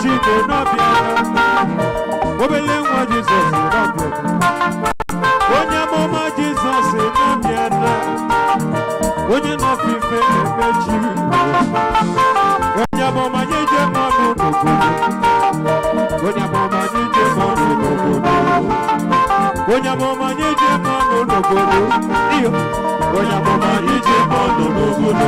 Chike no piano. Obele nwa Jesus no piano. Onye mama Jesus no piano. Onye no fife emechi. Onye mama nyeje manu n'obodo. Onye mama nyeje manu n'obodo. Onye mama nyeje manu n'obodo. Iyo. Onye mama nyeje manu n'obodo.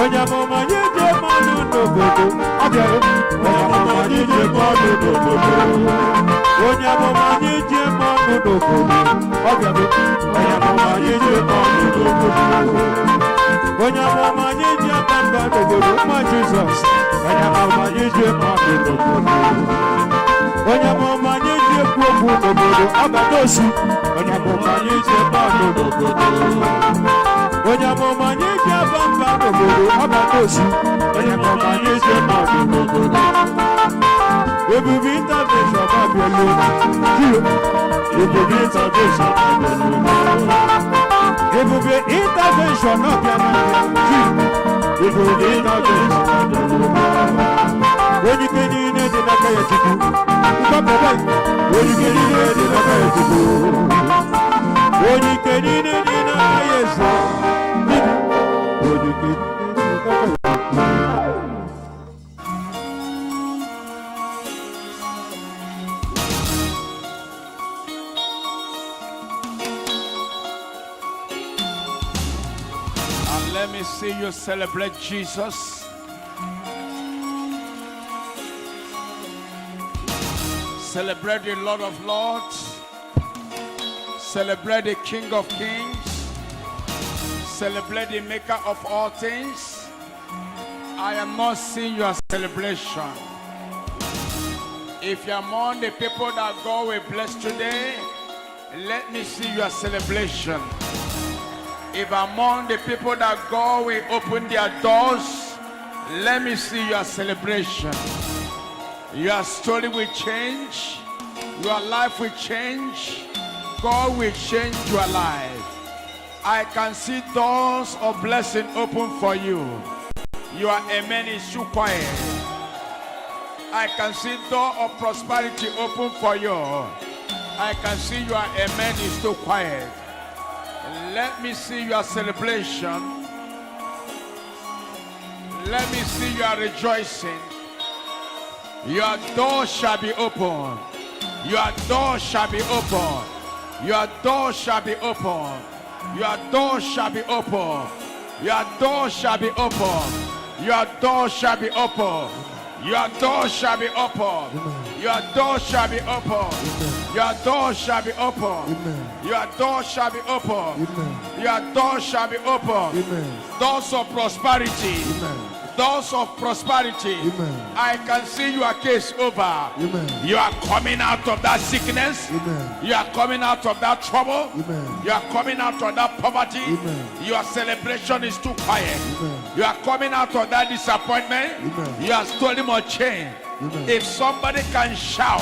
Onye mama nyeje manu n'obodo. Abịara. Onye mama nyeje manu n'obodo. Onye mama nyeje manu n'obodo. Abịara. Onye mama nyeje manu n'obodo. Onye mama nyeje bamba n'obodo. Ma Jesus. Onye mama nyeje manu n'obodo. Onye mama nyeje kwokwu n'obodo. Abadosi. Onye mama nyeje manu n'obodo. Onye mama nyeje bamba n'obodo. Abadosi. Onye mama nyeje manu n'obodo. Ebube intervention abịala. Ebube intervention abịala. Ebube intervention abịala. Ebube intervention abịala. Onye ike niile dị n'aka ya Chukwu. Onye ike niile dị n'aka ya Chukwu. Onye ike niile dị n'aka ya Eze. Onye ike niile dị n'aka ya Chukwu. Let me see you celebrate Jesus. Celebrate the Lord of Lords. Celebrate the King of Kings. Celebrate the Maker of all things. I am not seeing your celebration. If you are among the people that God will bless today, let me see your celebration. If among the people that God will open their doors, let me see your celebration. Your story will change. Your life will change. God will change your life. I can see doors of blessing open for you. Your amen is too quiet. I can see door of prosperity open for you. I can see your amen is too quiet. Let me see your celebration. Let me see your rejoicing. Your door shall be open. Your door shall be open. Your door shall be open. Your door shall be open. Your door shall be open. Your door shall be open. Your door shall be open. Your door shall be open. Your door shall be open. Your door shall be open. Your door shall be open. Doors of prosperity. Doors of prosperity. I can see your case over. You are coming out of that sickness. You are coming out of that trouble. You are coming out of that poverty. Your celebration is too quiet. You are coming out of that disappointment. You are stolen more chain. If somebody can shout,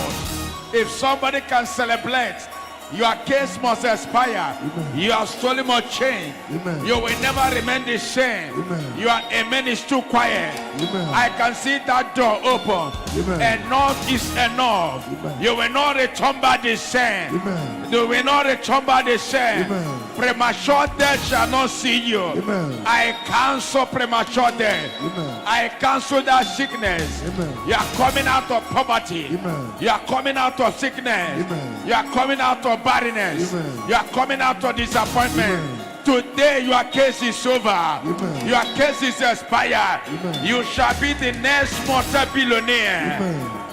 if somebody can celebrate, your case must expire. You are stolen more chain. You will never remain the same. Your amen is too quiet. I can see that door open. Enough is enough. You will not return back the same. You will not return back the same. Premature death shall not see you. I cancel premature death. I cancel that sickness. You are coming out of poverty. You are coming out of sickness. You are coming out of barrenness. You are coming out of disappointment. Today your case is over. Your case is expired. You shall be the next multi-billionaire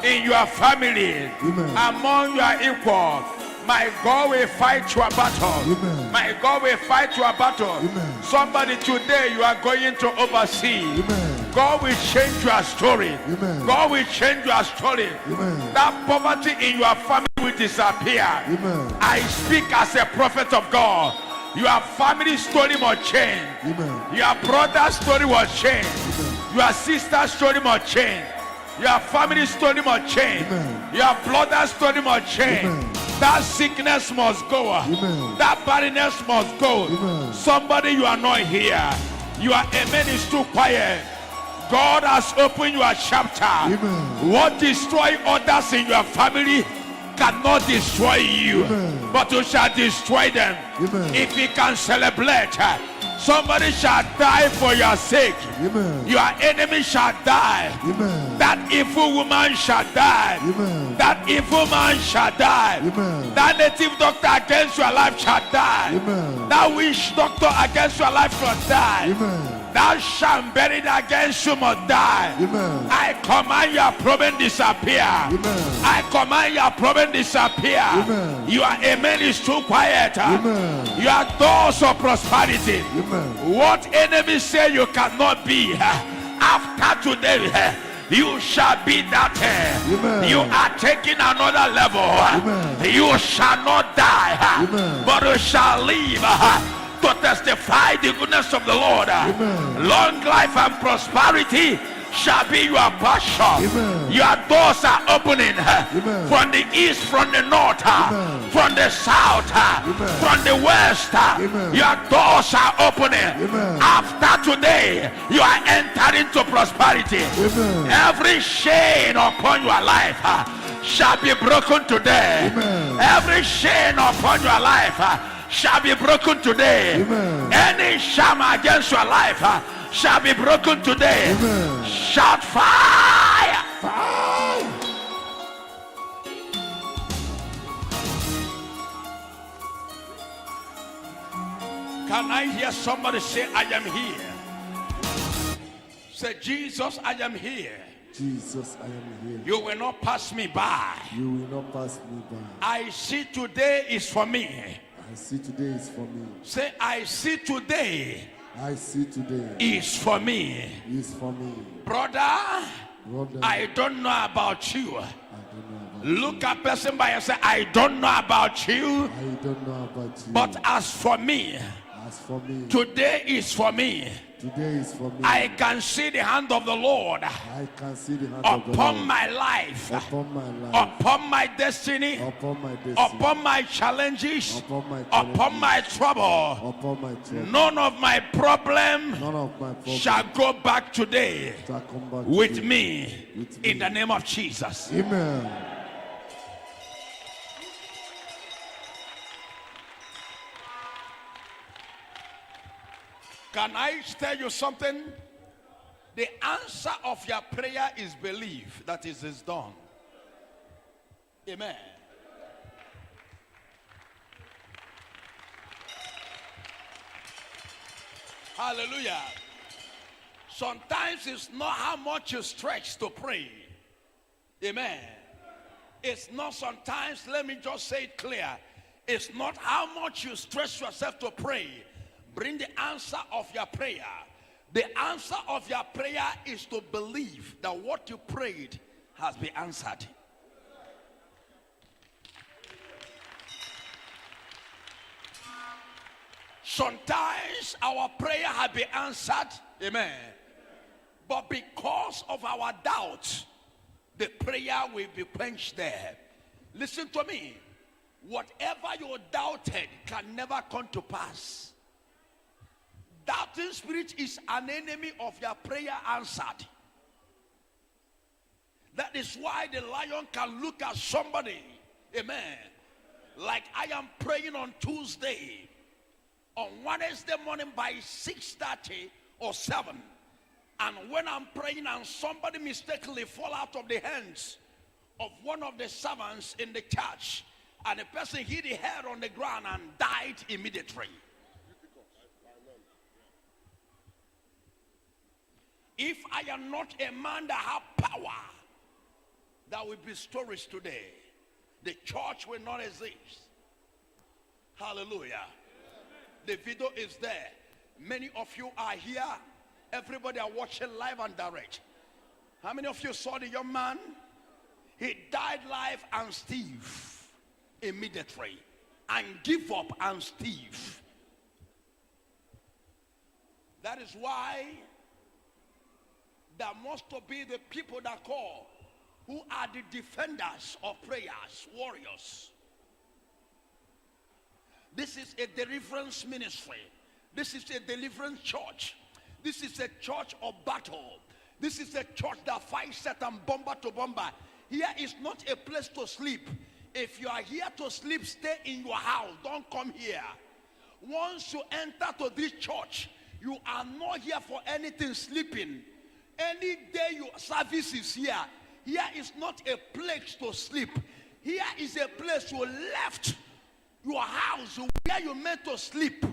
in your family, among your equals. My God will fight your battle. My God will fight your battle. Somebody today, you are going to oversee. God will change your story. God will change your story. That poverty in your family will disappear. I speak as a prophet of God. Your family story must change. Your brother's story must change. Your sister's story must change. Your family story must change. Your brother's story must change. That sickness must go. That barrenness must go. Somebody, you are not here. Your amen is too quiet. God has opened your chapter. Amen. What destroy others in your family cannot destroy you, Amen. but you shall destroy them. Amen. If you can celebrate, somebody shall die for your sake. Amen. Your enemy shall die. Amen. That evil woman shall die. Amen. That evil man shall die. Amen. That native doctor against your life shall die. Amen. That witch doctor against your life shall die. Amen. That sham buried against you must die. Amen. I command your problem disappear. Amen. I command your problem disappear. Amen. Your amen is too quiet. Amen. Your doors of prosperity. Amen. What enemies say you cannot be, after today, you shall be that. Amen. You are taking another level. Amen. You shall not die, Amen. but you shall live to testify the goodness of the Lord. Amen. Long life and prosperity shall be your portion. Amen. Your doors are opening. Amen. From the east, from the north, Amen. from the south, Amen. from the west. Amen. Your doors are opening. Amen. After today, you are entering into prosperity. Amen. Every chain upon your life shall be broken today. Amen. Every chain upon your life shall be broken today. Amen. Any sham against your life shall be broken today. Amen. Shout fire! Fire. Can I hear somebody say, I am here? Say, Jesus, I am here. Jesus, I am here. You will not pass me by. You will not pass me by. I see today is for me. I see today is for me. Say, I see today I see today is for me. is for me. Brother, Brother, I don't know about you. I don't know about Look at person by yourself. I don't know about you. I don't know about you. But as for me, as for me, today is for me. today is for me. I can see the hand of the Lord I can see the hand of the upon Lord my life, upon my life, upon my destiny, upon my destiny, upon my challenges, upon my upon my trouble. upon my trouble. None of my problem None of my problems shall go back today shall come back with today. me With me. in the name of Jesus. Amen. Can I tell you something? The answer of your prayer is belief that it is done. Amen. Hallelujah. Sometimes it's not how much you stretch to pray. Amen. It's not sometimes, let me just say it clear. It's not how much you stretch yourself to pray. Bring the answer of your prayer. The answer of your prayer is to believe that what you prayed has been answered. Sometimes our prayer has been answered, amen. But because of our doubt, the prayer will be quenched there. Listen to me. Whatever you doubted can never come to pass. Doubting spirit is an enemy of your prayer answered. That is why the lion can look at somebody, amen, like I am praying on Tuesday, on Wednesday morning by 6:30 or 7. And when I'm praying and somebody mistakenly fall out of the hands of one of the servants in the church, and the person hit the head on the ground and died immediately. If I am not a man that have power, there will be stories today. The church will not exist. Hallelujah. The video is there. Many of you are here. Everybody are watching live and direct. How many of you saw the young man? He died live and stiff immediately, and give up and stiff. That is why there must be the people that call, who are the defenders of prayers, warriors. This is a deliverance ministry. This is a deliverance church. This is a church of battle. This is a church that fights Satan bomber to bomber. Here is not a place to sleep. If you are here to sleep, stay in your house. Don't come here. Once you enter to this church, you are not here for anything sleeping. Any day your service is here, here is not a place to sleep. Here is a place you left your house where you meant to sleep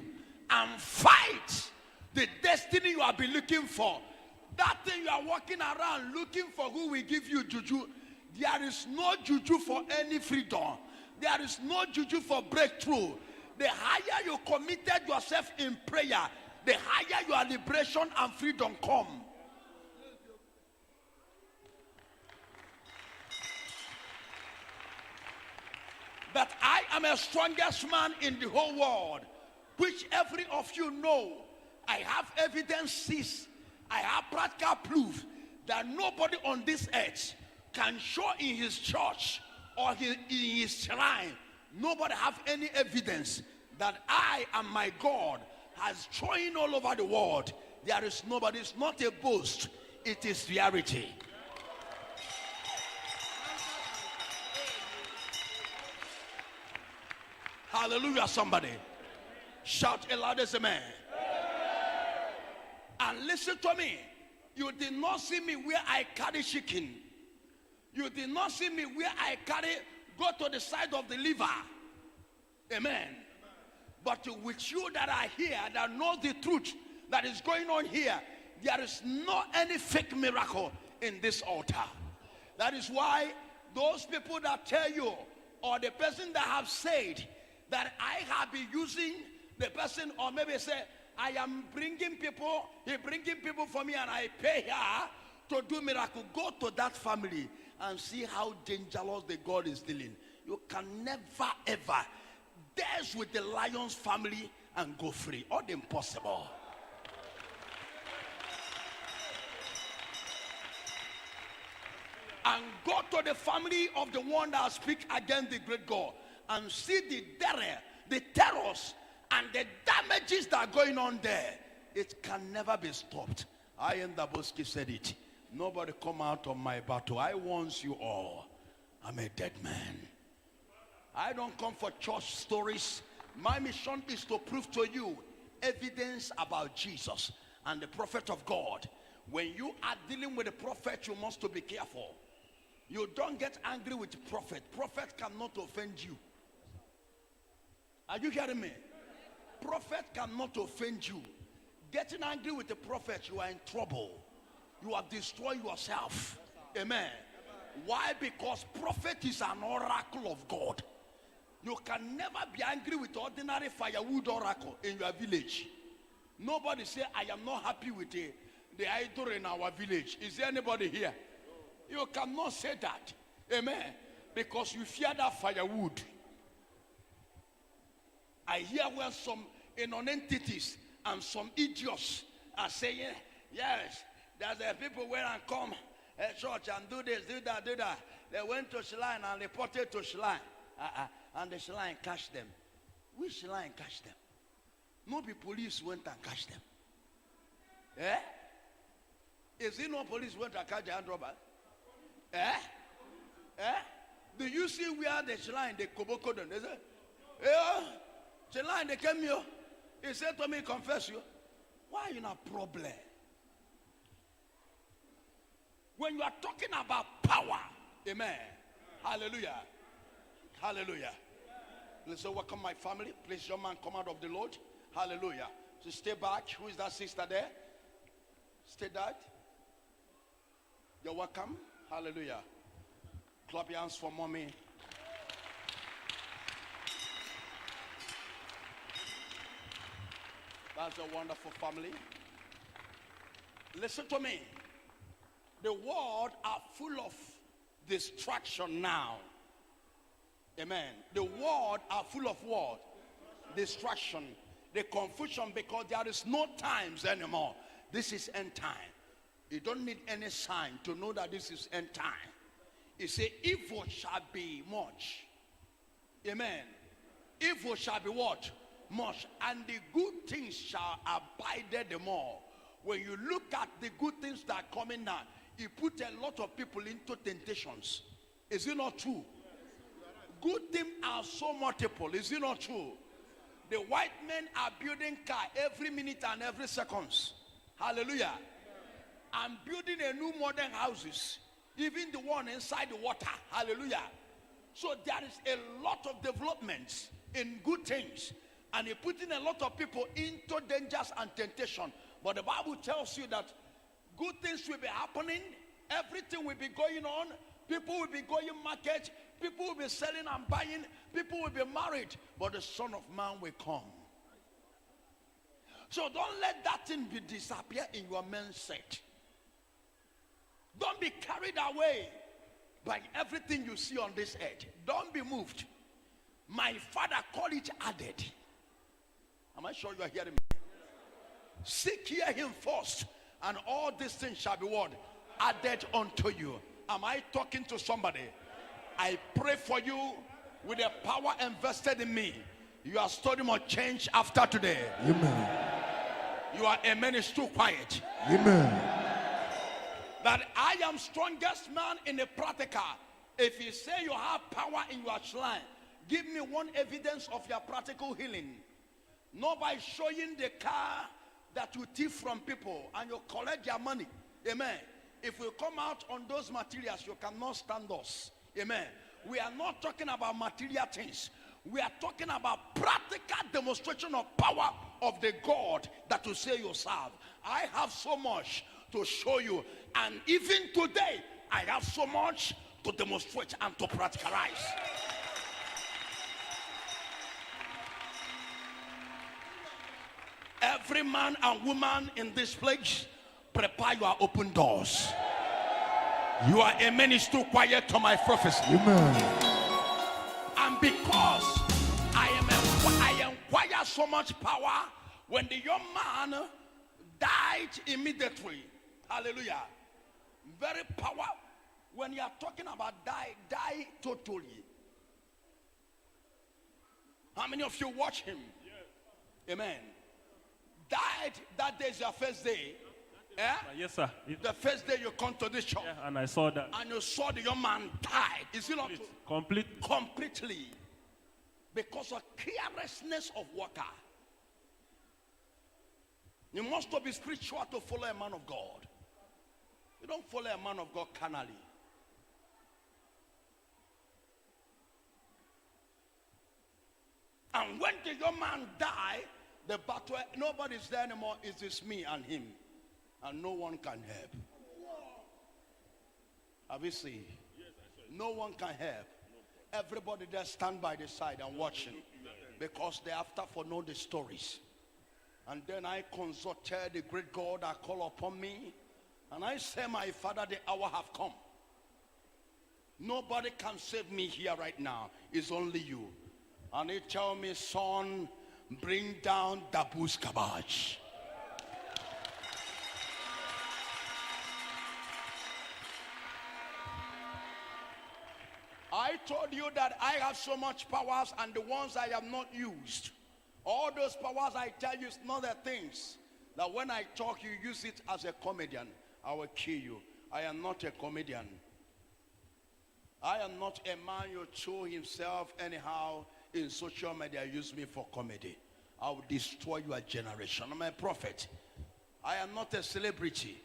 and fight the destiny you have been looking for. That thing you are walking around looking for who will give you juju. There is no juju for any freedom. There is no juju for breakthrough. The higher you committed yourself in prayer, the higher your liberation and freedom come. That I am a strongest man in the whole world, which every of you know. I have evidences, I have practical proof that nobody on this earth can show in his church or in his shrine. Nobody have any evidence that I and my God has joined all over the world. There is nobody. It's not a boast, it is reality. Hallelujah, somebody. Shout a loud as a man. And listen to me. You did not see me where I carry chicken. You did not see me where I go to the side of the liver. Amen. But with you that are here, that know the truth that is going on here, there is not any fake miracle in this altar. That is why those people that tell you, or the person that have said that I have been using the person, or maybe say, I am bringing people, he bringing people for me and I pay her to do miracle. Go to that family and see how dangerous the God is dealing. You can never ever dance with the lion's family and go free. All impossible. And go to the family of the one that speak against the great God and see the terrors and the damages that are going on there. It can never be stopped. I and Daboski said it. Nobody come out of my battle. I want you all. I'm a dead man. I don't come for church stories. My mission is to prove to you evidence about Jesus and the prophet of God. When you are dealing with a prophet, you must to be careful. You don't get angry with the prophet. Prophet cannot offend you. Are you hearing me? Prophet cannot offend you. Getting angry with the prophet, you are in trouble. You have destroyed yourself. Amen. Why? Because prophet is an oracle of God. You can never be angry with ordinary firewood oracle in your village. Nobody say, I am not happy with the idol in our village. Is there anybody here? You cannot say that. Amen. Because you fear that firewood. I hear where some entities and some idiots are saying, yes, there's people where I come at church and do this, do that, do that. They went to shrine and reported to shrine. And the shrine catch them. Which shrine catch them? No be police went and catch them. Eh? Is it no police went and catch the hand robber? Eh? Eh? Do you see where the shrine, the koboko done? They say, eh? Shrine, they came here. He said to me, confess you. Why are you not problem? When you are talking about power, amen. Hallelujah. Hallelujah. Let's say, welcome my family. Please, your man, come out of the Lord. Hallelujah. So stay back. Who is that sister there? Stay back. You're welcome. Hallelujah. Clap your hands for mommy. That's a wonderful family. Listen to me. The world are full of distraction now. Amen. The world are full of what? Distraction. The confusion, because there is no times anymore. This is end time. You don't need any sign to know that this is end time. It says evil shall be much. Amen. Evil shall be what? Much. And the good things shall abide the more. when you look at the good things that are coming now, he put a lot of people into temptations. Is it not true? Good things are so multiple. Is it not true? The white men are building car every minute and every seconds. Hallelujah. And building a new modern houses. Even the one inside the water. Hallelujah. So there is a lot of developments in good things. And he putting a lot of people into dangers and temptation. But the Bible tells you that good things will be happening. Everything will be going on. People will be going market. People will be selling and buying. People will be married. But the Son of Man will come. So don't let that thing be disappear in your mindset. Don't be carried away by everything you see on this earth. Don't be moved. My father called it added. Am I sure you are hearing me? Seek ye him first, and all these things shall be what? Added unto you. Am I talking to somebody? I pray for you with the power invested in me. Your story must change after today. Amen. You are a man is too quiet. Amen. That I am strongest man in the practical. If you say you have power in your shrine, give me one evidence of your practical healing. Not by showing the car that you thief from people and you collect their money. Amen. If we come out on those materials, you cannot stand us. Amen. We are not talking about material things. We are talking about practical demonstration of power of the God that you say you serve. I have so much to show you, and even today I have so much to demonstrate and to practicalize. Every man and woman in this place, prepare your open doors. You are a minister quiet to my prophecy. Amen. And because I acquire so much power, when the young man died immediately, hallelujah, very power. When you are talking about die totally. How many of you watch him? Yes. Amen. Died that day is your first day. Eh? Yes, sir. The first day you come to this church. Yeah, and I saw that. And you saw the young man died. Is it not true? Completely. Because of carelessness of water. You must be spiritual to follow a man of God. You don't follow a man of God carnally. And when the young man died, the battle, nobody's there anymore. It's just me and him. And no one can help. Have you seen? No one can help. Everybody there stand by the side and watching. Because they after for know the stories. And then I consulted the great God that called upon me. And I say, my Father, the hour have come. Nobody can save me here right now. It's only you. And he tell me, son, bring down the bush cabbage. I told you that I have so much powers, and the ones I have not used. All those powers I tell you is not the things that when I talk you use it as a comedian. I will kill you. I am not a comedian. I am not a man who show himself anyhow in social media. Use me for comedy. I will destroy your generation. I'm a prophet. I am not a celebrity.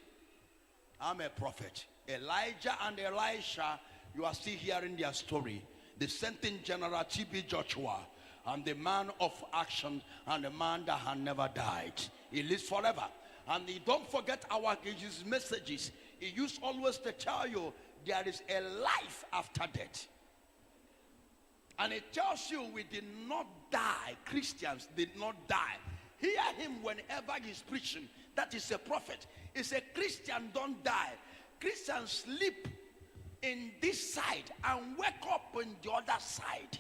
I'm a prophet. Elijah and Elisha, you are still hearing their story. The sentient general T.B. Joshua, and the man of action, and the man that had never died. He lives forever. And he don't forget his messages. He used always to tell you there is a life after death. And it tells you we did not die. Christians did not die. Hear him whenever he's preaching. That is a prophet. It's a Christian don't die. Christians sleep in this side and wake up on the other side.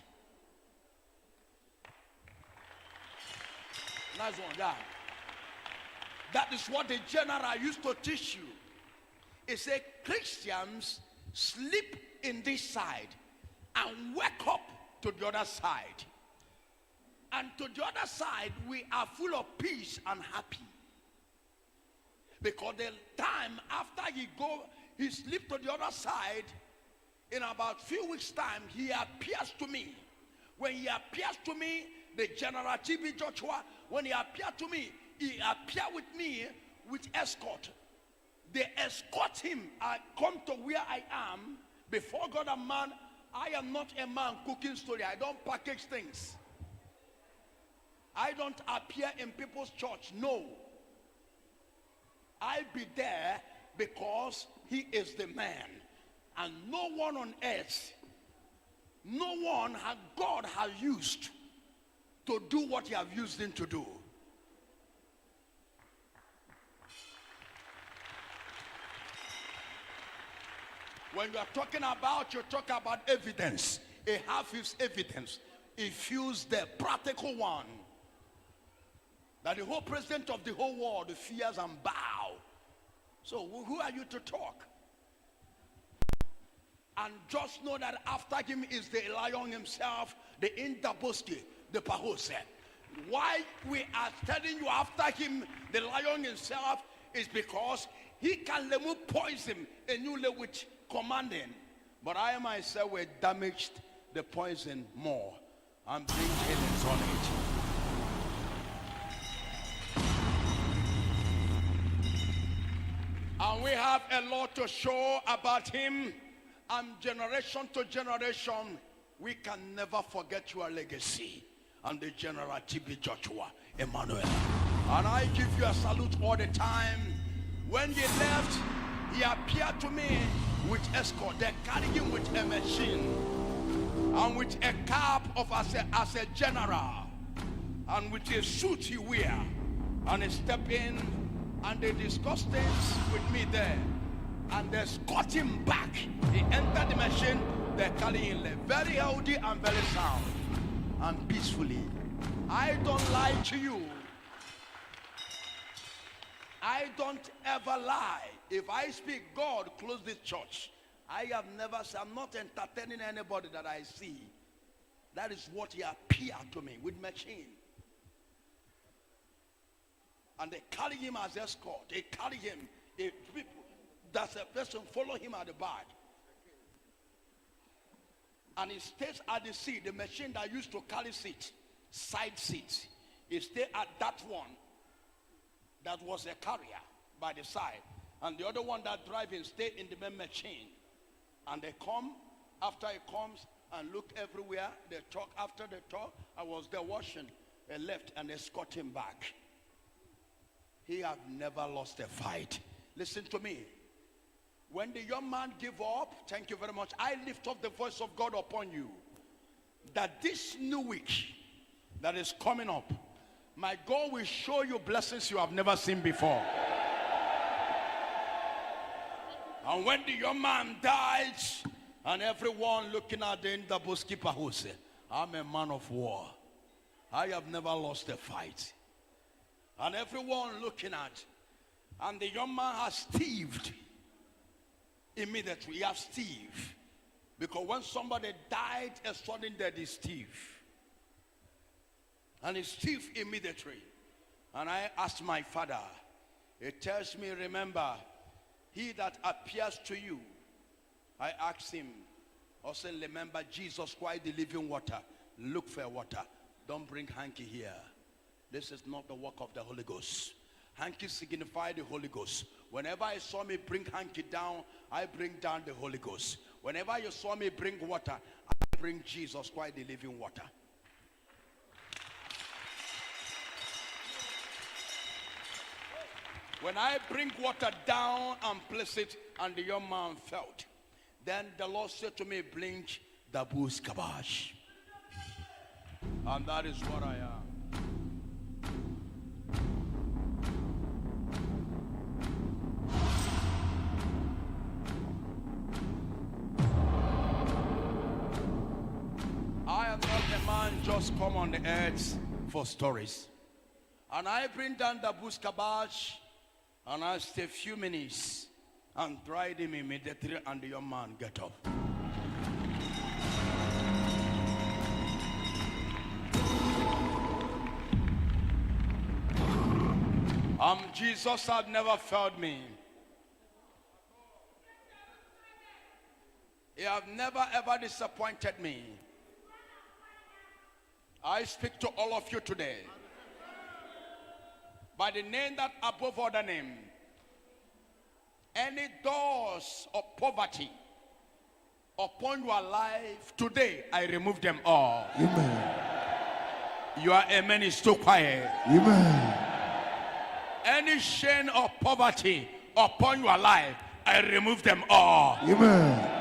Nice one, yeah. That is what the general used to teach you. He said Christians sleep in this side and wake up to the other side. And to the other side, we are full of peace and happy. Because the time after he slipped to the other side, in about few weeks' time, he appears to me. When he appears to me, the General TB Joshua, when he appeared to me, he appeared with me with escort. They escort him. I come to where I am. Before God and man, I am not a man cooking story. I don't package things. I don't appear in people's church. No. I'll be there because he is the man. And no one on earth, no one God has used to do what he has used him to do. When you are talking about, you talk about evidence. A half is evidence. If use the practical one, that the whole president of the whole world fears and bow. So who are you to talk? And just know that after him is the lion himself, the Indaboski, the Pahose. Why we are telling you after him, the lion himself, is because he can remove poison and you live with commanding. But I myself will damage the poison more and bring healings on it. And we have a lot to show about him. And generation to generation, we can never forget your legacy. And the General TB Joshua, Emmanuel. And I give you a salute all the time. When he left, he appeared to me with escort. They carried him with a machine. And with a cap of as a general. And with a suit he wear. And he stepped in and they discussed things with me there. And they escort him back. He entered the machine. They carry him very healthy and very sound and peacefully. I don't lie to you. I don't ever lie. If I speak, God, close this church. I have never said, I'm not entertaining anybody that I see. That is what he appeared to me with machine. And they carry him as escort. They carry him. That's a person follow him at the back. And he stays at the seat, the machine that used to carry seat, side seat. He stayed at that one that was a carrier by the side. And the other one that driving stayed in the main machine. And they come, after he comes and look everywhere, they talk. After they talk, I was there watching. They left and they escort him back. He have never lost a fight. Listen to me. When the young man gave up, thank you very much, I lift up the voice of God upon you. That this new week that is coming up, my God will show you blessings you have never seen before. And when the young man died, and everyone looking at the Ndaboski Pahose, I'm a man of war. I have never lost a fight. And everyone looking at, and the young man has thieved. Immediately, he has thief. Because when somebody died, a sudden death is thief. And it's thief immediately. And I asked my father, he tells me, remember, he that appears to you, I asked him, also remember Jesus Christ, the living water. Look for water. Don't bring hanky here. This is not the work of the Holy Ghost. Hanky signify the Holy Ghost. Whenever you saw me bring hanky down, I bring down the Holy Ghost. Whenever you saw me bring water, I bring Jesus Christ, the living water. When I bring water down and place it, and the young man felt, then the Lord said to me, blink the boost kabash. And that is what I am. I am not a man just come on the earth for stories. And I bring down the boost kabash, and I stay a few minutes and dried him immediately, and the young man get up. Jesus has never failed me. He has never ever disappointed me. I speak to all of you today by the name that above other name. Any doors of poverty upon your life today, I remove them all. Amen. Your amen is too quiet. Amen. Any chain of poverty upon your life, I remove them all. Amen.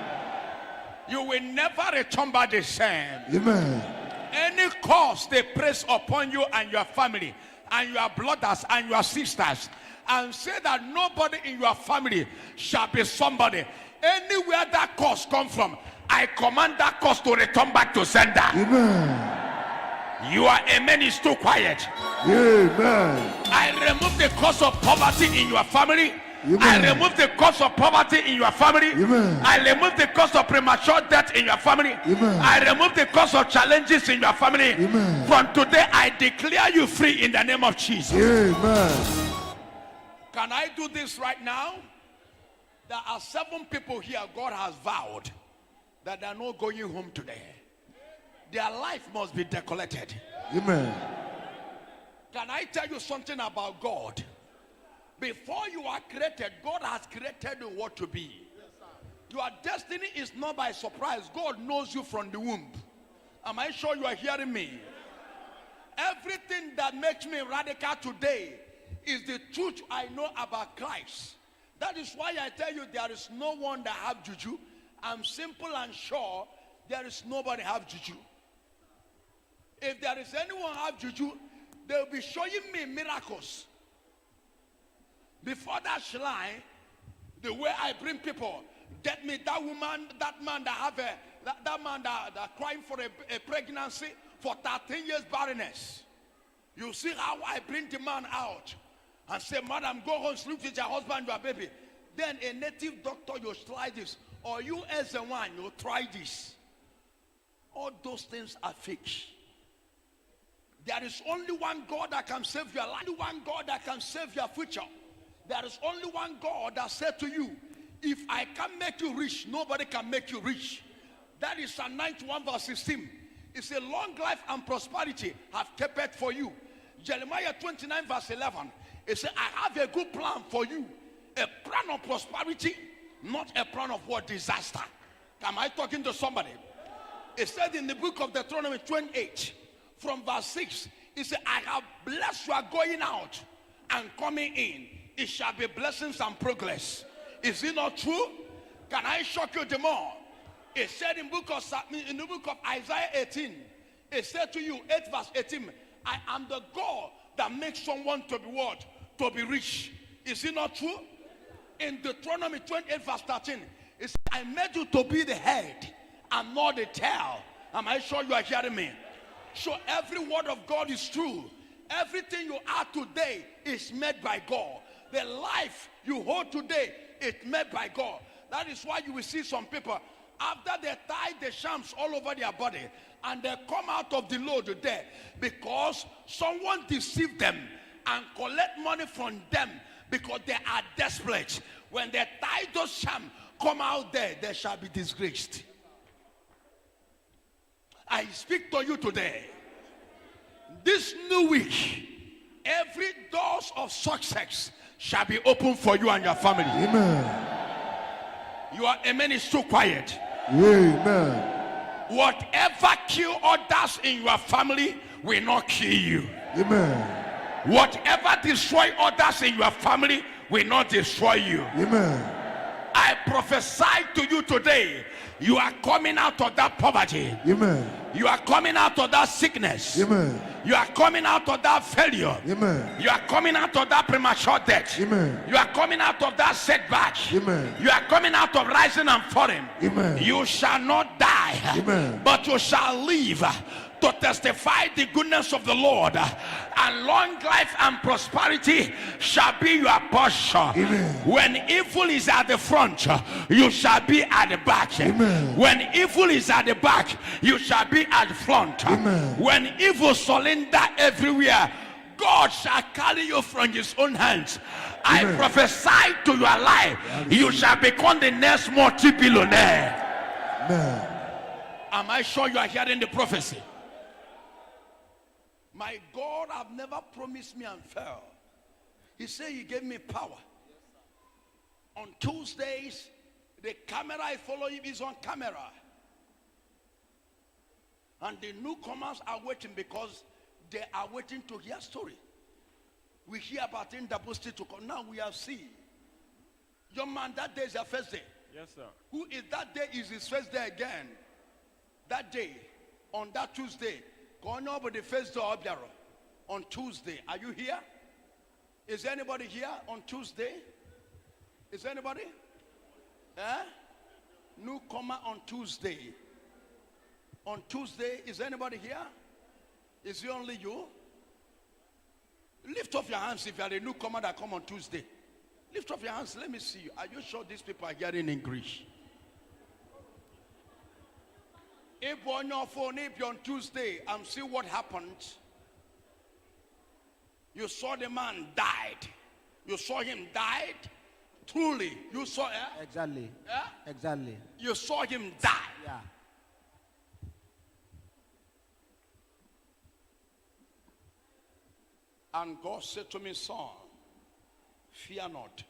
You will never return back the same. Amen. Any curse they place upon you and your family and your brothers and your sisters, and say that nobody in your family shall be somebody. Anywhere that curse come from, I command that curse to return back to sender. Amen. Your amen is too quiet. Amen. I remove the cause of poverty in your family. Amen. I remove the cause of poverty in your family. Amen. I remove the cause of premature death in your family. Amen. I remove the cause of challenges in your family. Amen. From today, I declare you free in the name of Jesus. Amen. Can I do this right now? There are 7 people here God has vowed that they are not going home today. Their life must be decollated. Amen. Can I tell you something about God? Before you are created, God has created you what to be. Your destiny is not by surprise. God knows you from the womb. Am I sure you are hearing me? Everything that makes me radical today is the truth I know about Christ. That is why I tell you there is no one that have juju. I'm simple and sure there is nobody have juju. If there is anyone have juju, they will be showing me miracles. Before that shrine, the way I bring people, get me that woman, that man that have that man that crying for a pregnancy for 13 years barrenness. You see how I bring the man out and say, madam, go home, sleep with your husband, your baby. Then a native doctor, you try this. Or you as a one, you try this. All those things are fake. There is only one God that can save your life. Only one God that can save your future. There is only one God that said to you, if I can make you rich, nobody can make you rich. That is Psalm 91 verse 16. It's a long life and prosperity have kept it for you. Jeremiah 29 verse 11. It says, I have a good plan for you. A plan of prosperity, not a plan of what? Disaster. Am I talking to somebody? It said in the book of Deuteronomy 28 from verse 6. It said, I have blessed your going out and coming in. It shall be blessings and progress. Is it not true? Can I shock you the more? It said in the book of Isaiah 18, it said to you, 8 verse 18, I am the God that makes someone to be what? To be rich. Is it not true? In Deuteronomy 28 verse 13, it said, I made you to be the head and not the tail. Am I sure you are hearing me? So every word of God is true. Everything you are today is made by God. The life you hold today is made by God. That is why you will see some people, after they tie the shams all over their body, and they come out of the load there, because someone deceived them and collect money from them because they are desperate. When they tie those shams, come out there, they shall be disgraced. I speak to you today. This new week, every doors of success shall be open for you and your family. Amen. Your amen is too quiet. Amen. Whatever kill others in your family will not kill you. Amen. Whatever destroy others in your family will not destroy you. Amen. I prophesy to you today, you are coming out of that poverty. Amen. You are coming out of that sickness. Amen. You are coming out of that failure. Amen. You are coming out of that premature death. Amen. You are coming out of that setback. Amen. You are coming out of rising and falling. Amen. You shall not die, Amen. but you shall live to testify the goodness of the Lord, and long life and prosperity shall be your portion. Amen. When evil is at the front, you shall be at the back. Amen. When evil is at the back, you shall be at the front. Amen. When evil surrender everywhere, God shall carry you from his own hands. I prophesy to your life, you shall become the next multi-billionaire. Amen. Am I sure you are hearing the prophecy? My God have never promised me and failed. He said he gave me power. On Tuesdays, the camera I follow him is on camera. And the newcomers are waiting because they are waiting to hear story. We hear about in the Busti to come. Now we have seen. Your man, that day is your first day. Yes, sir. Who is that day is his first day again. That day, on that Tuesday, going over the first day of Biafra. On Tuesday, are you here? Is anybody here on Tuesday? Is anybody? Newcomer on Tuesday. On Tuesday, is anybody here? Is it only you? Lift up your hands if you are a newcomer that come on Tuesday. Lift up your hands. Let me see you. Are you sure these people are hearing English? If on your phone, if you're on Tuesday and see what happened, you saw the man died. You saw him died. Truly, you saw it. Exactly. Exactly. You saw him die. Yeah. And God said to me, son, fear not.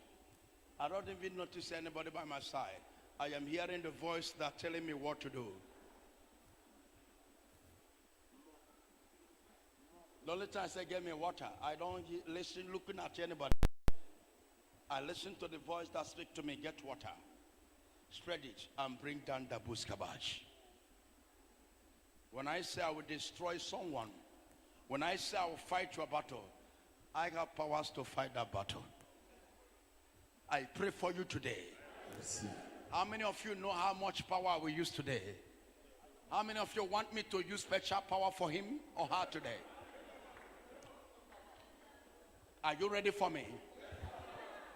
I don't even notice anybody by my side. I am hearing the voice that's telling me what to do. The only time I say, get me water, I don't listen looking at anybody. I listen to the voice that speaks to me, get water. Spread it and bring down the buskabash. When I say I will destroy someone, when I say I will fight your battle, I have powers to fight that battle. I pray for you today. How many of you know how much power I will use today? How many of you want me to use special power for him or her today? Are you ready for me?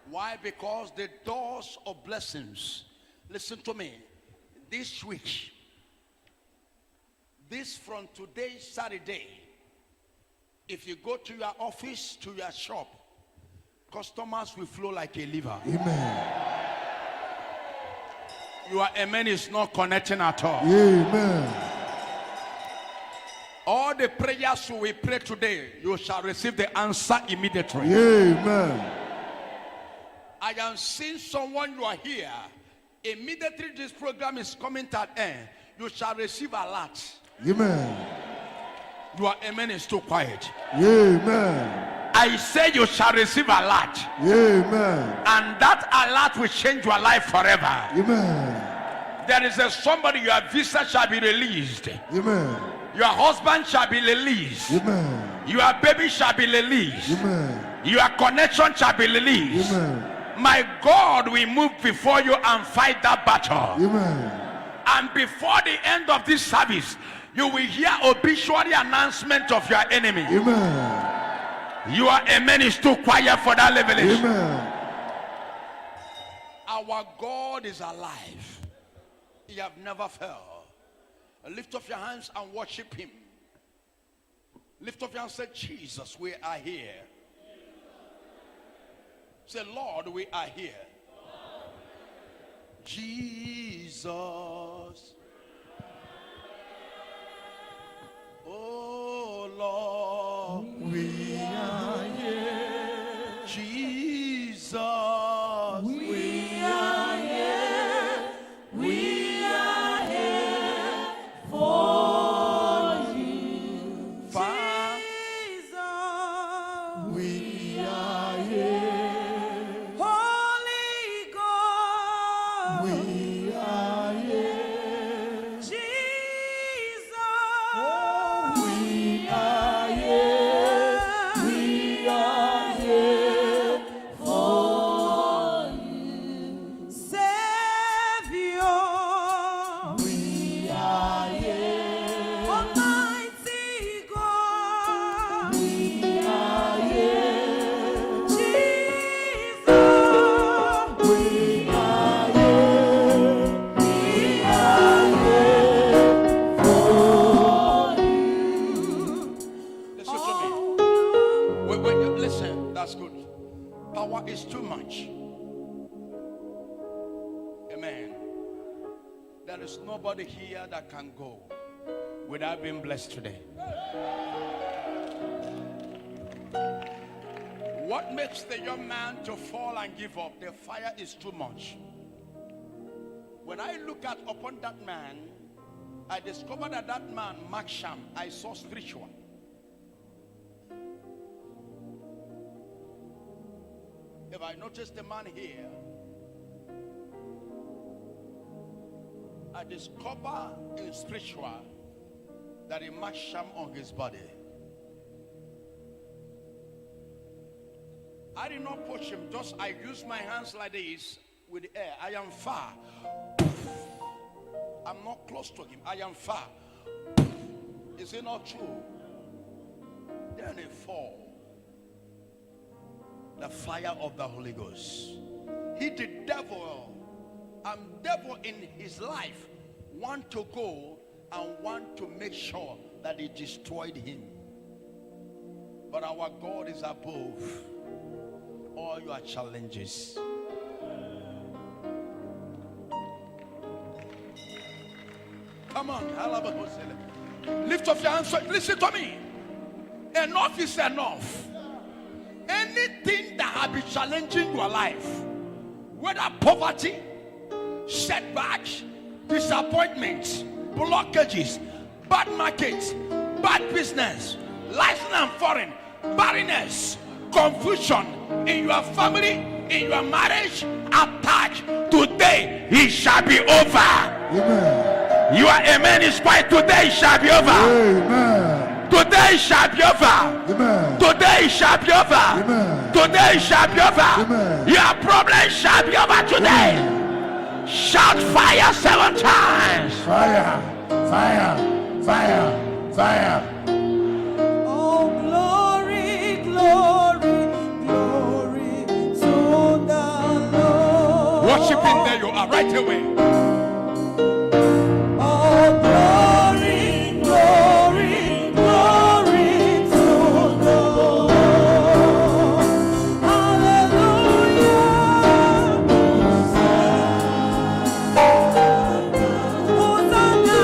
Why? Because the doors of blessings, listen to me, this week, this from today, Saturday, if you go to your office, to your shop, customers will flow like a river. Amen. Your amen is not connecting at all. Amen. All the prayers we pray today, you shall receive the answer immediately. Amen. I am seeing someone, you are here. Immediately this program is coming to an end, you shall receive a lot. Amen. Your amen is too quiet. Amen. I say you shall receive a lot. Amen. And that alert will change your life forever. Amen. There is somebody, your visa shall be released. Amen. Your husband shall be released. Amen. Your baby shall be released. Amen. Your connection shall be released. Amen. My God will move before you and fight that battle. Amen. And before the end of this service, you will hear obituary announcement of your enemy. Amen. Your amen is too quiet for that revelation. Amen. Our God is alive. He have never failed. Lift up your hands and worship him. Lift up your hands and say, Jesus, we are here. Say, Lord, we are here. Jesus. Oh, Lord, we are here. Jesus, we are here. We are here for you. Jesus, we are here. Holy God, we are here. is too much. Amen. There is nobody here that can go without being blessed today. What makes the young man to fall and give up? The fire is too much. When I look at upon that man, I discovered that that man, Maksham, I saw spiritual. If I notice the man here, I discover in spiritual that he Maksham on his body. I did not push him, just I used my hands like this with the air. I am far. I'm not close to him. I am far. Is it not true? Then they fall. The fire of the Holy Ghost. He, the devil, devil in his life want to go and want to make sure that he destroyed him. But our God is above all your challenges. Come on, lift up your hands. Listen to me. Enough is enough. Anything that has been challenging your life, whether poverty, setbacks, disappointments, blockages, bad markets, bad business, licensed and foreign, barrenness, confusion in your family, in your marriage, attack, today it shall be over. Amen. Your amen is quiet. Today it shall be over. Amen. Today it shall be over. Amen. Today it shall be over. Amen. Today it shall be over. Amen. Your problem shall be over today. Amen. Shout fire 7 times. Fire, fire, fire, fire. Oh, glory, glory, glory to the Lord. Worshiping there you are right away. Oh, glory, glory, glory to the Lord. Hallelujah. Hosanna.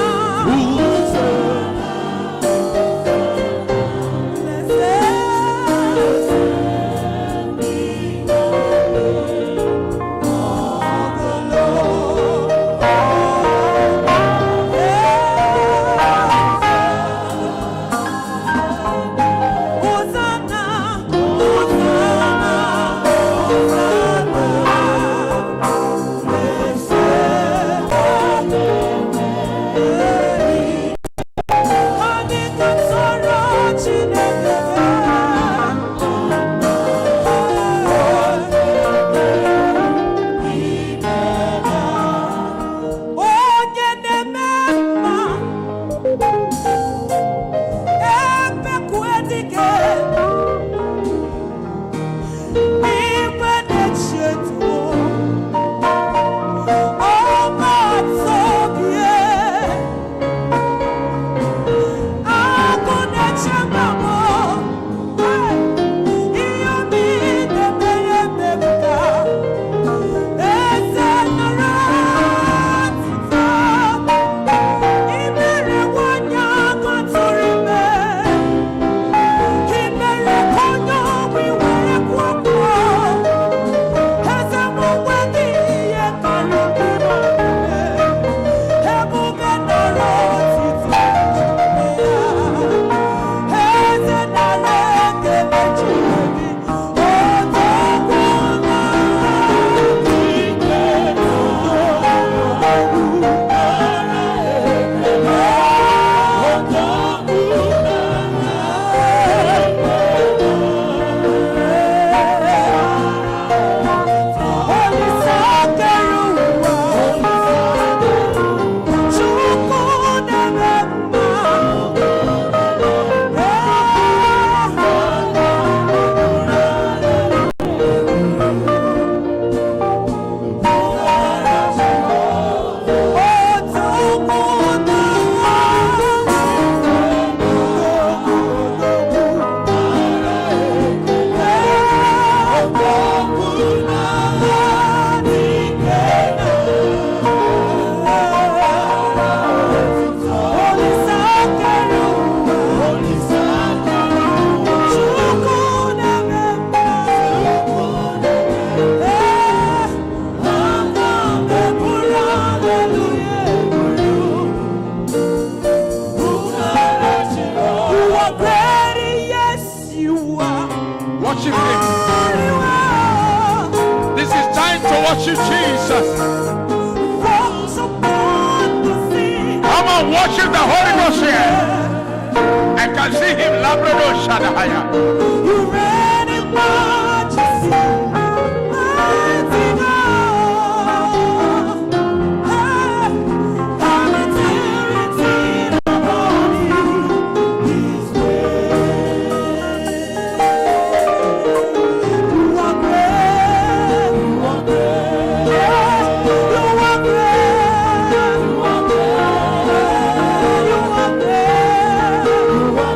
worship the Holy Ghost here. I can see him. Labrador Shadahaya. You reign in majesty, mighty God. Everything about you is great. You are great. You are great. You are great. You are great. You are great. You are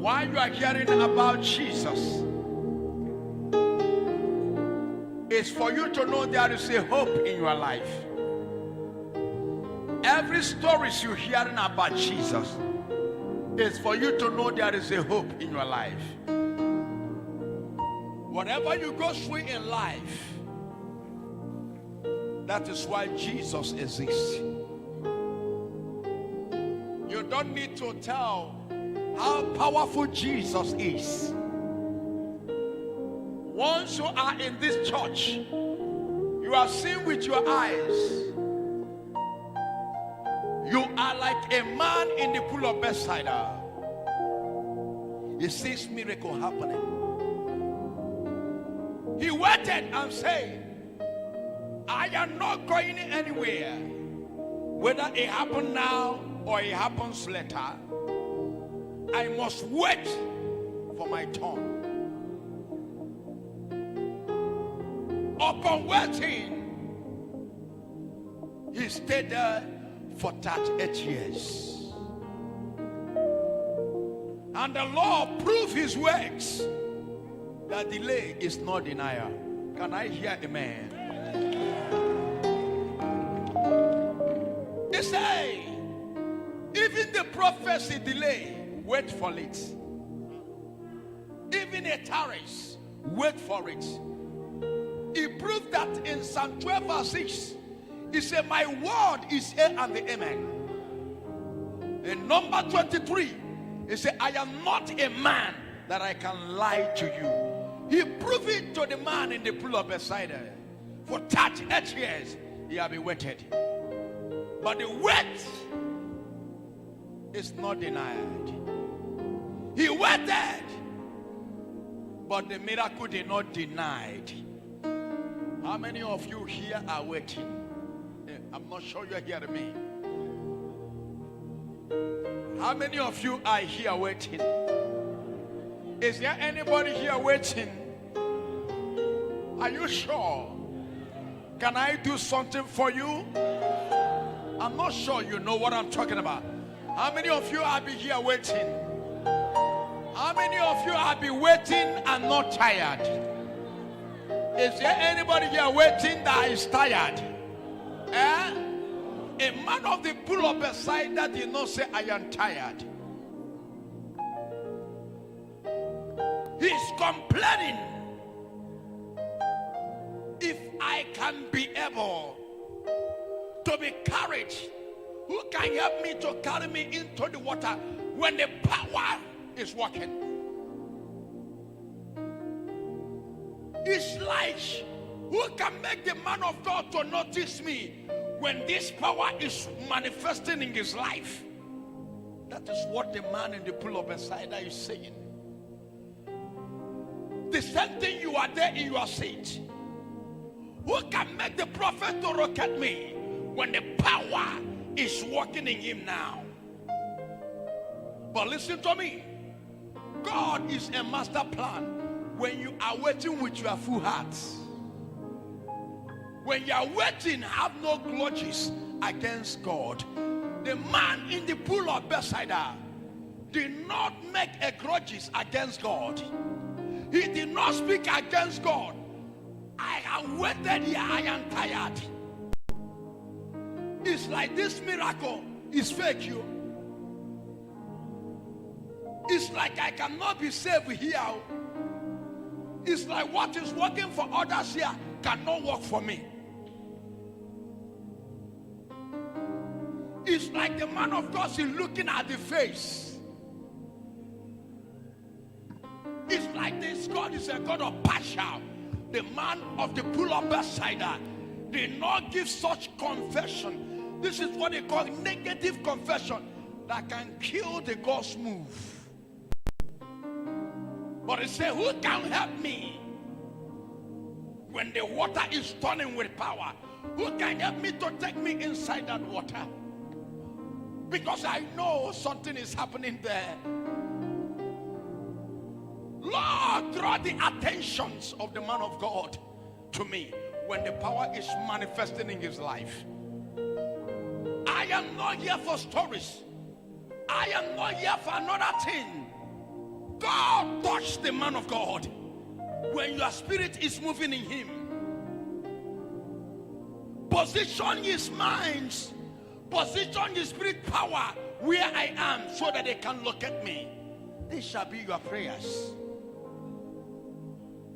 Why you are hearing about Jesus is for you to know there is a hope in your life. Every story you're hearing about Jesus is for you to know there is a hope in your life. Whatever you go through in life, that is why Jesus exists. You don't need to tell how powerful Jesus is. Once you are in this church, you are seeing with your eyes. You are like a man in the pool of Bethesda. He sees miracle happening. He waited and said, I am not going anywhere. Whether it happens now or it happens later, I must wait for my turn. Upon waiting, he stayed there for 38 years. And the Lord proved his works. That delay is not denial. Can I hear amen? They say, even the prophecy delay, wait for it. Even a tarries, wait for it. He proved that in Psalm 12 verse 6. He said, my word is A and the amen. In number 23, he said, I am not a man that I can lie to you. He proved it to the man in the pool of Bethesda. For 38 years, he had been waited. But the wait is not denied. He waited, but the miracle did not denied. How many of you here are waiting? I'm not sure you're hearing me. How many of you are here waiting? Is there anybody here waiting? Are you sure? Can I do something for you? I'm not sure you know what I'm talking about. How many of you have been here waiting? How many of you have been waiting and not tired? Is there anybody here waiting that is tired? A man of the pool of Bethesda did not say, I am tired. He's complaining. If I I can be able to be carried. Who can help me to carry me into the water when the power is working? It's like, who can make the man of God to notice me when this power is manifesting in his life? That is what the man in the pool of Bethesda is saying. The same thing, you are there in your seat. Who can make the prophet to look at me when the power is working in him now? But listen to me. God is a master plan when you are waiting with your full heart. When you are waiting, have no grudges against God. The man in the pool of Bethesda did not make a grudges against God. He did not speak against God. I have waited here, I am tired. It's like this miracle is fake, you. It's like I cannot be saved here. It's like what is working for others here cannot work for me. It's like the man of God is looking at the face. It's like this God is a God of partial. The man of the pool of Bethesda did not give such confession. This is what they call negative confession that can kill the God's move. But he said, who can help me when the water is turning with power? Who can help me to take me inside that water? Because I know something is happening there. Lord, draw the attentions of the man of God to me when the power is manifesting in his life. I am not here for stories. I am not here for another thing. God touched the man of God when your spirit is moving in him. Position his minds, position his spirit power where I am so that they can look at me. This shall be your prayers.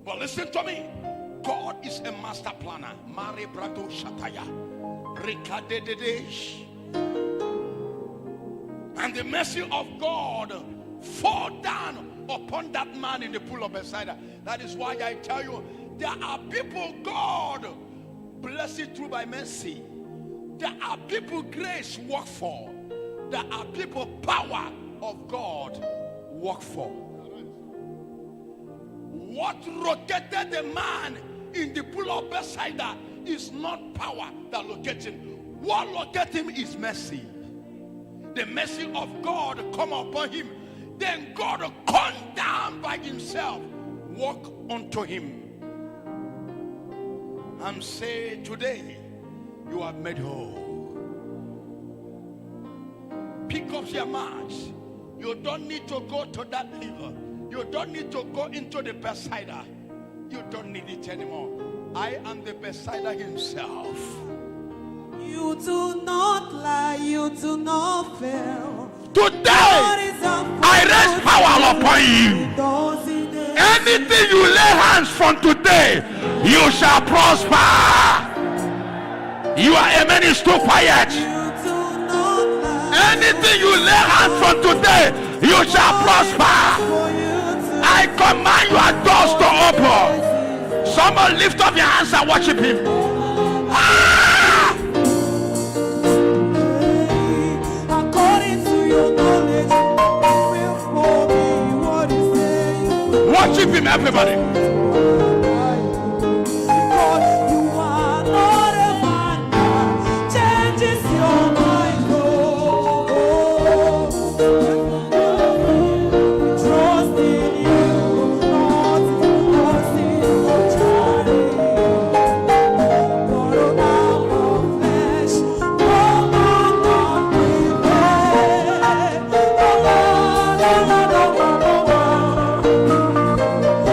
But listen to me. God is a master planner. Mare Brado Shataya. Rikadededesh. And the mercy of God fall down upon that man in the pool of Bethesda. That is why I tell you, there are people God bless it through by mercy. There are people grace work for. There are people power of God work for. What located the man in the pool of Bethesda is not power that locates him. What located him is mercy. The mercy of God come upon him. Then God come down by himself, walk unto him. I'm saying today, you are made whole. Pick up your march. You don't need to go to that river. You don't need to go into the Bethesda. You don't need it anymore. I am the Bethesda himself. You do not lie, you do not fail. Today, I raise power upon you. Anything you lay hands from today, you shall prosper. You are a man is too quiet. Anything you lay hands from today, you shall prosper. I command your doors to open. Someone lift up your hands and worship him. Ah! According to your knowledge, will for me what is saying. Worship him, everybody. Because you are not a man that changes your mind. Trust in you, not in your charity. For now of flesh, no man not prevail. No.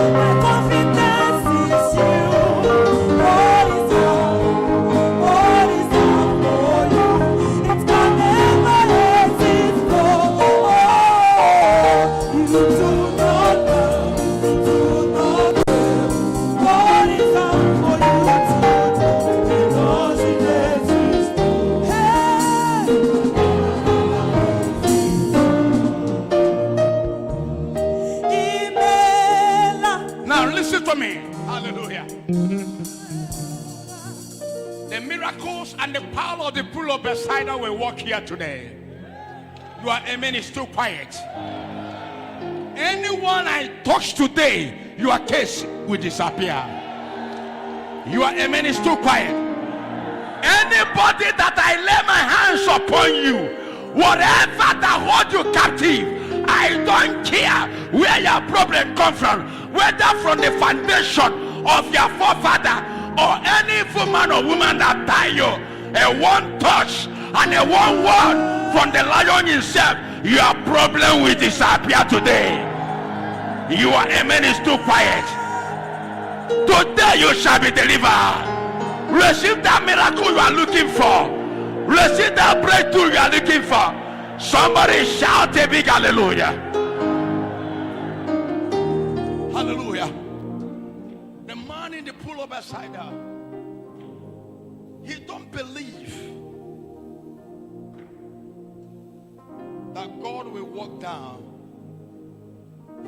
I confess. The miracles and the power of the pool of Bethesda will walk here today. Your amen is too quiet. Anyone I touch today, your case will disappear. Your amen is too quiet. Anybody that I lay my hands upon you, whatever that hold you captive, I don't care where your problem comes from, whether from the foundation of your forefather or any evil man or woman that tie you. A one touch and a one word from the lion himself, your problem will disappear today. Your amen is too quiet. Today you shall be delivered. Receive that miracle you are looking for. Receive that breakthrough you are looking for. Somebody shout a big hallelujah. Hallelujah. The man in the pool of Bethesda, he don't believe that God will walk down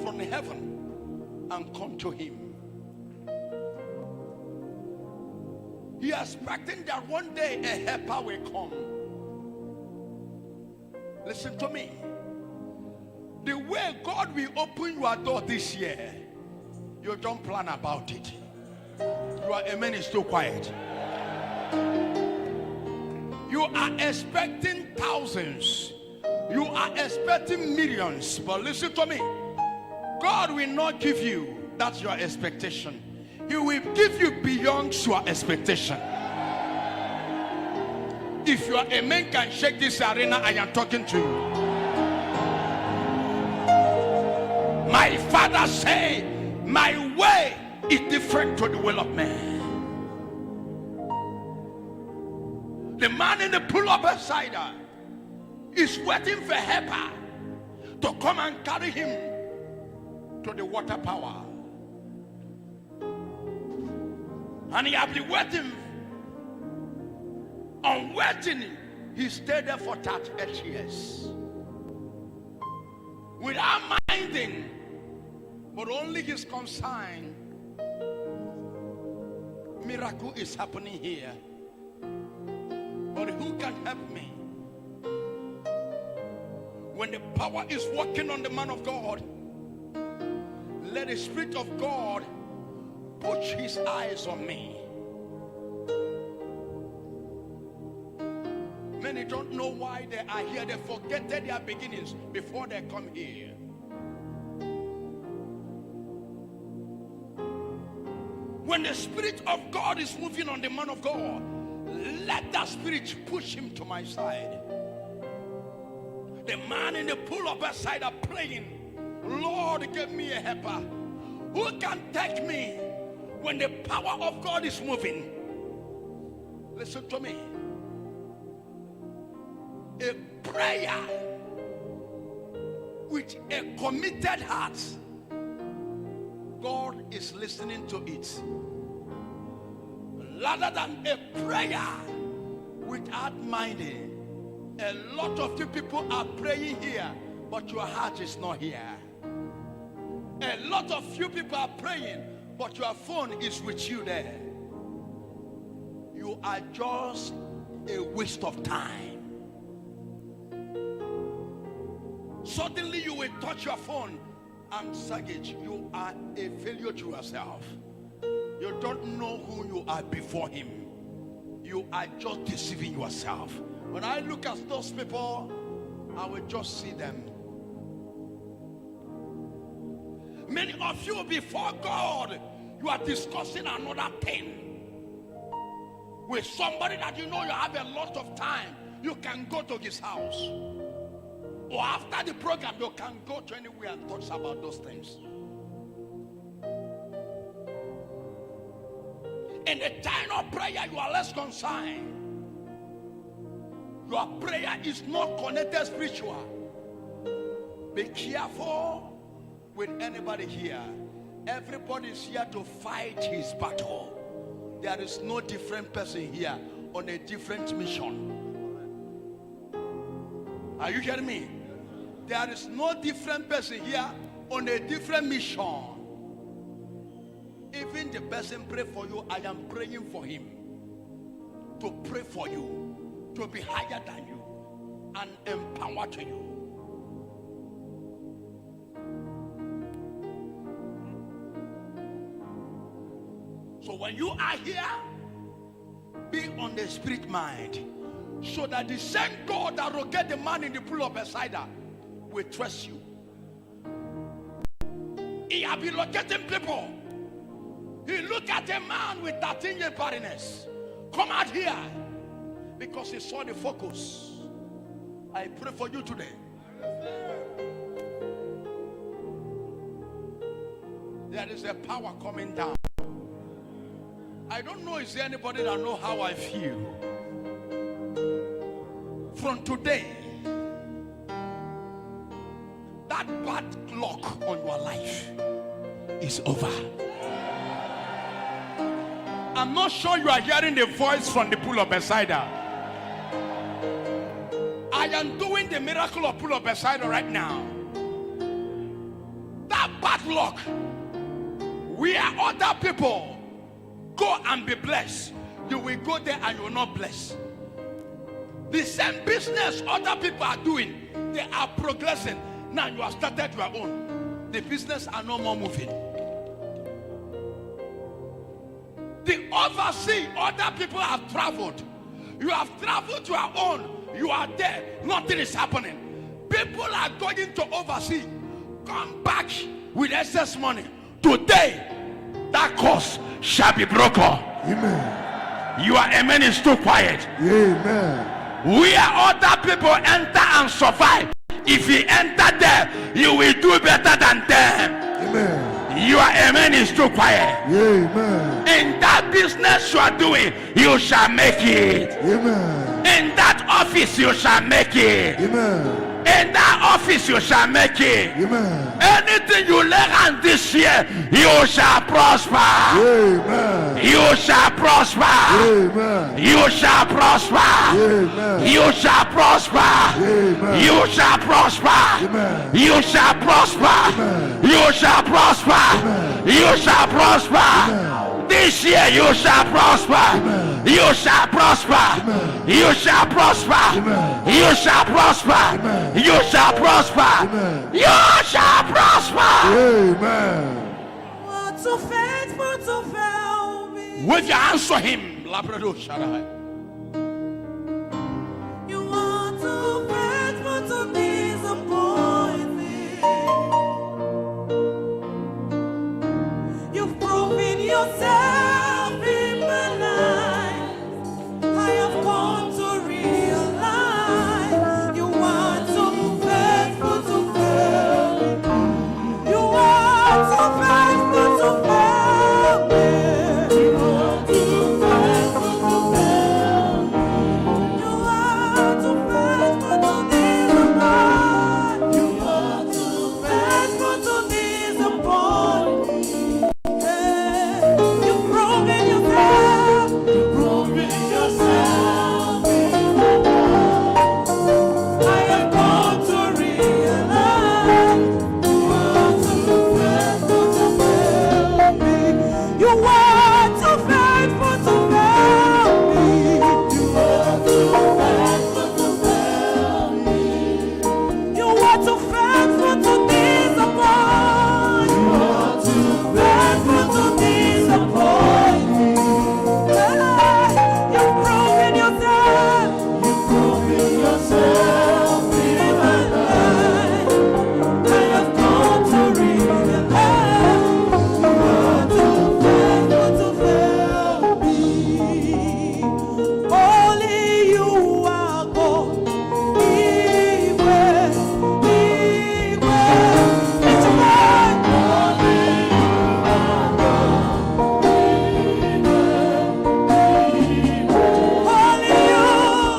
from heaven and come to him. He is expecting that one day a helper will come. Listen to me. The way God will open your door this year, you don't plan about it. Your amen is too quiet. You are expecting thousands. You are expecting millions. But listen to me. God will not give you that's your expectation. He will give you beyond your expectation. If your amen can shake this arena, I am talking to you. My father say, my way is different to the will of man. The man in the pool of Bethesda is waiting for helper to come and carry him to the water power. And he has been waiting. On waiting, he stayed there for 38 years. Without minding, but only his concern. Miracle is happening here. But who can help me? When the power is working on the man of God, let the Spirit of God put his eyes on me. Many don't know why they are here. They forget their beginnings before they come here. When the Spirit of God is moving on the man of God, let that Spirit push him to my side. The man in the pool of Bethesda praying, Lord, give me a helper. Who can take me when the power of God is moving? Listen to me. A prayer with a committed heart, God is listening to it. Rather than a prayer without minding. A lot of you people are praying here, but your heart is not here. A lot of you people are praying, but your phone is with you there. You are just a waste of time. Suddenly you will touch your phone and saggage. You are a failure to yourself. You don't know who you are before him. You are just deceiving yourself. When I look at those people, I will just see them. Many of you before God, you are discussing another thing with somebody that you know you have a lot of time. You can go to his house, or after the program you can go to anywhere and talk about those things. In the time of prayer, you are less concerned. Your prayer is not connected spiritual. Be careful with anybody here. Everybody is here to fight his battle. There is no different person here on a different mission. Are you hearing me? There is no different person here on a different mission. Even the person pray for you, I am praying for him. to pray for you, to be higher than you, and empower to you. So when you are here, be on the spirit mind, so that the same God that will get the man in the pool of Bethesda will trust you. He have been locating people. He looked at a man with 13-year barrenness. Come out here. Because he saw the focus. I pray for you today. There is a power coming down. I don't know, is there anybody that know how I feel? From today, that bad luck on your life is over. I'm not sure you are hearing the voice from the pool of Bethesda. I am doing the miracle of pool of Bethesda right now. That bad luck, where other people go and be blessed, you will go there and you will not bless. The same business other people are doing, they are progressing. Now you have started your own. The business are no more moving. The overseas, other people have traveled. You have traveled to your own. You are there. Nothing is happening. People are going to overseas. Come back with excess money. Today, that curse shall be broken. Amen. Your amen is too quiet. Amen. Where other people enter and survive, if you enter there, you will do better than them. Amen. Your amen is too quiet. Amen. In that business you are doing, you shall make it. Amen. In that office you shall make it. Amen. In that office you shall make it. Amen. Anything you lay on this year, you shall prosper. Amen. You shall prosper. Amen. You shall prosper. Amen. You shall prosper. Amen. You shall prosper. Amen. You shall prosper. Amen. You shall prosper. Amen. You shall prosper. Amen. This year you shall prosper. Amen. You shall prosper. Amen. You shall prosper. Amen. You shall prosper. Amen. You shall prosper. Amen. You shall prosper. Amen. What so faithful to fail me. With your hands to him, Labrador Shaddai. You are too faithful to disappoint me. You've proven yourself in my life. I have come to realize you are too faithful to fail me. You are too faithful to fail me. You are too faithful to fail me. You are too faithful to disappoint. You are too faithful to disappoint me. You've proven yourself. You've proven yourself. I have come to realize you are too faithful to fail me. You are too faithful to fail me. You are too faithful to fail me. You are too faithful to disappoint. You are too faithful to disappoint me. You've proven yourself. You've proven yourself in my life. I have come to realize you are too faithful to fail me. Only you are God. It's a man. Only you are God. Only you. Only you are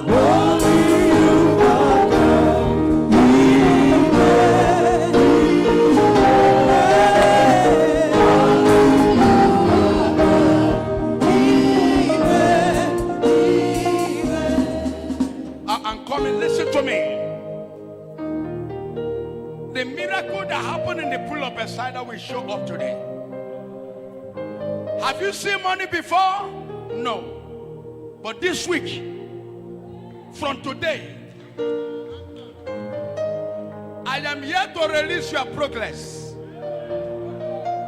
I'm coming, listen to me. The miracle that happened in the pool of Bethesda will show up today. Have you seen money before? No. But this week, from today, I am here to release your progress.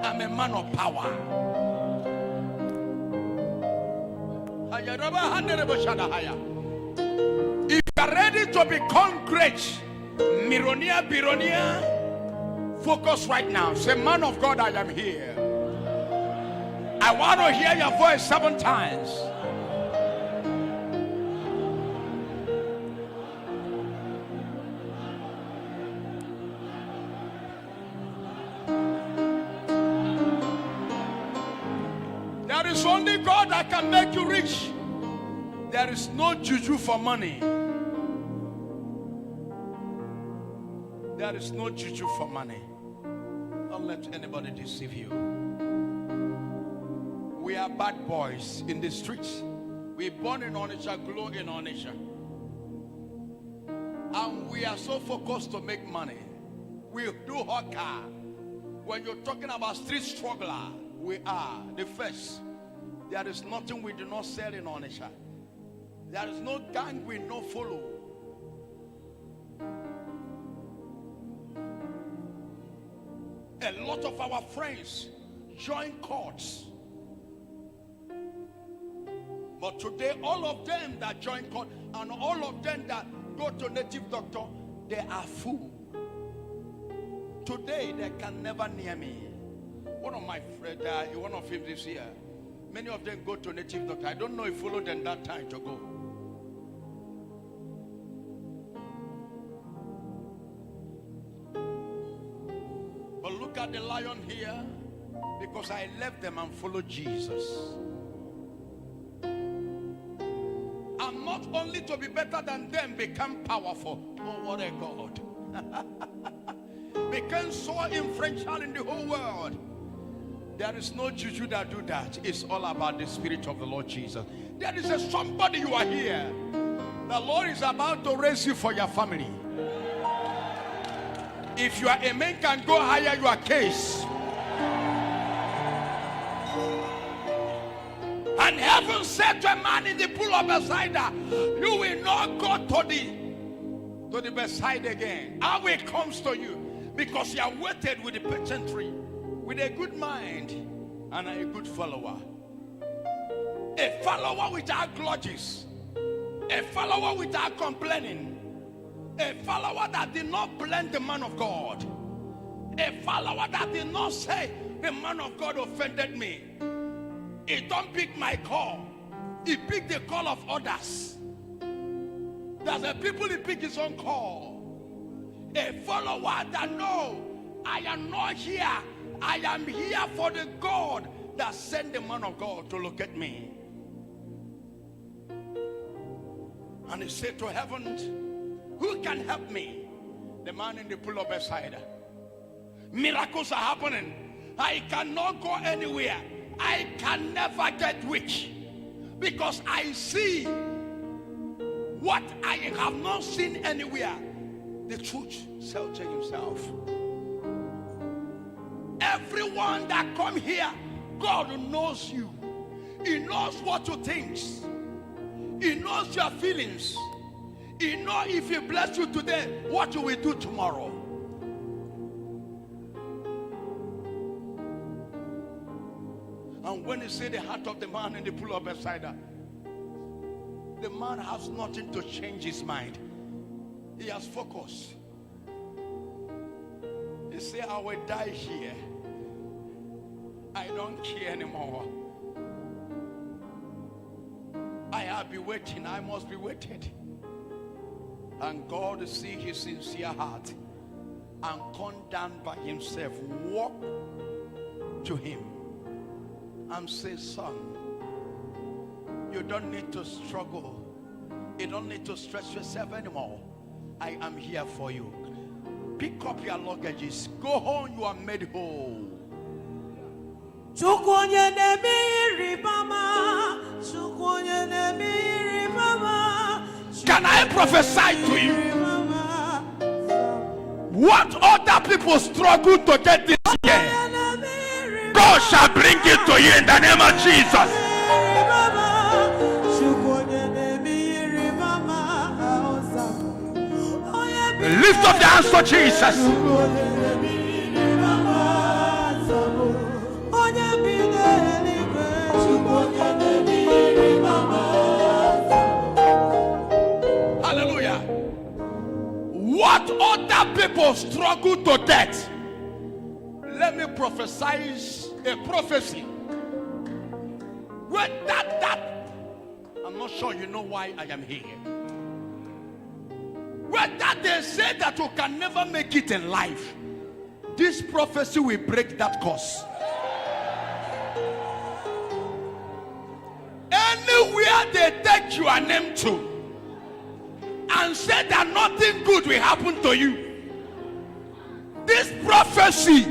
I'm a man of power. If you are ready to become great, Mironia, Bironia, focus right now. Say, man of God, I am here. I want to hear your voice 7 times. There is only God that can make you rich. There is no juju for money. There is no juju for money. Don't let anybody deceive you. We are bad boys in the streets. We're born in Onitsha, grow in Onitsha. And we are so focused to make money. We do hawker. When you're talking about street struggler, we are the first. There is nothing we do not sell in Onitsha. There is no gang we no follow. A lot of our friends join courts. But today, all of them that join court and all of them that go to native doctor, they are full. Today, they can never near me. One of my friends, one of him this year, many of them go to native doctor. I don't know if followed them that time to go. But look at the lion here, because I left them and followed Jesus. I'm not only to be better than them, become powerful. Oh, what a God. Became so influential in the whole world. There is no juju that do that. It's all about the Spirit of the Lord Jesus. There is a somebody you are here. The Lord is about to raise you for your family. If you are a man, can go higher your case. And heaven said to a man in the pool of Bethsaida, you will not go to the Bethsaida again. I will come to you, because you are waited with the peasantry, with a good mind and a good follower. A follower without grudges. A follower without complaining. A follower that did not blame the man of God. A follower that did not say, the man of God offended me. He don't pick my call. He picked the call of others. There's a people he pick his own call. A follower that know, I am not here. I am here for the God that sent the man of God to look at me. And he said to heaven, who can help me? The man in the pool of Bethsaida. Miracles are happening. I cannot go anywhere. I can never get rich, because I see what I have not seen anywhere. The truth shall change himself. Everyone that come here, God knows you. He knows what you think. He knows your feelings. He knows if he bless you today, what you will do tomorrow. And when he said the heart of the man in the pool of Bethsaida, the man has nothing to change his mind. He has focus. He said, I will die here. I don't care anymore. I have been waiting. I must be waited. And God see his sincere heart and come down by himself, walk to him and say, son, you don't need to struggle. You don't need to stress yourself anymore. I am here for you. Pick up your luggages. Go home, you are made whole. Can I prophesy to you? What other people struggle to get this year, God shall bring it to you in the name of Jesus. Lift up your hands to Jesus. Hallelujah. What other people struggle to death, let me prophesy a prophecy. With that, I'm not sure you know why I am here. Whether they say that you can never make it in life, this prophecy will break that curse. Anywhere they take your name to and say that nothing good will happen to you, this prophecy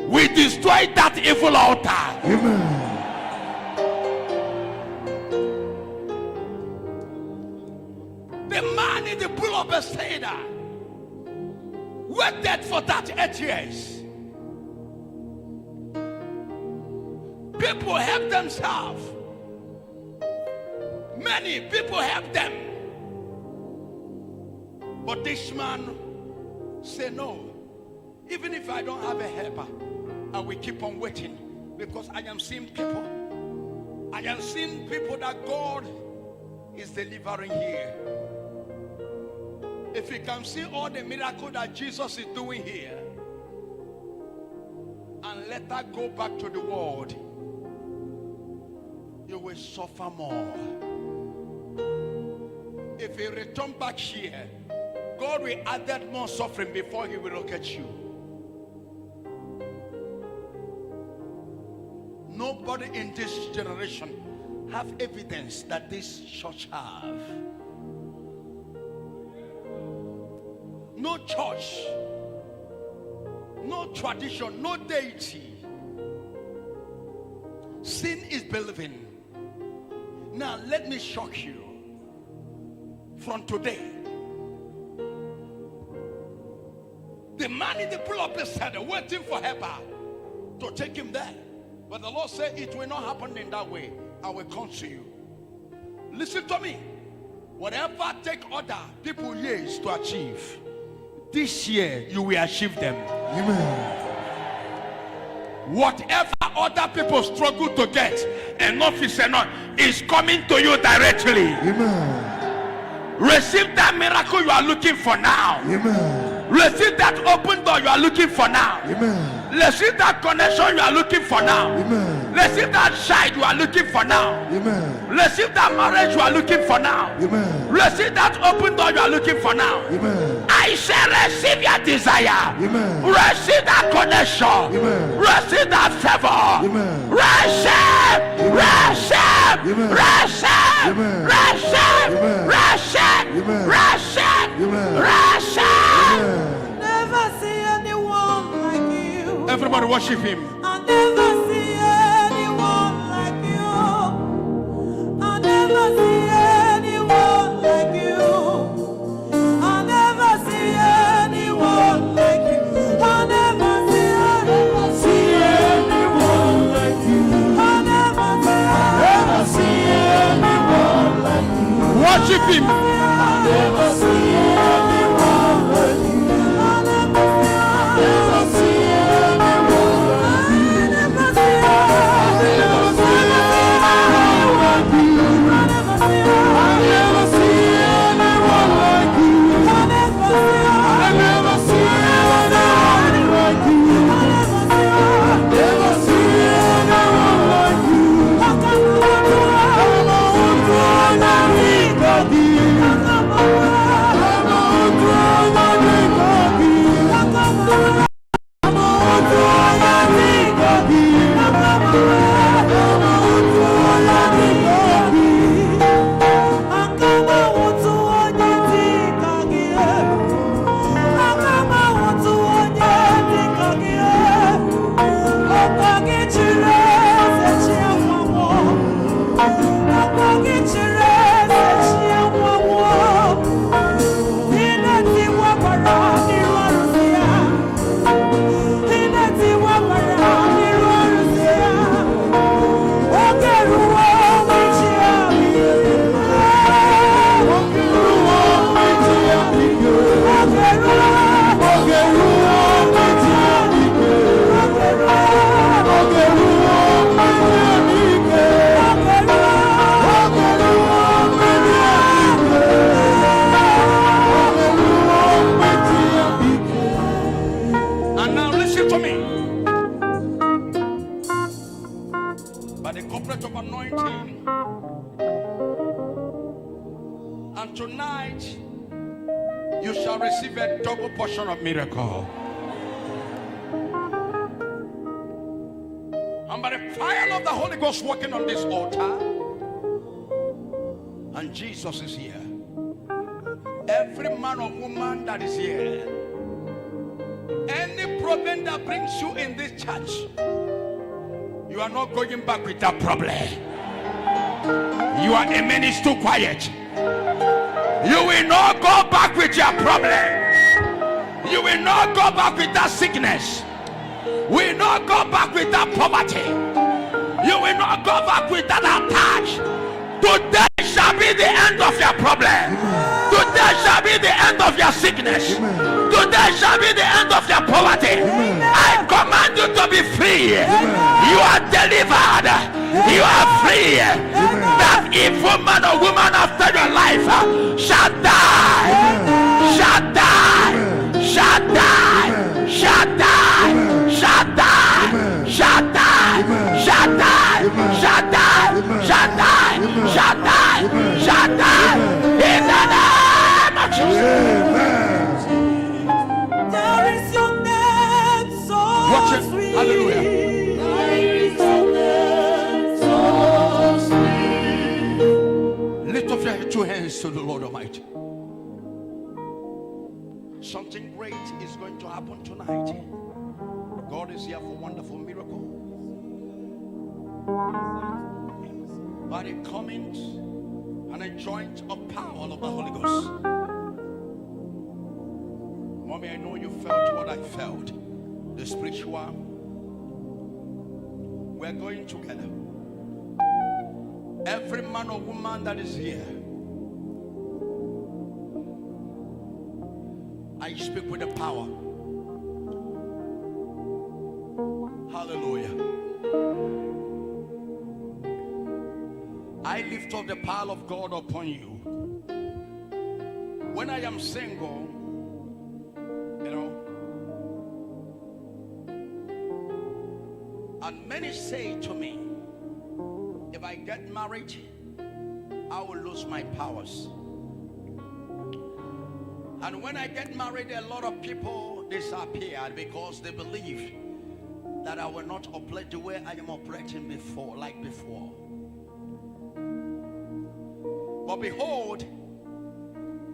will destroy that evil altar. Amen. The man in the pool of Bethesda waited for that 8 years. People help themselves. Many people help them. But this man said, no, even if I don't have a helper, I will keep on waiting, because I am seeing people. I am seeing people that God is delivering here. If you can see all the miracles that Jesus is doing here, and let that go back to the world, you will suffer more. If you return back here, God will add that more suffering before he will look at you. Nobody in this generation have evidence that this church have. No church, no tradition, no deity. Sin is believing. Now let me shock you. From today, the man in the pool of Bethesda waiting for helper to take him there. But the Lord said it will not happen in that way. I will come to you. Listen to me. Whatever take other people years to achieve, this year you will achieve them. Amen. Whatever other people struggle to get, enough is enough, is coming to you directly. Amen. Receive that miracle you are looking for now. Amen. Receive that open door you are looking for now. Amen. Receive that connection you are looking for now. Amen. Receive that child you are looking for now. Amen. Receive that marriage you are looking for now. Amen. Receive that open door you are looking for now. Amen. I say receive your desire. Amen. Receive that connection. Amen. Receive that favor. Amen. Receive. Receive. Amen. Receive. Amen. Receive. Amen. Receive. Amen. Receive. Amen. Receive. Amen. Never see anyone like you. Everybody worship him. I never see anyone like you. I never see anyone like you. I never see anyone like you. I never see anyone like you. I never see anyone like you. Worship him. I never see anyone like you. I never see anyone like you. And tonight, you shall receive a double portion of miracle. And by the fire of the Holy Ghost working on this altar, and Jesus is here. Every man or woman that is here, any problem that brings you in this church, you are not going back with that problem. You are a minute too quiet. You will not go back with your problem. You will not go back with that sickness. We will not go back with that poverty. You will not go back with that attack. Today shall be the end of your problem. Today shall be the end of your sickness. Today shall be the end of your poverty. I command you to be free. You are delivered. You are free. That evil man or woman after your life shall die. Shall die. Shall die. Shall die. Shall die. Shall die. Shall die. Shall die. Shall die. Shall die. Shall die. In the name of Jesus. There is your name so Watch it. sweet. Hallelujah. There is your name so sweet. Lift up your two hands to the Lord Almighty. Something great is going to happen tonight. God is here for wonderful miracle. By the coming and a joint of power of the Holy Ghost. Mommy, I know you felt what I felt. The spiritual. We're going together. Every man or woman that is here, I speak with the power. Hallelujah. I lift up the power of God upon you. When I am single, and many say to me, if I get married, I will lose my powers. And when I get married, a lot of people disappeared because they believe that I will not operate the way I am operating before, like before. But behold,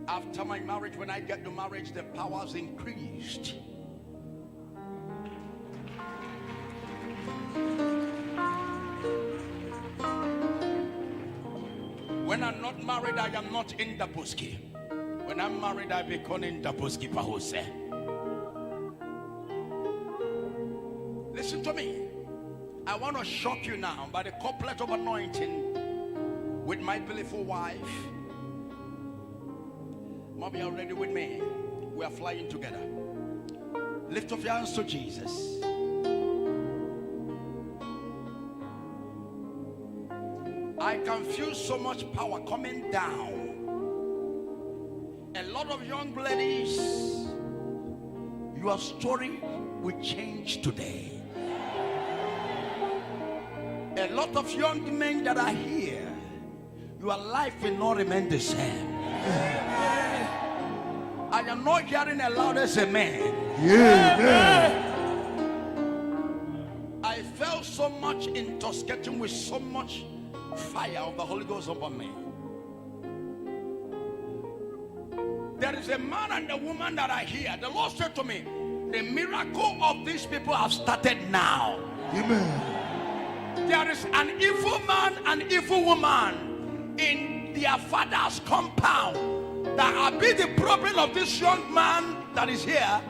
after my marriage, when I get to marriage, the powers increased. When I'm not married, I am not in the buski. When I'm married, I become in the buski pahose. Listen to me. I want to shock you now by the couplet of anointing with my beautiful wife. Mommy, are you ready with me? We are flying together. Lift up your hands to Jesus. I can feel so much power coming down. A lot of young ladies, your story will change today. A lot of young men that are here, your life will not remain the same. I am not hearing a loud as a man. I felt so much intoxicating with so much fire of the Holy Ghost upon me. There is a man and a woman that are here. The Lord said to me, the miracle of these people have started now. Amen. There is an evil man and evil woman in their father's compound that have been the problem of this young man that is here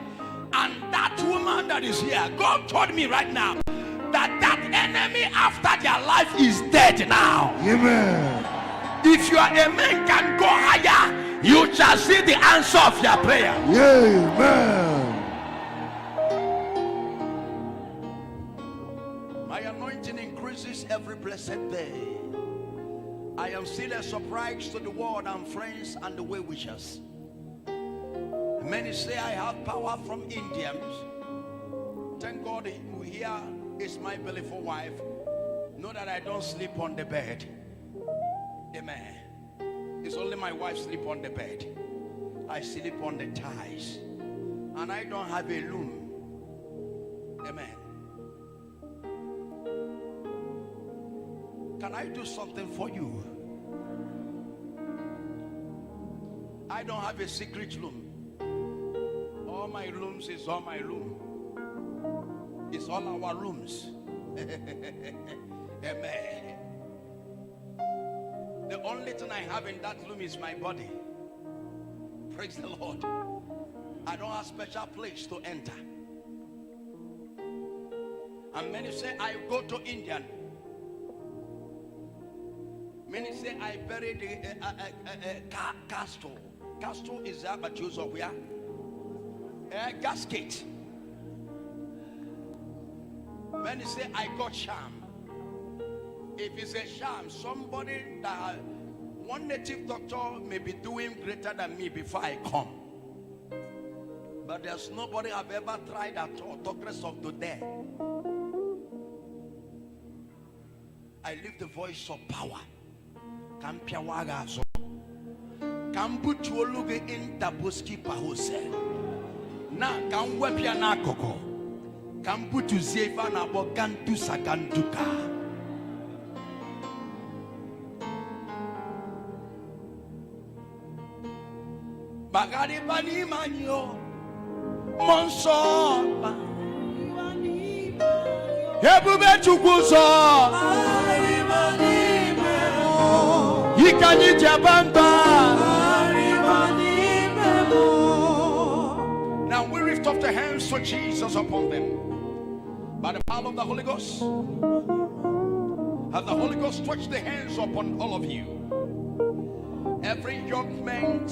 and that woman that is here. God told me right now that enemy after their life is dead now. Amen. If you are a man can go higher, you shall see the answer of your prayer. Amen. My anointing increases every blessed day. I am still a surprise to the world and friends and the well-wishers. Many say I have power from Indians. Thank God who here is my beautiful wife. Know that I don't sleep on the bed. Amen. It's only my wife sleep on the bed. I sleep on the ties. And I don't have a loom. Amen. Can I do something for you? I don't have a secret loom. All my looms is all my loom. It's all our looms. Amen. The only thing I have in that loom is my body. Praise the Lord. I don't have special place to enter. And many say I go to India. Many say I buried the castle. Castle is that but Jews of where? A gasket. Many say I got sham. If it's a sham, somebody that one native doctor may be doing greater than me before I come. But there's nobody I've ever tried at all. Talk rest of today. I live the voice of power. Kampiawaga so. Kambutu oluge intaboski pahose. Na kamwepia na koko. Kambutu zieva na bogantu saganduka. Bagari bani manyo. Monsoba. Hebube chukuzo. Yikani jabamba. Now we lift up the hands to Jesus upon them. By the power of the Holy Ghost. Have the Holy Ghost touch the hands upon all of you. Every young man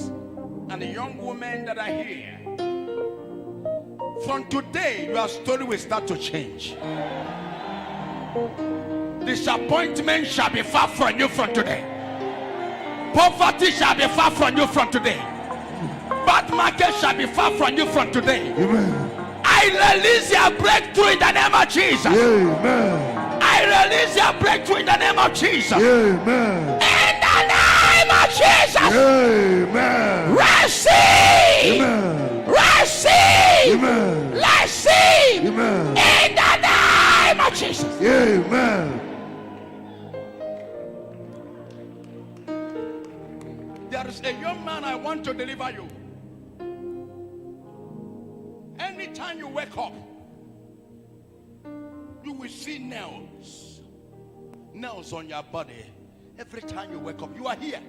and a young woman that are here. From today, your story will start to change. Disappointment shall be far from you from today. Poverty shall be far from you from today. Bad market shall be far from you from today. Amen. I release your breakthrough in the name of Jesus. Amen. I release your breakthrough in the name of Jesus. Amen. In the name of Jesus. Amen. Receive. Amen. Receive. Amen. Receive. Amen. In the name of Jesus. Amen. There is a young man I want to deliver you. Anytime you wake up, you will see nails on your body. Every time you wake up, you are here.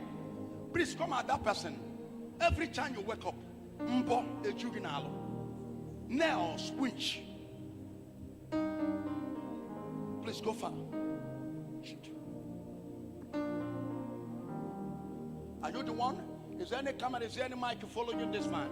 Please come at that person. Every time you wake up, mbo a juvenile, nails, winch. Please go far. Are you the one? Is there any camera? Is there any mic to follow you, this man?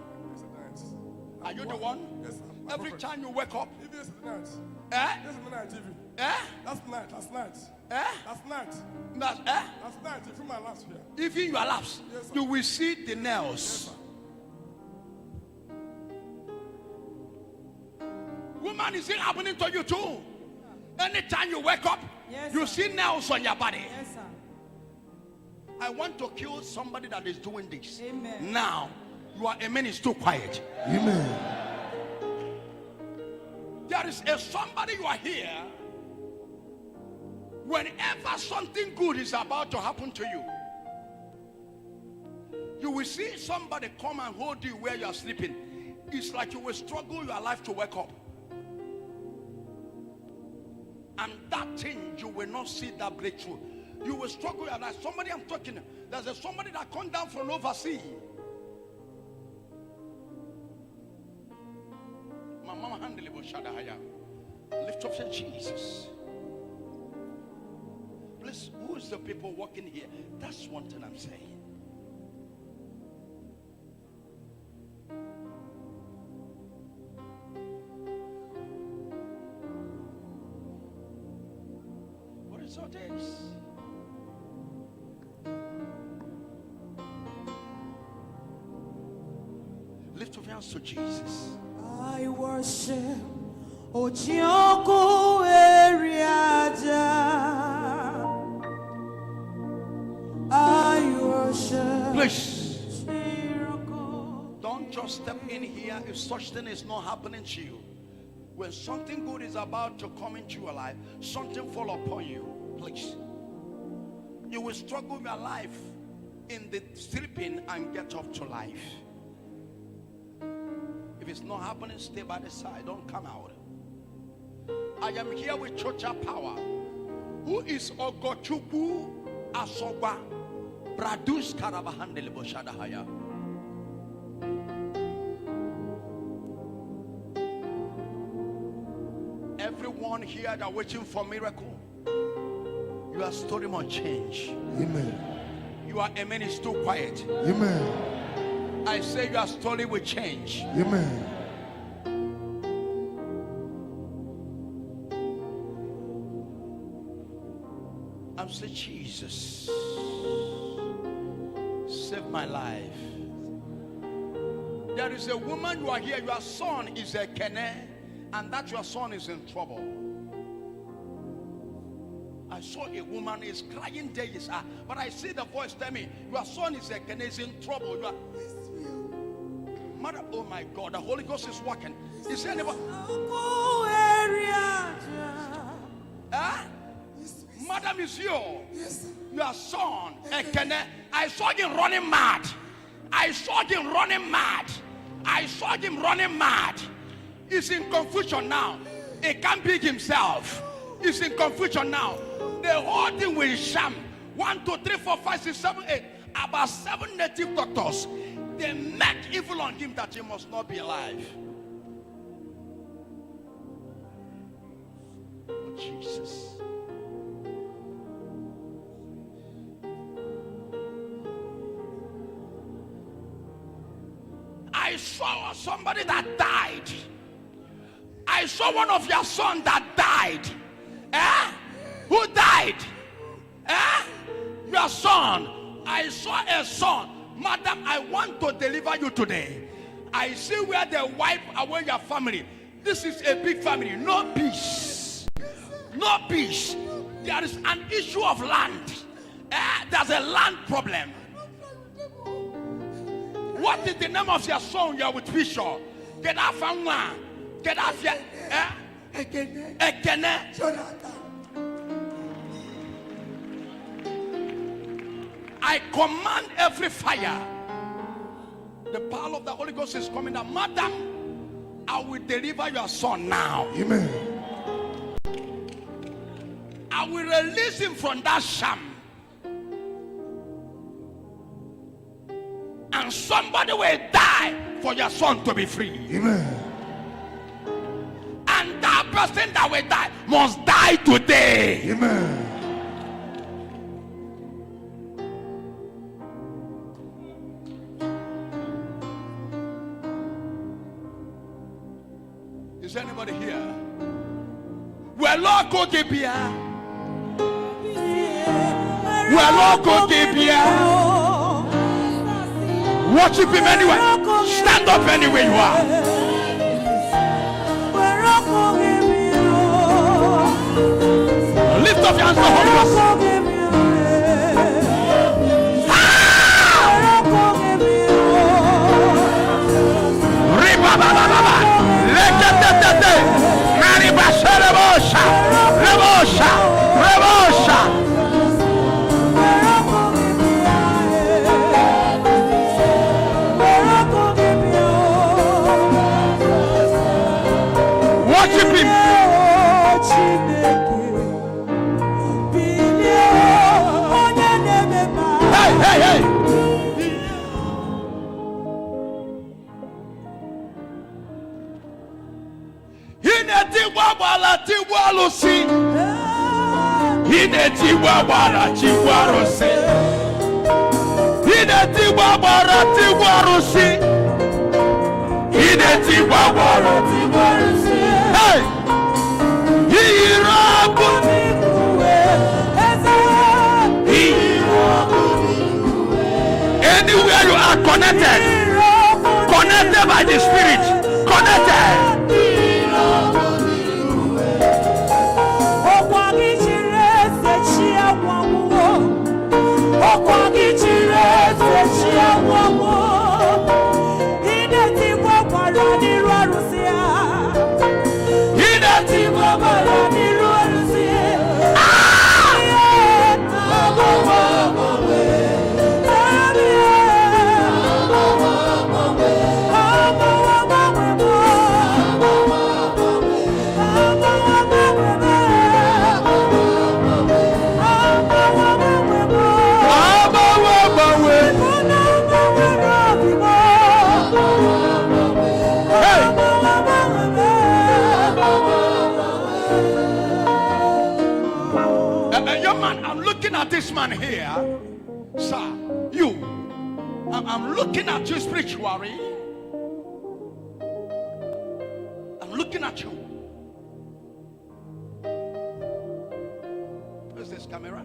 Are you the one? Yes, every time you wake up. This is the night. Eh? This is the night, TV. Eh? That's night. That's night. Eh? That's night. That's, eh? That's night. If you my last here. If you are lapsed, Yes, sir. you will see the nails. Yes, sir. Woman, is it happening to you too? Anytime you wake up, Yes, you sir. see nails on your body. Yes, sir. I want to kill somebody that is doing this. Amen. Now, your amen is too quiet. Amen. There is a somebody you are here. Whenever something good is about to happen to you, you will see somebody come and hold you where you are sleeping. It's like you will struggle your life to wake up. And that thing, you will not see that breakthrough. You will struggle your life. Somebody I'm talking, there's somebody that come down from overseas. My mama handle it, lift up your Jesus. Please, who is the people walking here? That's one thing I'm saying. What is all this? Lift your hands to Jesus. I worship Ojioko Eriaja. I worship Please. Don't just step in here if such thing is not happening to you. When something good is about to come into your life, something fall upon you, please. You will struggle with your life in the sleeping and get up to life. If it's not happening, stay by the side. Don't come out. I am here with church power. Who is Ogochukwu Asogba Bradus Karabahandele Boshadahaya? Everyone here that waiting for miracle, your story must change. Amen. Your amen is too quiet. Amen. I say your story will change. Amen. I'm saying, Jesus, save my life. There is a woman, you are here, your son is a kene, and that your son is in trouble. I saw a woman is crying days, but I see the voice tell me, your son is a kene, is in trouble. You are, mother, oh my God, the Holy Ghost is working. Is there anybody? Madam is you. Yes. Your son, Ekene. I saw him running mad. I saw him running mad. I saw him running mad. He's in confusion now. He can't be himself. He's in confusion now. The whole thing will sham. 1, 2, 3, 4, 5, 6, 7, 8. About 7 native doctors. They make evil on him that he must not be alive. Oh, Jesus. I saw somebody that died. I saw one of your sons that died. Who died? Your son. I saw a son. Madam, I want to deliver you today. I see where they wipe away your family. This is a big family. No peace. No peace. There is an issue of land. There's a land problem. What is the name of your son? You are with Bishop. Get out from one. Get out here. Ekene. I command every fire. The power of the Holy Ghost is coming down. Madam, I will deliver your son now. Amen. I will release him from that sham. And somebody will die for your son to be free. Amen. And that person that will die must die today. Amen. Is anybody here? Well, Lord, go give here. Well, Lord, go give here. Worship him anywhere. Stand up anywhere you are. Lift up your hands to Holy Ghost. Worship him. Hey, hey, hey. Anywhere you are connected by the Spirit, connected. at this man here, sir. You, I'm looking at you spiritually. I'm looking at you. Where's this camera?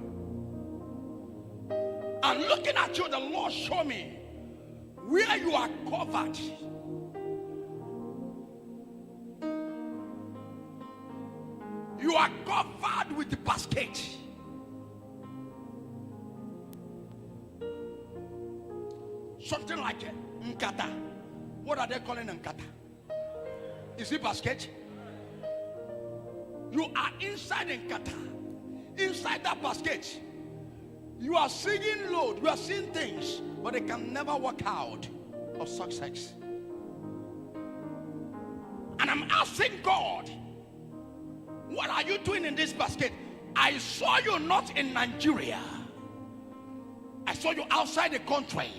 I'm looking at you. The Lord show me where you are covered. You are covered with the basket. Something like a nkata. What are they calling nkata? Is it basket? You are inside nkata. Inside that basket. You are seeing load. You are seeing things, but they can never work out of success. And I'm asking God, what are you doing in this basket? I saw you not in Nigeria. I saw you outside the country.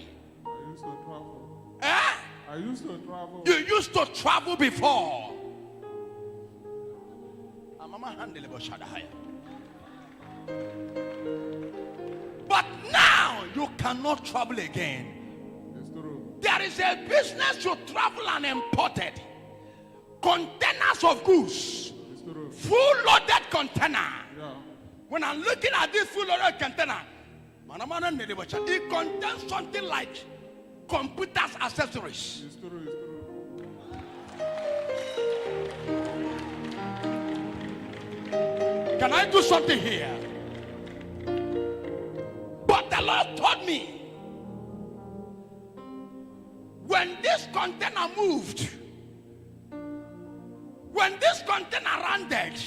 I used to travel. Eh? I used to travel. You used to travel before. But now you cannot travel again. It's true. There is a business you travel and imported. Containers of goods. It's true. Full loaded container. Yeah. When I'm looking at this full loaded container, it contains something like computers accessories. It's true. It's true. Can I do something here? But the Lord told me, when this container moved, when this container landed,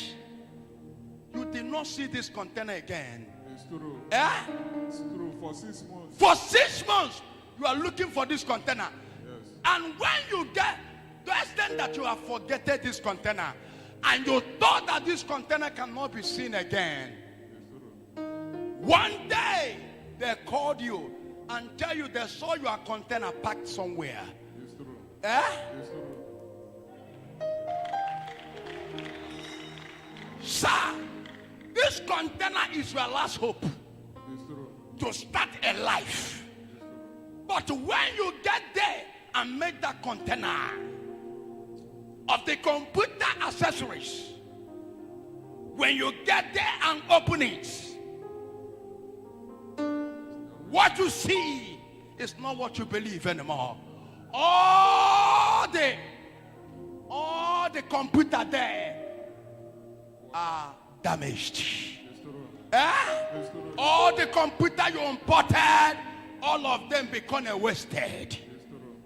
you did not see this container again. It's true. Eh? It's true. For 6 months. For 6 months, you are looking for this container. Yes. And when you get to the extent that you have forgotten this container, and you thought that this container cannot be seen again, one day they called you and tell you they saw your container packed somewhere. It's true. Eh? It's true. Sir, this container is your last hope It's true. to start a life. But when you get there and make that container of the computer accessories, when you get there and open it, what you see is not what you believe anymore. All the computer there are damaged. It's true. Eh? It's true. All the computer you imported, all of them become wasted. It's true.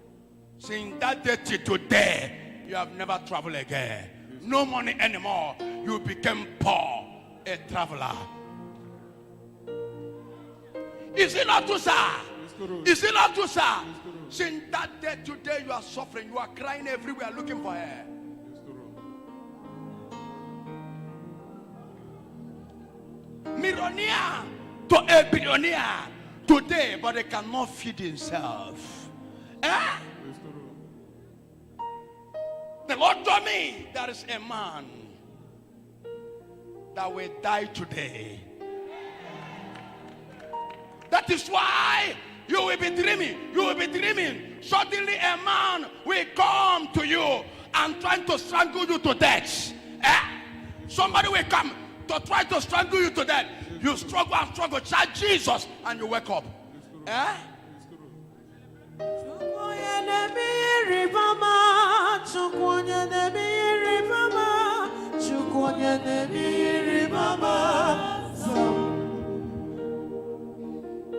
Since that day till today, you have never traveled again. No money anymore. You became poor, a traveler. Is it not true, sir? It's true. Is it not true, sir? It's true. Since that day today, you are suffering. You are crying everywhere looking for her. It's true. Millionaire to a billionaire today, but they cannot feed himself. Eh? It's true. The Lord told me there is a man that will die today. That is why you will be dreaming. You will be dreaming. Suddenly a man will come to you and trying to strangle you to death. Eh? Somebody will come to try to strangle you to death. You struggle and struggle. Shout Jesus and you wake up. Eh? It's true.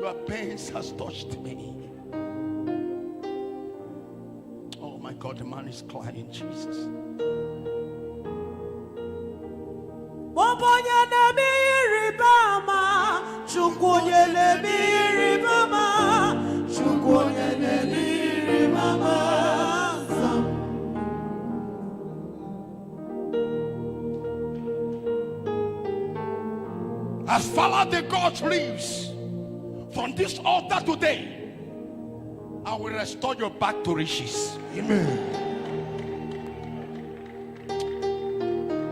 Your pains has touched me. Oh my God, the man is crying, Jesus. As far as the God lives, from this altar today, I will restore you back to riches. Amen.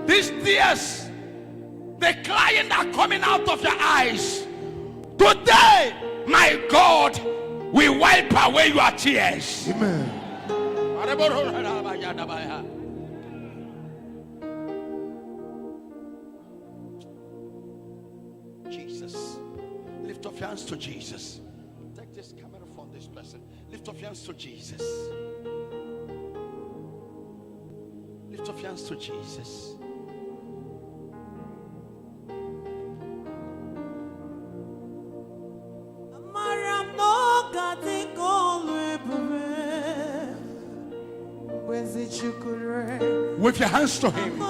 These tears, the crying that are coming out of your eyes, Today, my God will wipe away your tears. Amen. Jesus. Lift up your hands to Jesus. Take this camera from this person. Lift up your hands to Jesus. Lift up your hands to Jesus. With your hands to him.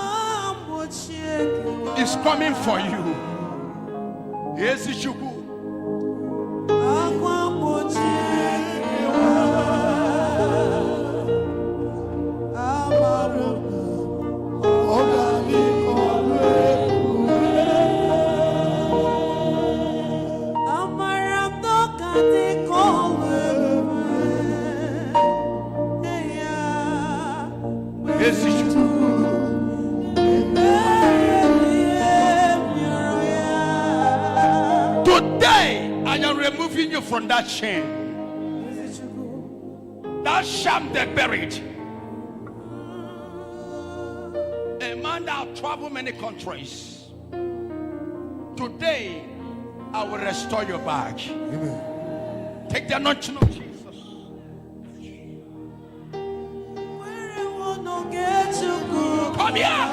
It's coming for you. Yes, it should go. Yes, it should go. Today, I am removing you from that shame. That shame they buried. A man that traveled many countries. Today, I will restore your back. Amen. Take the anointing of Jesus. Come here.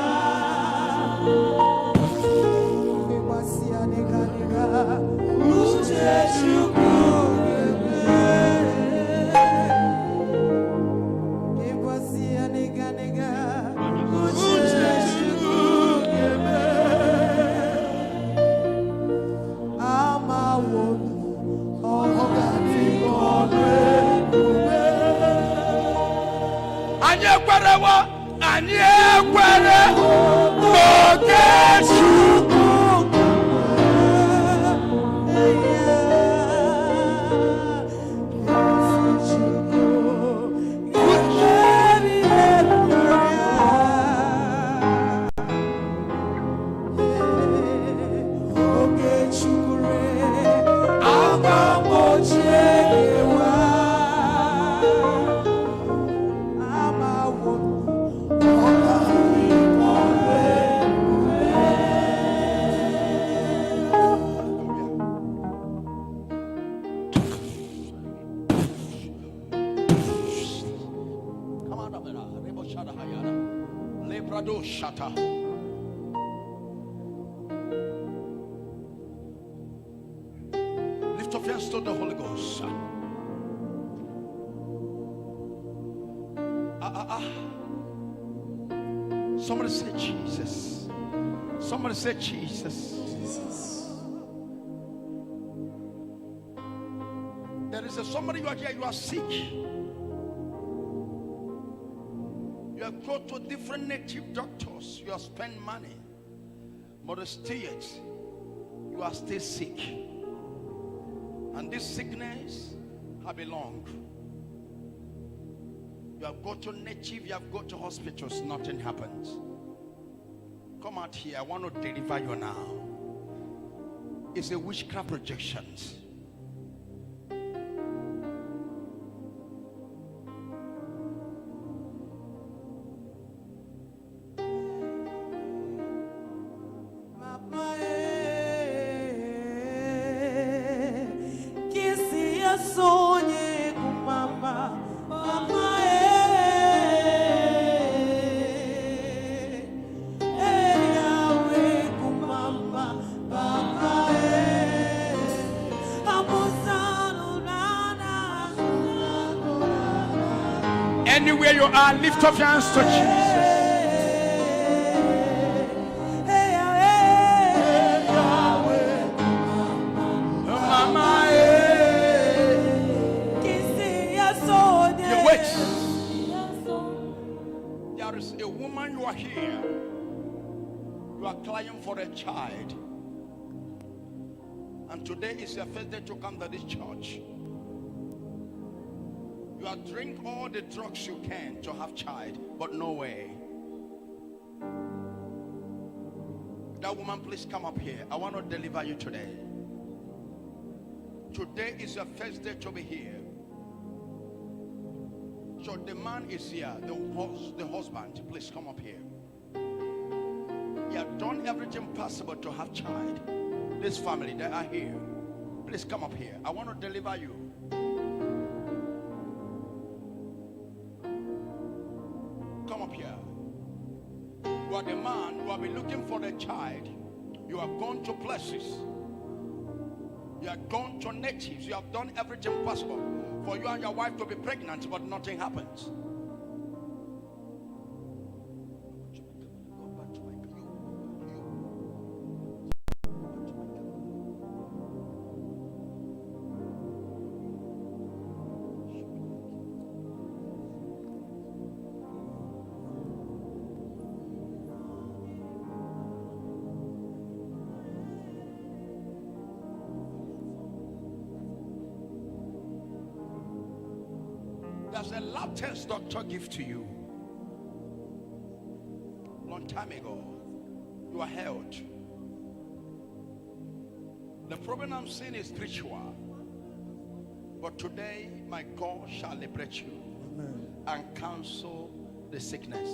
Lift up your hands to the Holy Ghost. Somebody say Jesus. Somebody say Jesus. There is somebody you are here, you are sick. You have gone to different native doctors. You have spent money. But still yet, you are still sick. And this sickness has been long. You have gone to native, you have gone to hospitals, nothing happens. Come out here, I want to deliver you now. It's a witchcraft projection. Anywhere you are, lift up your hands to Jesus. You wait. There is a woman, you are here. You are crying for a child. And today is your first day to come to this church. You are drink all the drugs you can to have child, but no way. That woman, please come up here. I want to deliver you today. Today is your first day to be here. So the man is here, the husband. Please come up here. He has done everything possible to have child. This family, they are here. Please come up here. I want to deliver you. Come up here. You are the man who have been looking for the child. You have gone to places. You have gone to natives. You have done everything possible for you and your wife to be pregnant, but nothing happens. There's a lab test doctor give to you long time ago. You are held. The problem I'm seeing is spiritual, but today my God shall liberate you. Amen. And cancel the sickness.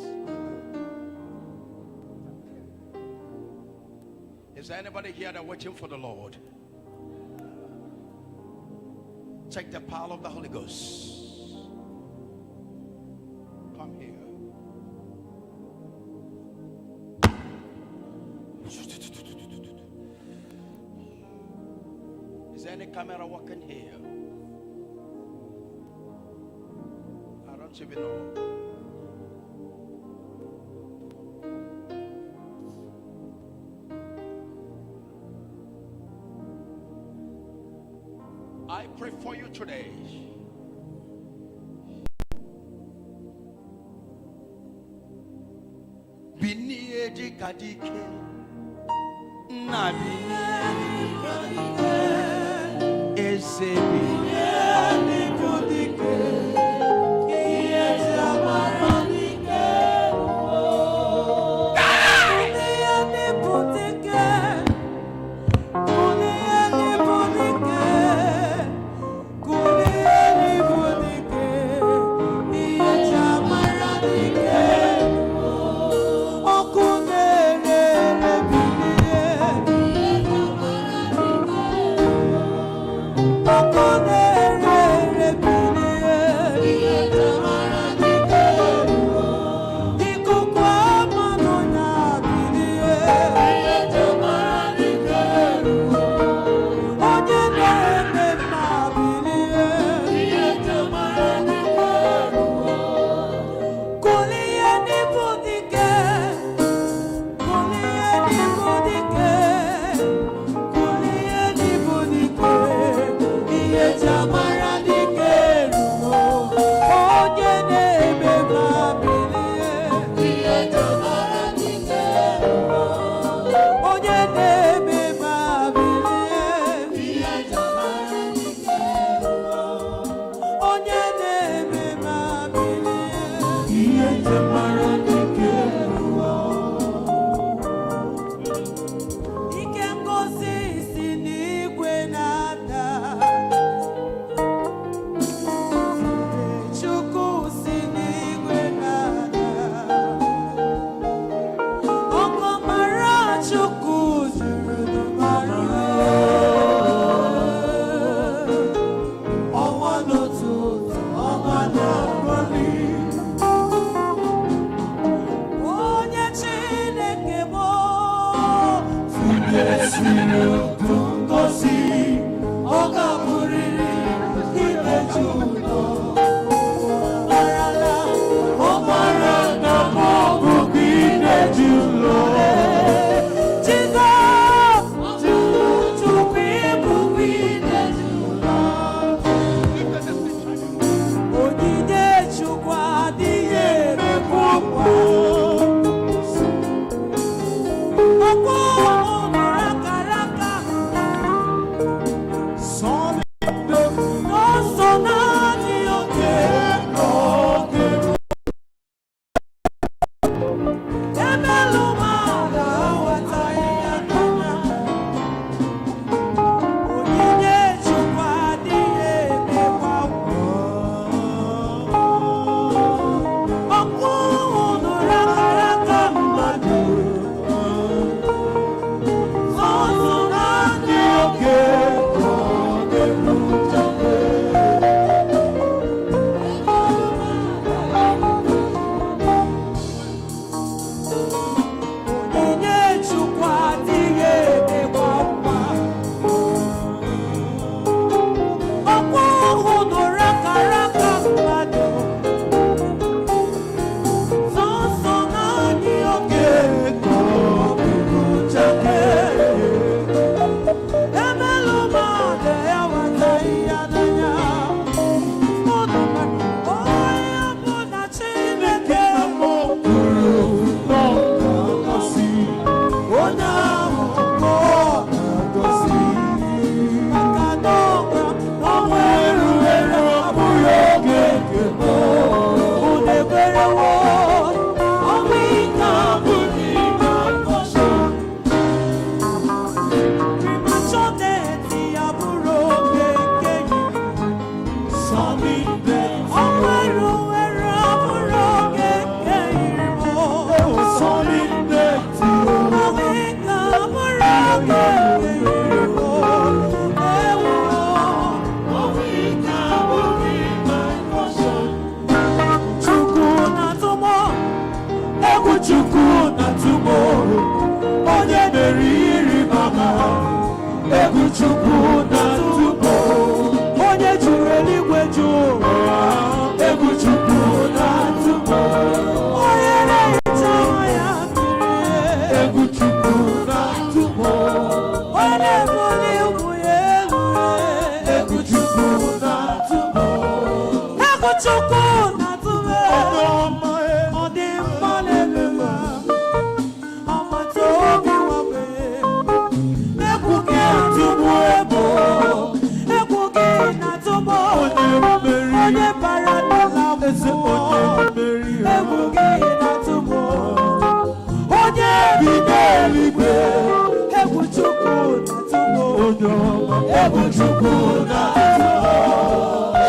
Is there anybody here that waiting for the Lord? Take the power of the Holy Ghost. Come here. Is there any camera working here? I don't even know. I pray for you today. Biniedi kadike nabi esebi kadike Oh,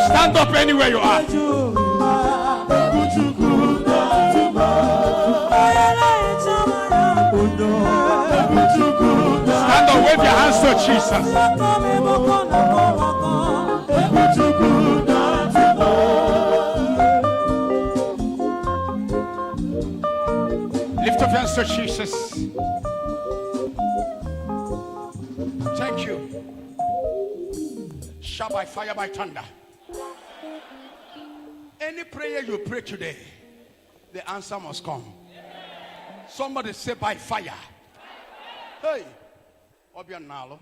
Stand up anywhere you are. Stand up, wave your hands to Jesus. Lift up your hands to Jesus. Thank you. Shout by fire, by thunder. Any prayer you pray today, the answer must come. Somebody say by fire. Hey, Obia Nalo.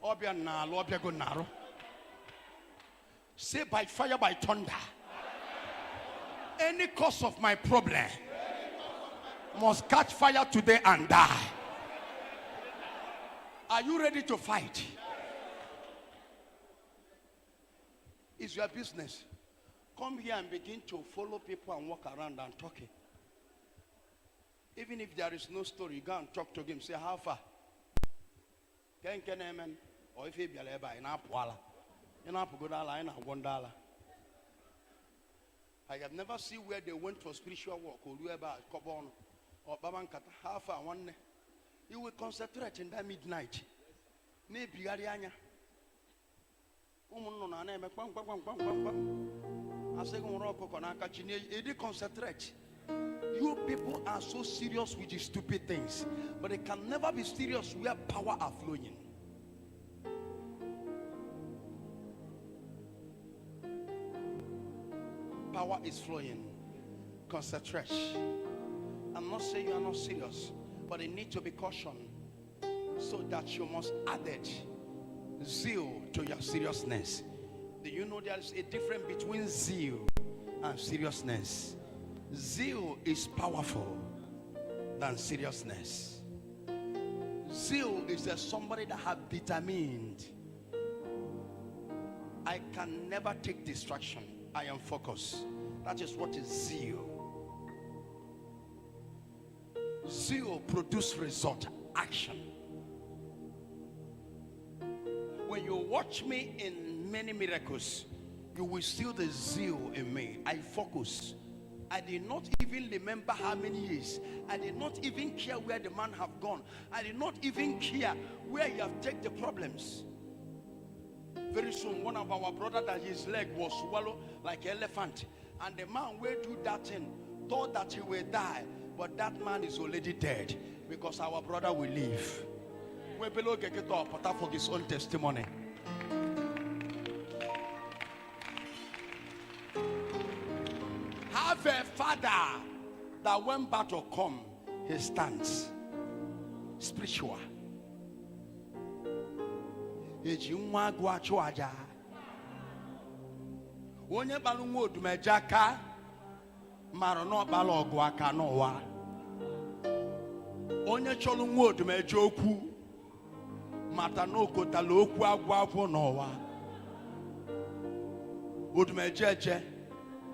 Obia Nalo, Obia Gonaro. Say by fire, by thunder. Any cause of my problem must catch fire today and die. Are you ready to fight? It's your business. Come here and begin to follow people and walk around and talking. Even if there is no story, go and talk to him. Say, how far? Or if he be in Apwala, in Apogodala, in Wandala. I have never seen where they went for spiritual work or whoever Kobon or Babankata. How far one? You will concentrate in that midnight. Maybe Arianya. I say, concentrate. You people are so serious with these stupid things, but they can never be serious where power are flowing. Power is flowing. Concentrate. I'm not saying you are not serious, but you need to be cautioned so that you must add zeal to your seriousness. Do you know there is a difference between zeal and seriousness? Zeal is powerful than seriousness. Zeal is somebody that have determined, I can never take distraction. I am focused. That is what is zeal. Zeal produce result, action. When you watch me in many miracles, you will see the zeal in me. I focus. I did not even remember how many years. I did not even care where the man have gone. I did not even care where you have taken the problems. Very soon, one of our brother that his leg was swallowed like an elephant, and the man will do that thing, thought that he will die, but that man is already dead because our brother will live. We below get up for his own testimony. Have a father that when battle come, he stands spiritual. Ejimwa gwacho aja. Onye balu nwa Odumeje aka mara no bala ogwu aka n'ụwa. Onye chọrọ nwa Odumeje okwu mata na okotala okwu agwagwo n'ụwa. Odumeje eje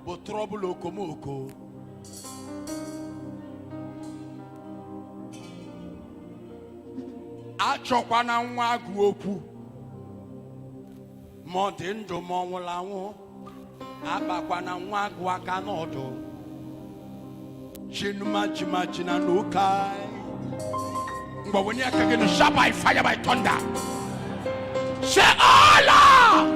bụ trouble okomoko. Achọkwana nwa agụ okwu. More than do more. Abakwana wagwaka nodo. Chinuma chimachina nukai. But when you are going to shout by fire, by thunder, say Allah.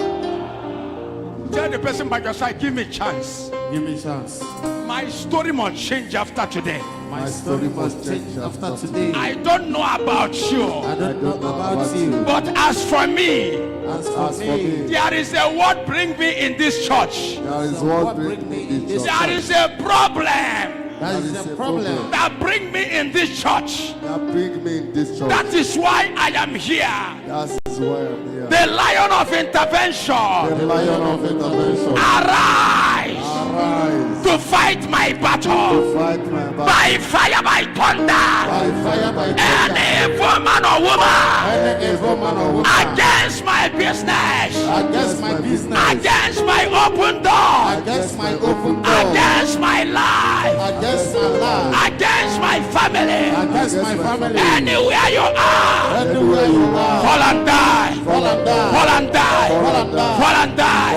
Tell the person by your side, give me chance. Give me chance. My story must change after today. My story must change after today. I don't know about you. I don't know about you. But as for me, As for me, there is a word bring me in this church. there is what bring me in this There church. is a problem That is a problem. that bring me in this church. That bring me in this church. That is why I am here. That is why I'm here. The lion of intervention. The lion of intervention. Arise Arise to fight my battle to fight my battle. by fire, by thunder. By fire, by thunder. Any woman or woman Any evil man or woman against my business, against my business, against my open door, against my open door, against my life, against my life, against my family, against my family. anywhere you are, Anywhere you are, fall and die, fall and die, fall and die, fall and die, fall and die,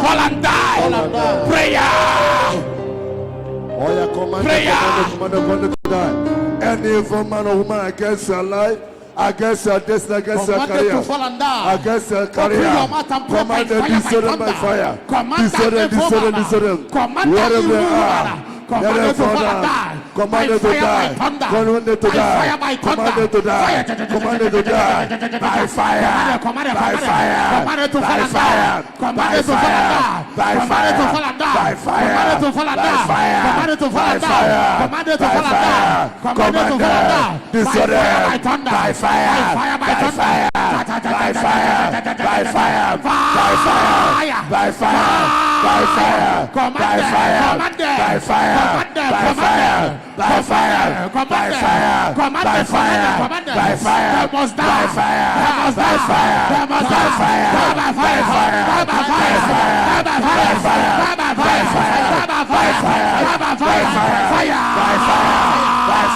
fall and die. fall and die. Prayer. Oh, yeah, command, command to die. Any evil man or woman against your life, against your destiny, against your Commanded career, to fall and die. against your Open career, your mouth and pray by command them, fire, disorder by by thunder. fire, Command disorder, that evil disorder, man. disorder, Command that wherever evil they are, man. let Command them them to fall fall and down, die. command them to By fire, die, by thunder. command them to By die, fire, by thunder. command them to die, Fire. command them to die, by fire, Command them, by command them. fire, Command them to fall by and fire, die. Command by them to fall and fire, die. by Command them to fire, fall and die. by fire, Command them to fall and by die. fire, Command them to fall by and die. fire, Command them to by fall and die. fire, Command them to fall and die. disorder, By fire, by thunder. by fire, By fire, by by thunder. fire, by fire, by fire, by fire, by fire, by fire, Command by them, fire, command them. by fire, Command them, by command fire, them. by fire, Command by them. fire, Command by them, fire, command them. by fire, They must die. by fire, They must by die. fire, They must by die. fire, Die by fire. by fire, Die by fire. Die by fire. Die by fire. Die by fire. Die by fire. Fire. by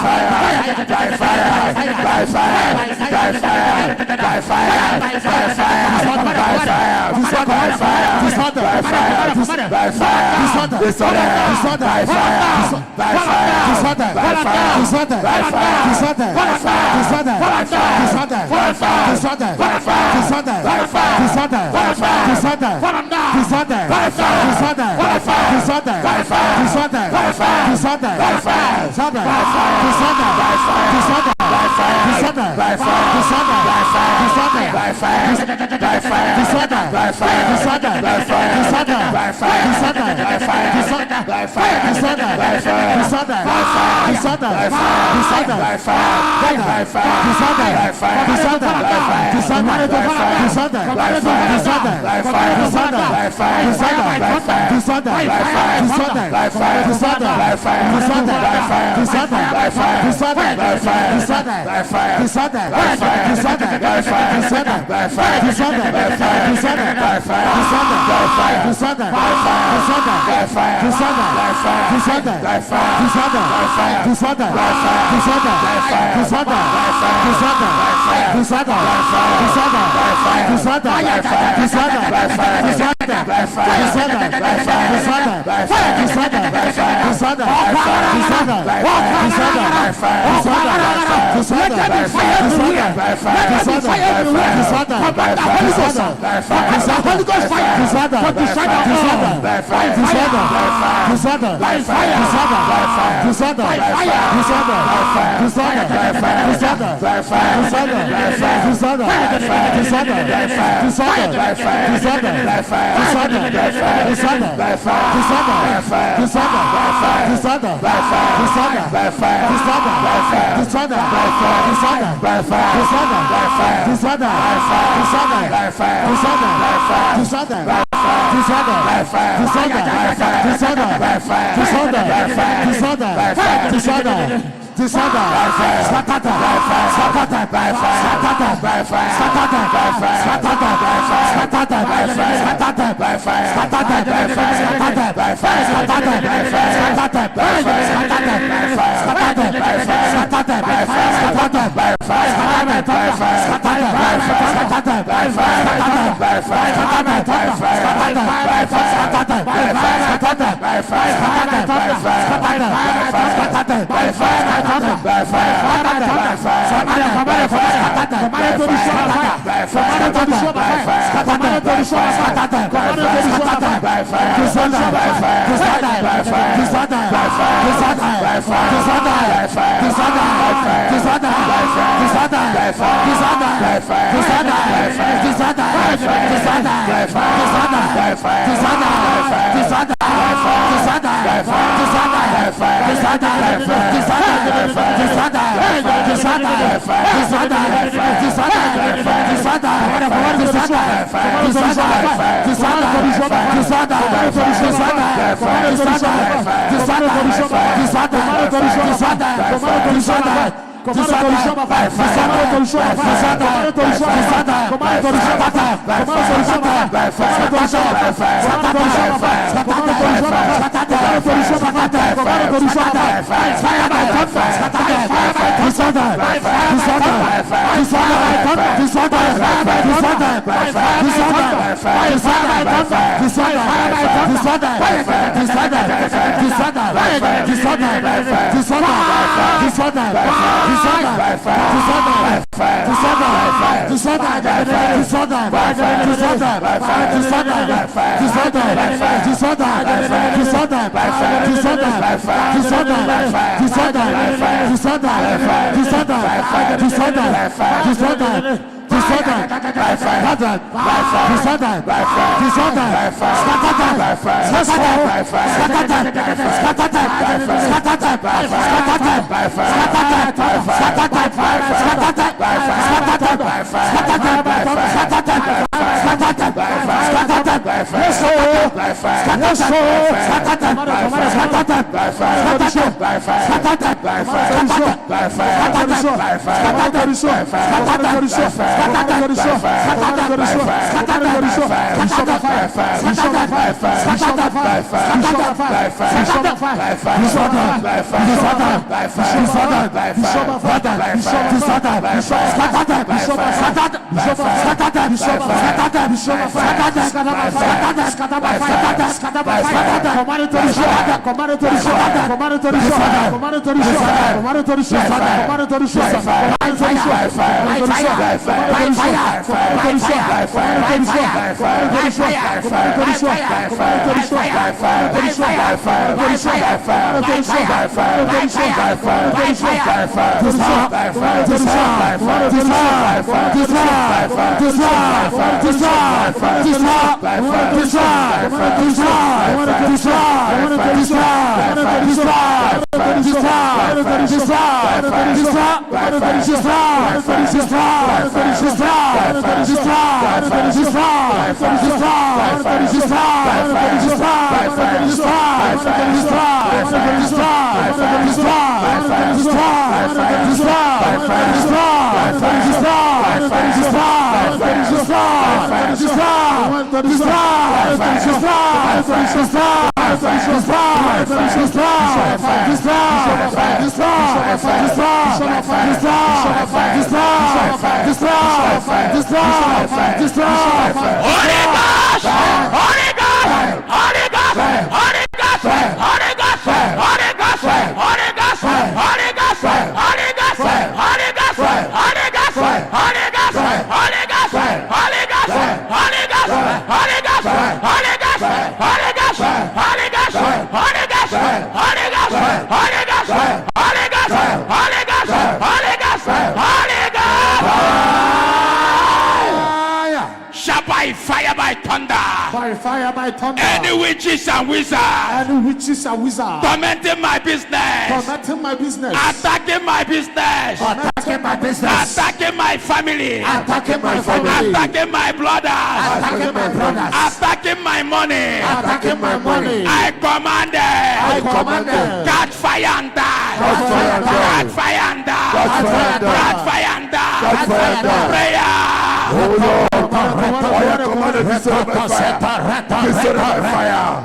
fire, by fire, by fire, by fire, by fire, by fire, by fire, by fire, by fire, by fire, by fire, by fire, disorder, by fire, by fire, by fire, by fire, by fire, by fire, by fire, by fire, by Any witches and wizards tormenting my business, attacking my business, attacking my family, attacking my brothers, attacking my money, I command them, catch fire and die, catch fire and die, catch fire and die, prayer. Oh Lord, I command it to destroy by fire. Destroy by fire.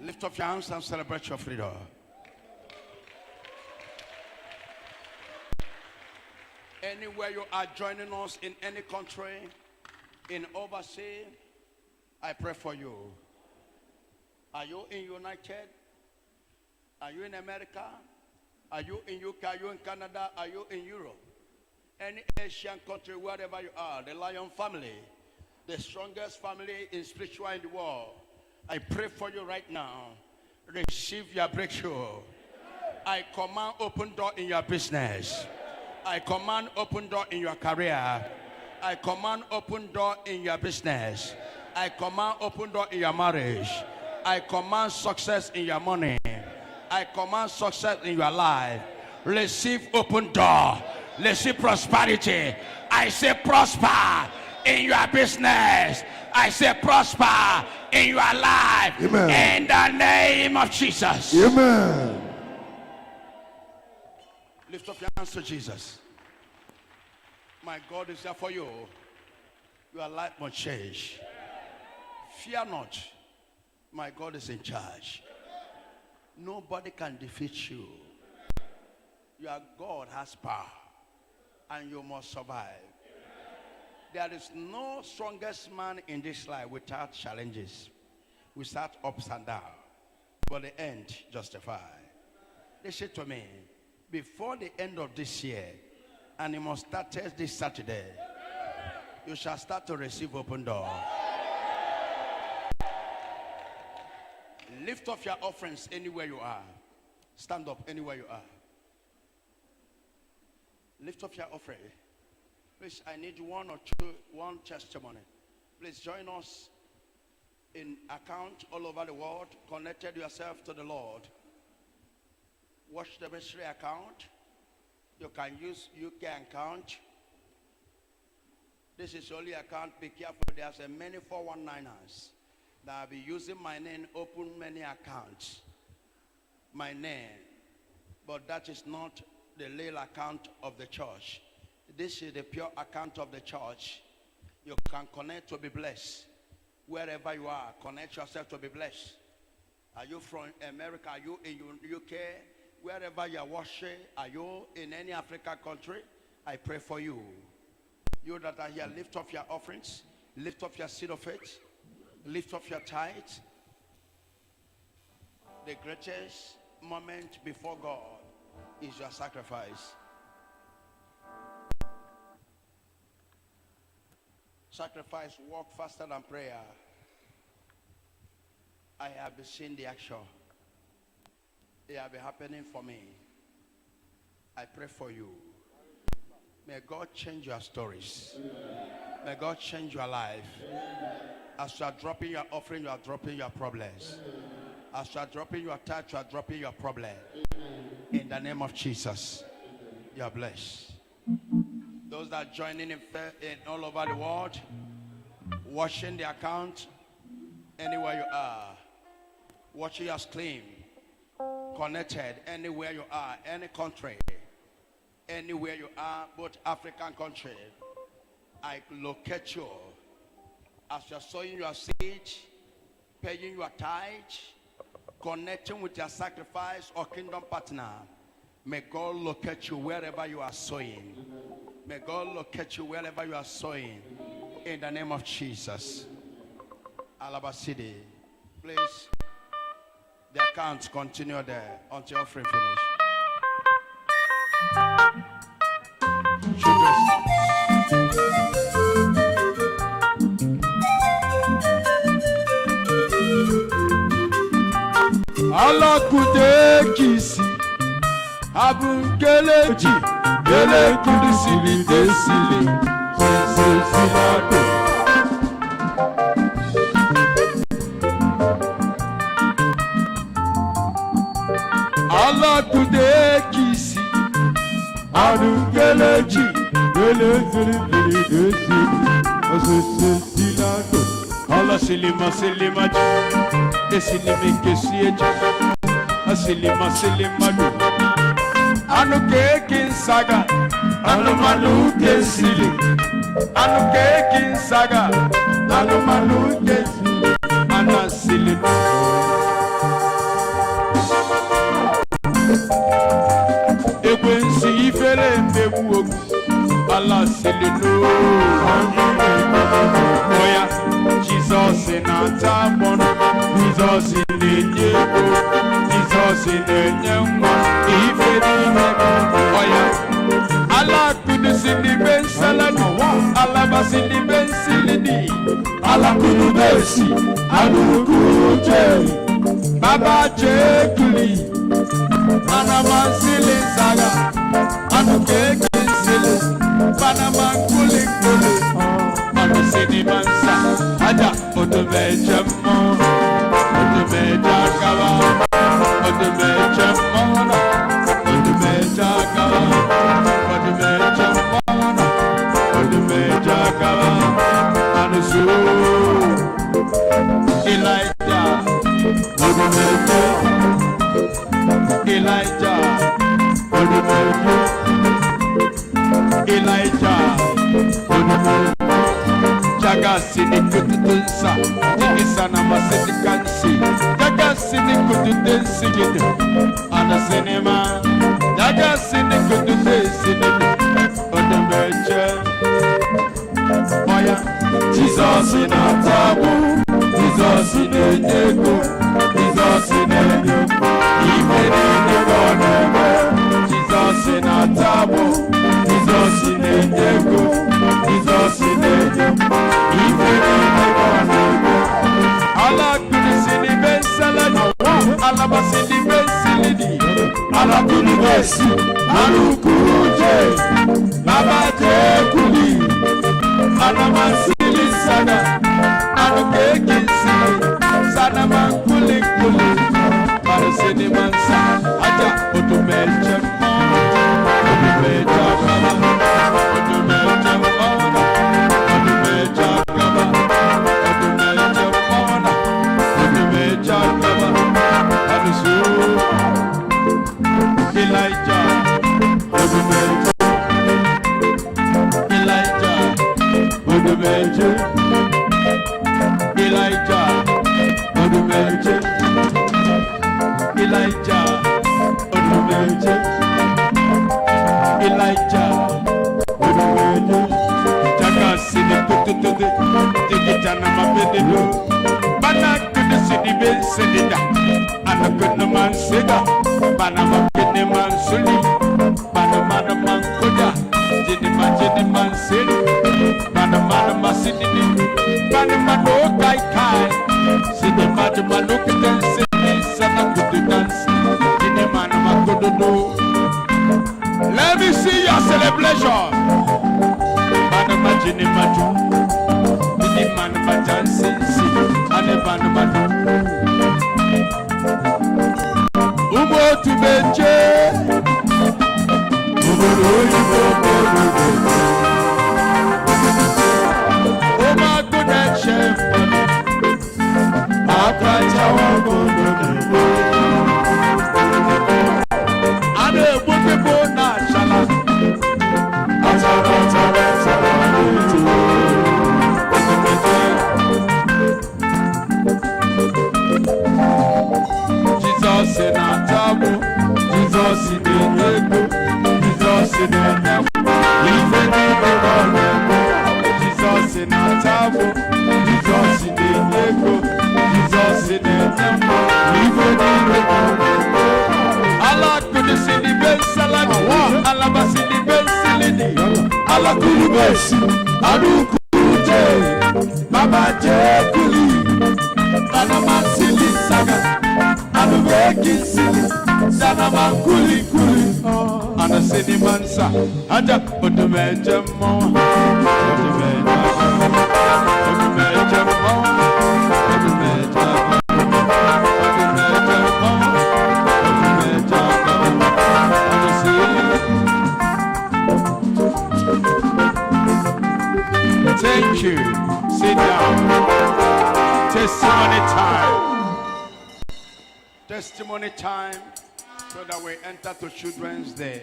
Lift up your hands and celebrate your freedom. Anywhere you are joining us in any country, in overseas, I pray for you. Are you in United? Are you in America? Are you in UK? Are you in Canada? Are you in Europe? Any Asian country, wherever you are, the Lion family, the strongest family in spiritual in the world, I pray for you right now. Receive your breakthrough. I command open door in your business. I command open door in your career. I command open door in your business. I command open door in your marriage. I command success in your money. I command success in your life. Receive open door. Receive prosperity. I say prosper in your business. I say prosper in your life. Amen. In the name of Jesus. Amen. Lift up your hands to Jesus. My God is there for you. Your life must change. Fear not. My God is in charge. Nobody can defeat you. Your God has power. And you must survive. There is no strongest man in this life without challenges, without ups and downs, but the end justified. Listen to me. Before the end of this year, and it must start this Saturday, you shall start to receive open door. Lift up your offerings anywhere you are. Stand up anywhere you are. Lift up your offering. Please, I need one testimony. Please join us in account all over the world. Connected yourself to the Lord. Watch the ministry account. You can use UK account. This is only account. Be careful. There's a many 419ers that will be using my name, open many accounts. my name. But that is not the real account of the church. This is the pure account of the church. You can connect to be blessed. Wherever you are, connect yourself to be blessed. Are you from America? Are you in UK? Wherever you are watching, are you in any African country? I pray for you. You that are here, lift up your offerings, lift up your seed of faith, lift up your tithe. The greatest moment before God is your sacrifice. Sacrifice work faster than prayer. I have been seeing the action. It has been happening for me. I pray for you. May God change your stories. May God change your life. As you are dropping your offering, you are dropping your problems. As you are dropping your tithe, you are dropping your problem. In the name of Jesus, you are blessed. Those that are joining in all over the world, watching the account, anywhere you are, watching your stream, connected anywhere you are, any country, anywhere you are, both African country, I locate you. As you're sowing your seed, paying your tithe, connecting with your sacrifice or kingdom partner, may God locate you wherever you are sowing. May God locate you wherever you are sowing. In the name of Jesus. Alaba City. Please, the accounts continue there until offering finish. Allah kude kisi abun geleji gele kudu sili desili silsilado. Allah kude kisi abun geleji gele sili desili silsilado. Allah silima silimaji esilimi kesieji asilima silimadu anu kekin saga anu malu kesili anu kekin saga anu malu kesili ana silima ekwensi ifere mbewu ogu ala silinu oya Jesus in a tabon, Jesus in the new, Jesus in the new one. If it is oya, Allah could see the ben salad, Allah was in the ben silidi, Allah could mercy, Alu Kuje, Baba Jekuli, Anama Silly Saga, Anu Kekin Silly, Panama Kulik Kulik. Sini mansa aja Odumeje mo Odumeje akawa Odumeje mo Odumeje akawa Odumeje mo Odumeje akawa Anusu Elijah Odumeje Elijah Odumeje Elijah Odumeje Jaga sini kututunsa, tiki sana masini kansi. Jaga sini kututunsi gitu, ana sinema. Jaga sini kututunsi gitu, Odumeje. Oya, Jesus in a tabu, Jesus in a ego, Jesus in a ego. Even in the corner, Jesus in a tabu, Jesus in a ego. Jesus in the name, even in the morning. Allah could see the best salad, Allah was in the best silly. Allah could mercy, Alu Kuje, Baba Jekuli, Anama Silly Saga, Anu Kekin Silly, Sanama Kuli Kuli, Parasini Mansa, Aja Odumeje, Odumeje, Odumeje. Odumeje, Elijah, Odumeje, Elijah, Odumeje, Elijah, Odumeje, Elijah, Odumeje, Elijah, Odumeje. Jaga sini tutu digitana mabededo. Bana kudu sini be sedida. Anakunu man sega. Bana makene man suli. Bana mana man koda. Jini man sili. Bana mana masini. Bana mano kai kai. Sini mano kiten sini. Sana kudu dance. Jini mana makodo do. Let me see your celebration. Bana majini maju. Jini mana majan sensi. Ane bana manu. Umo tubeche. Umo Oma connection. Akachawa gono. Ane bukebo na shala. Jesus in a table, Jesus in the ego, Jesus in the temple, even in the world. Jesus in a table, Jesus in the ego, Jesus in the temple, even in the world. Allah could see the best salad, Allah was in the best salad, Allah could best, Adu Kuje, Baba Jekuli, Anama Sili Saga. I'm making silly, Sanama Kuli Kuli, and a city mansa, and a Odumeje mo, Odumeje mo, Odumeje mo, Thank you. Sit down. Testimony time. Testimony time, so that we enter to Children's Day.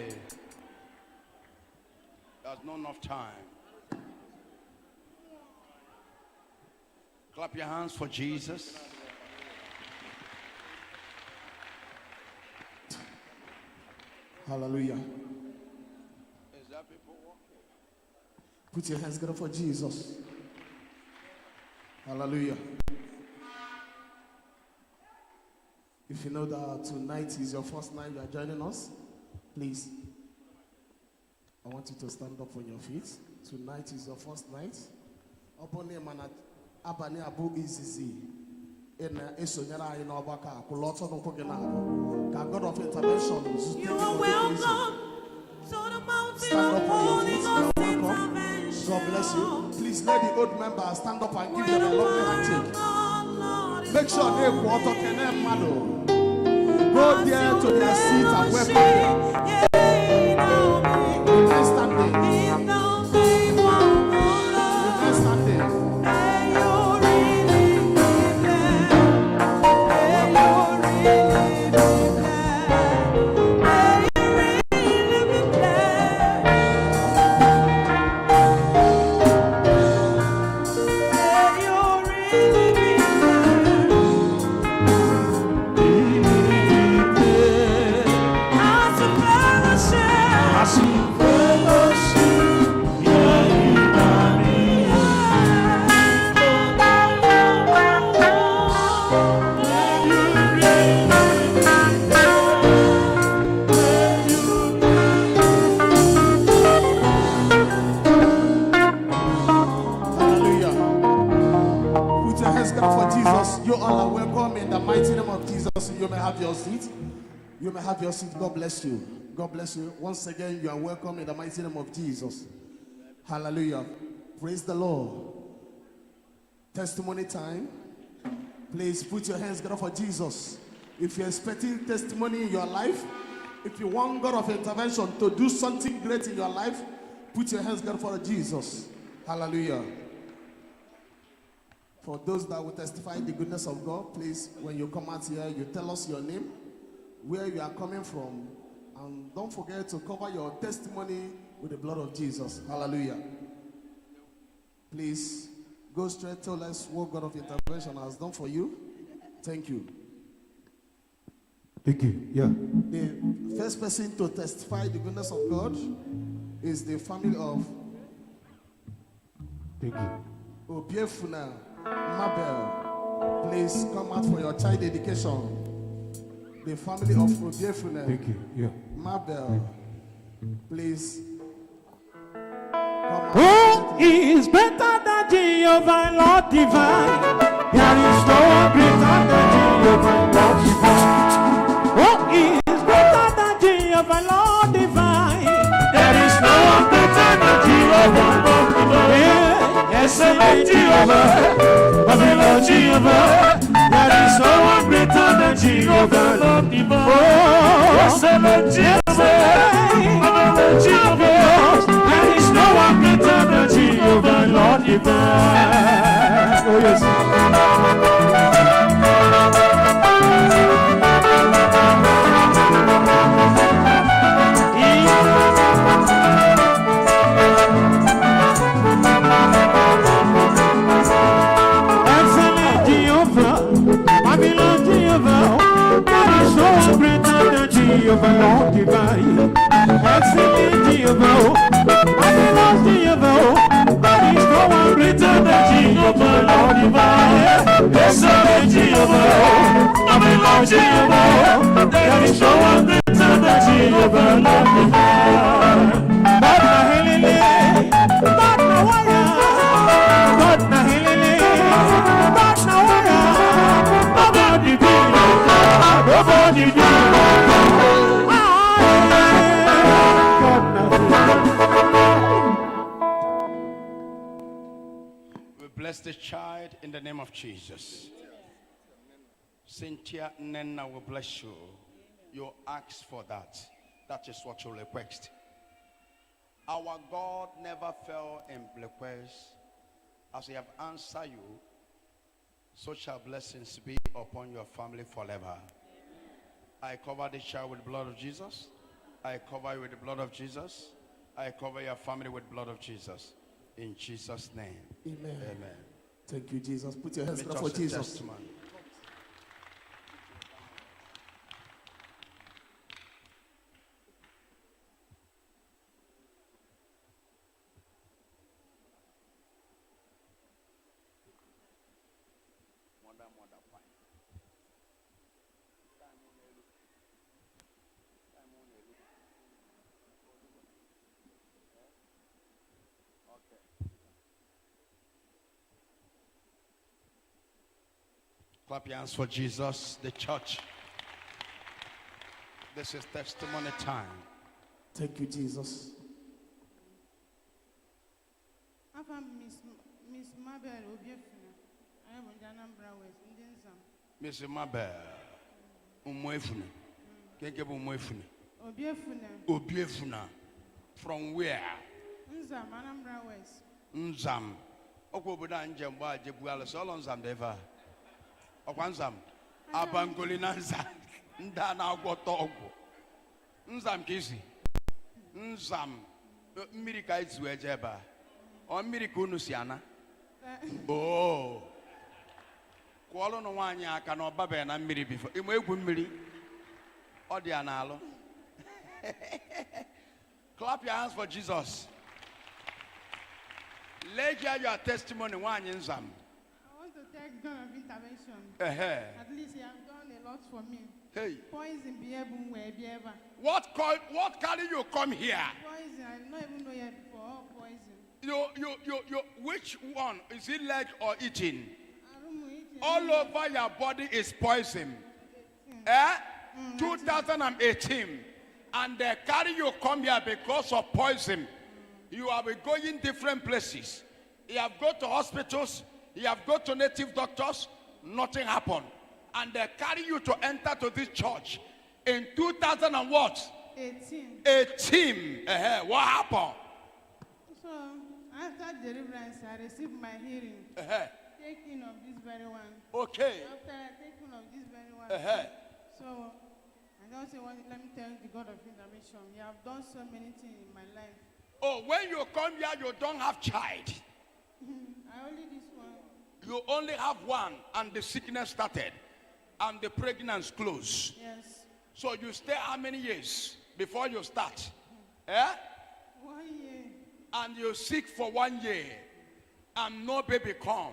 There's not enough time. Clap your hands for Jesus. Hallelujah. Is that people walking? Put your hands together for Jesus. Hallelujah. If you know that tonight is your first night you are joining us, please, I want you to stand up on your feet. Tonight is your first night. Upon the man Abani Abu Izizi. In Esonyara in Obaka, Kuloto no Kogenabo. God of intervention. You are welcome to the mountain Stand of up on your Holy feet. Ghost You are welcome. intervention. God bless you. Please let the old members stand up and give them a lovely handshake. Make sure they quarter can mano. Go there to their seat and welcome them. Remain standing. Remain standing. You all are welcome in the mighty name of Jesus. You may have your seat. You may have your seat. God bless you. God bless you. Once again, you are welcome in the mighty name of Jesus. Hallelujah. Praise the Lord. Testimony time. Please put your hands together for Jesus. If you're expecting testimony in your life, if you want God of intervention to do something great in your life, put your hands together for Jesus. Hallelujah. For those that will testify the goodness of God, please, when you come out here, you tell us your name, where you are coming from, And don't forget to cover your testimony with the blood of Jesus. Hallelujah. Please go straight to us what God of intervention has done for you. Thank you. Thank you. Yeah. The first person to testify the goodness of God is the family of Thank you. Obiefuna Mabel. Please come out for your child dedication. The family of Obiefuna Thank you. Yeah. Mabel. Please come out. Who is better than Jehovah, Lord divine? There is no one greater than Jehovah, Lord divine. Who is better than Jehovah, Lord divine? There is no one greater than Jehovah, Lord divine. Yes, Jehovah, Babylon Jehovah. There is no one greater than Jehovah, Lord divine. Oh, yes, Jehovah, Babylon Jehovah. There is no one greater than Jehovah, Lord divine. Oh, yes. Excellent Jehovah, Babylon Jehovah. There is no one greater than Jehovah, Lord divine. Excellent Jehovah, Babylon Jehovah. There is no one greater than Jehovah, Lord divine. Excellent Jehovah, Babylon Jehovah. There is no one greater than Jehovah, Lord divine. But na helele, but na waya, but na helele, but na waya. Nobody do it, nobody do it. We bless the child in the name of Jesus. Cynthia Nenna will bless you. You ask for that. That is what you request. Our God never fell in request. As He have answered you, so shall blessings be upon your family forever. I cover this child with the blood of Jesus. I cover you with the blood of Jesus. I cover your family with the blood of Jesus. In Jesus' name. Amen. Amen. Thank you, Jesus. Put your hands Let together us for a Jesus. testimony. Clap your hands for Jesus, the church. This is testimony time. Thank you, Jesus. Afa Miss Mabel Obiefuna. I am on Janambra West, Indian Sam. Miss Mabel, Umuefuna. Kekebe Umuefuna. Obiefuna. Obiefuna. From where? Nzam, Anambra West. Nzam. Okwobodo Anjemba Jebuala Solo Nzam deva. Okwanzam. Abangoli Nanza. Nda na agwọta ọgwụ. Nzam kisi. Nzam. Mmiri ka izu eje ebe a. Ọ mmiri ka unu si ana. Oh. Kwọlụ nụ nwaanyị aka na ọbabe na mmiri bifo. Ịmụ egwu mmiri. Ọ dị ya n'alụ. Clap your hands for Jesus. Let's hear your testimony. Nwaanyị Nzam. I want to thank God of intervention. At least He has done a lot for me. Hey. Poison be able where be ever. What carry you come here? Poison, I don't even know yet before poison. You, which one? Is it leg or eating? I don't know eating. All over your body is poison. 2018. And they carry you come here because of poison. You have been going different places. You have gone to hospitals. You have gone to native doctors. Nothing happened. And they carry you to enter to this church. In 2000 and what? 18. What happened? So, after deliverance, I received my hearing. Taking of this very one. Okay. After I taking of this very one. So, don't say, let me tell the God of intervention. You have done so many things in my life. Oh, when you come here, you don't have child. I only this one. You only have one, and the sickness started, and the pregnancy closed. Yes. So you stay how many years before you start? Eh? 1 year. And you sick for 1 year, and no baby come.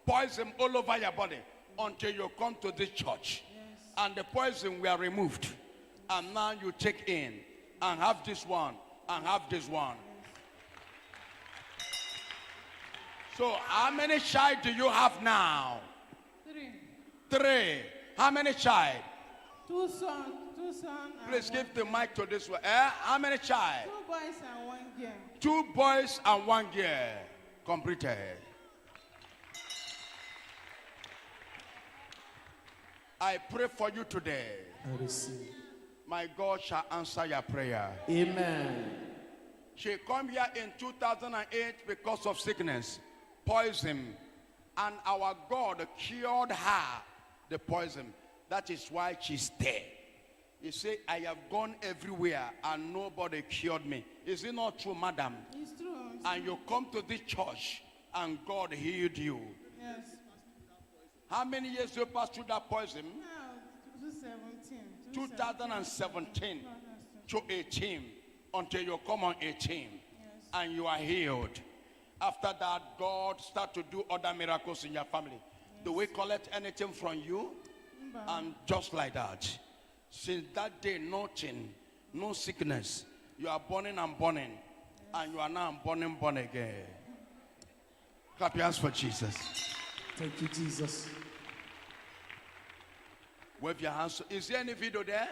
Poison all over your body until you come to this church. Yes. And the poison were removed. And now you take in and have this one and have this one. So how many child do you have now? 3. 3. How many child? 2 sons. 2 sons. Please give the mic to this one. How many child? 2 boys and 1 girl. 2 boys and 1 girl. Completed. I pray for you today. I receive. My God shall answer your prayer. Amen. She come here in 2008 because of sickness, poison, and our God cured her the poison. That is why she's there. You say, I have gone everywhere and nobody cured me. Is it not true, madam? It's true. And you come to this church and God healed you. Yes. How many years you passed through that poison? Now, 2017. 2017 to 18, until you come on 18. Yes. And you are healed. After that, God start to do other miracles in your family. Yes. Do we collect anything from you? And just like that, since that day, nothing, no sickness. You are burning and burning. Yes. And you are now burning, born again. Clap your hands for Jesus. Thank you, Jesus. Wave your hands. Is there any video there?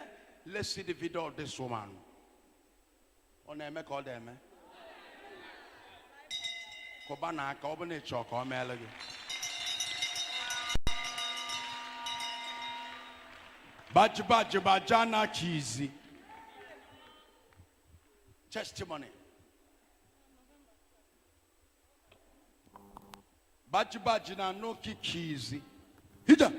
Let's see the video of this woman. Ohanemere, call them. Kobana, Kobane Chok, Ohanemere. Bajana Kizi. Testimony. Bajana no Kizi. Hida.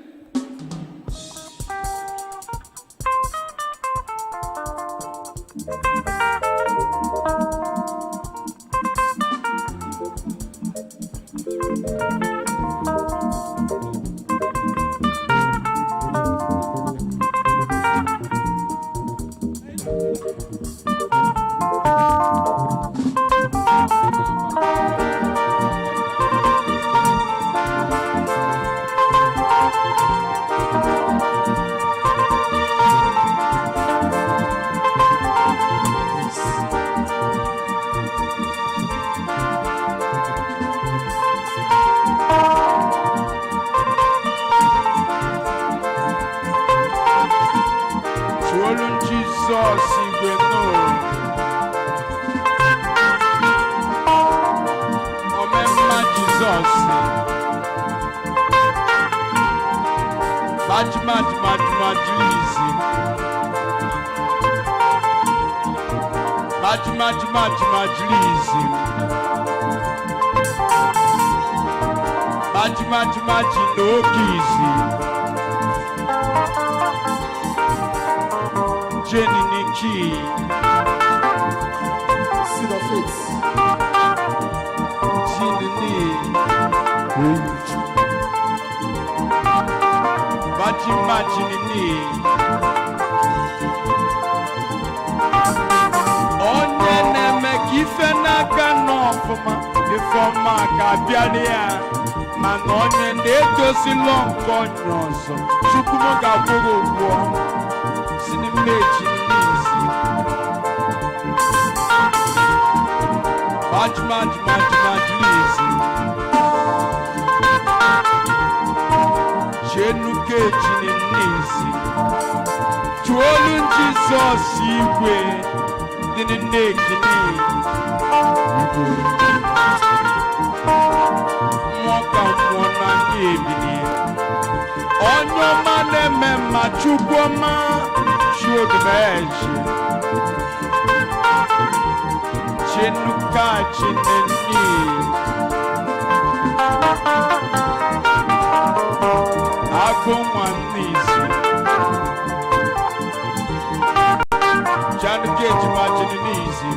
majinizi.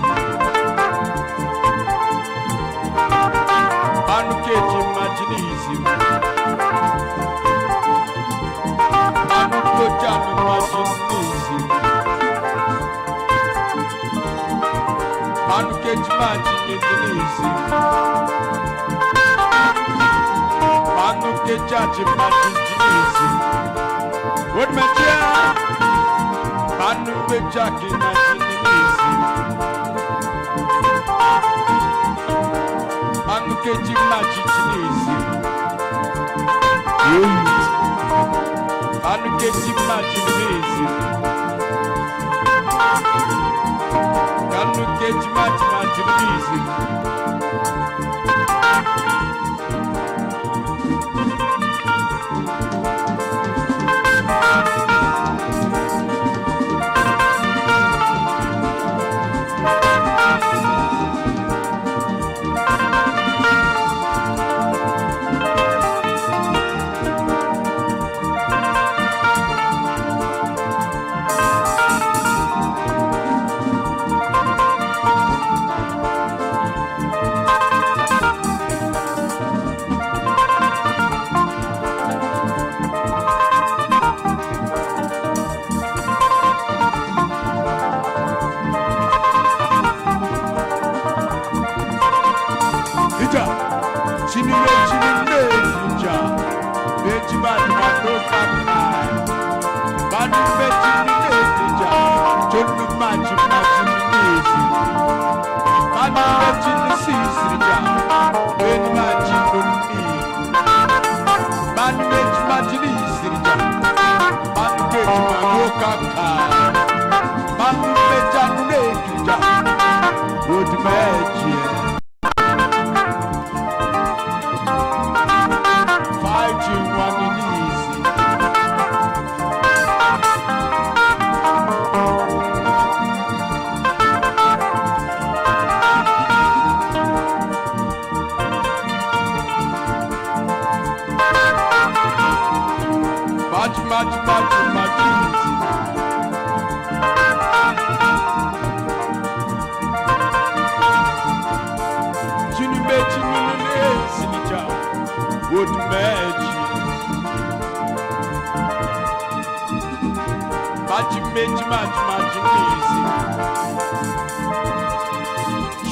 Manu keji majinizi. Manu kojanu majinizi. Manu keji majinizi. Manu keji majinizi. What my dear? Manu keji majinizi. Manu keji majinizi. Manu keji majinizi. Manu keji majinizi.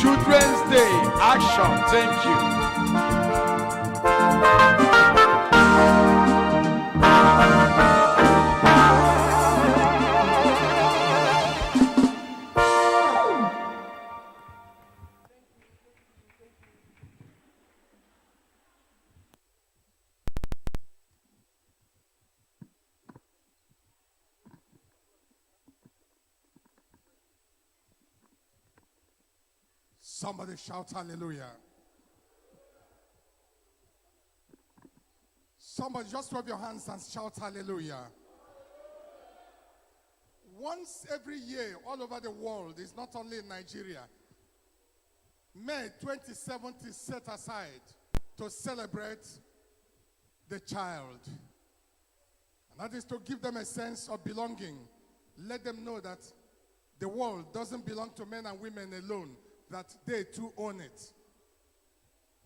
Children's Day action. Thank you. Somebody shout hallelujah. Somebody just rub your hands and shout hallelujah. Once every year, all over the world, it's not only in Nigeria, May 2070 is set aside to celebrate the child. And that is to give them a sense of belonging. Let them know that the world doesn't belong to men and women alone, that they too own it.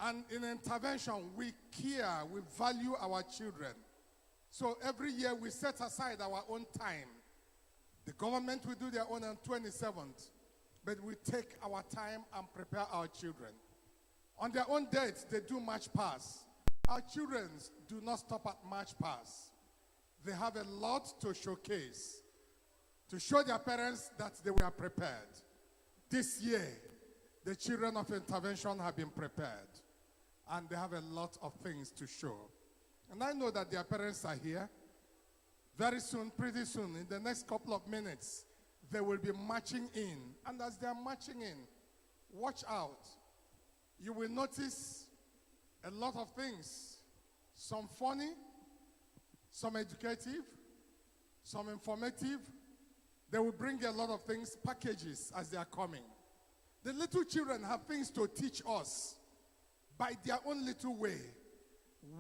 And in intervention, we care, we value our children. So every year we set aside our own time. The government will do their own on 27th, but we take our time and prepare our children. On their own dates, they do march pass. Our children do not stop at march pass. They have a lot to showcase, to show their parents that they were prepared. This year, the children of intervention have been prepared, and they have a lot of things to show. And I know that their parents are here. Very soon, pretty soon, in the next couple of minutes, they will be marching in. And as they are marching in, watch out. You will notice a lot of things. Some funny, some educative, some informative. They will bring a lot of things, packages, as they are coming. The little children have things to teach us by their own little way.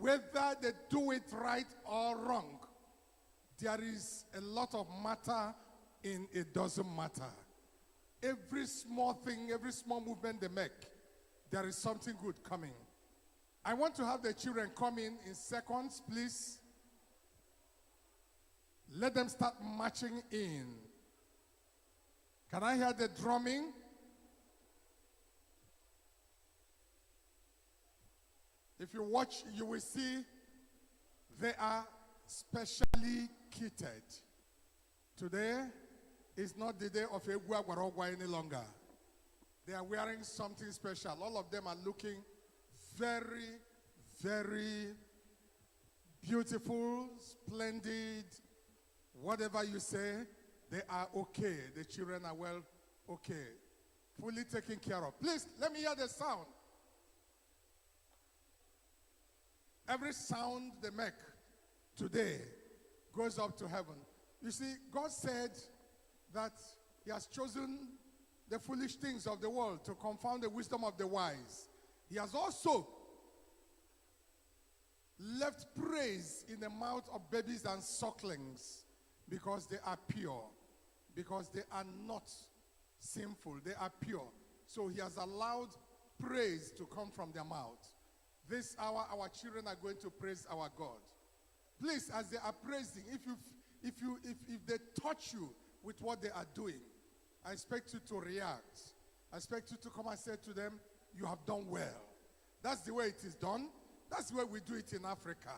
Whether they do it right or wrong, there is a lot of matter in it doesn't matter. every small thing, every small movement they make, there is something good coming. I want to have the children come in seconds, please. Let them start marching in. Can I hear the drumming? If you watch, you will see they are specially kitted. Today is not the day of Egua Gwarogwa any longer. They are wearing something special. All of them are looking very, very beautiful, splendid, whatever you say, they are okay. The children are well okay. Fully taken care of. Please, let me hear the sound. Every sound they make today goes up to heaven. You see, God said that he has chosen the foolish things of the world to confound the wisdom of the wise. He has also left praise in the mouth of babies and sucklings because they are pure, because they are not sinful, they are pure. So he has allowed praise to come from their mouth. This hour, our children are going to praise our God. Please, as they are praising, if they touch you with what they are doing, I expect you to react. I expect you to come and say to them, you have done well. That's the way it is done. That's the way we do it in Africa.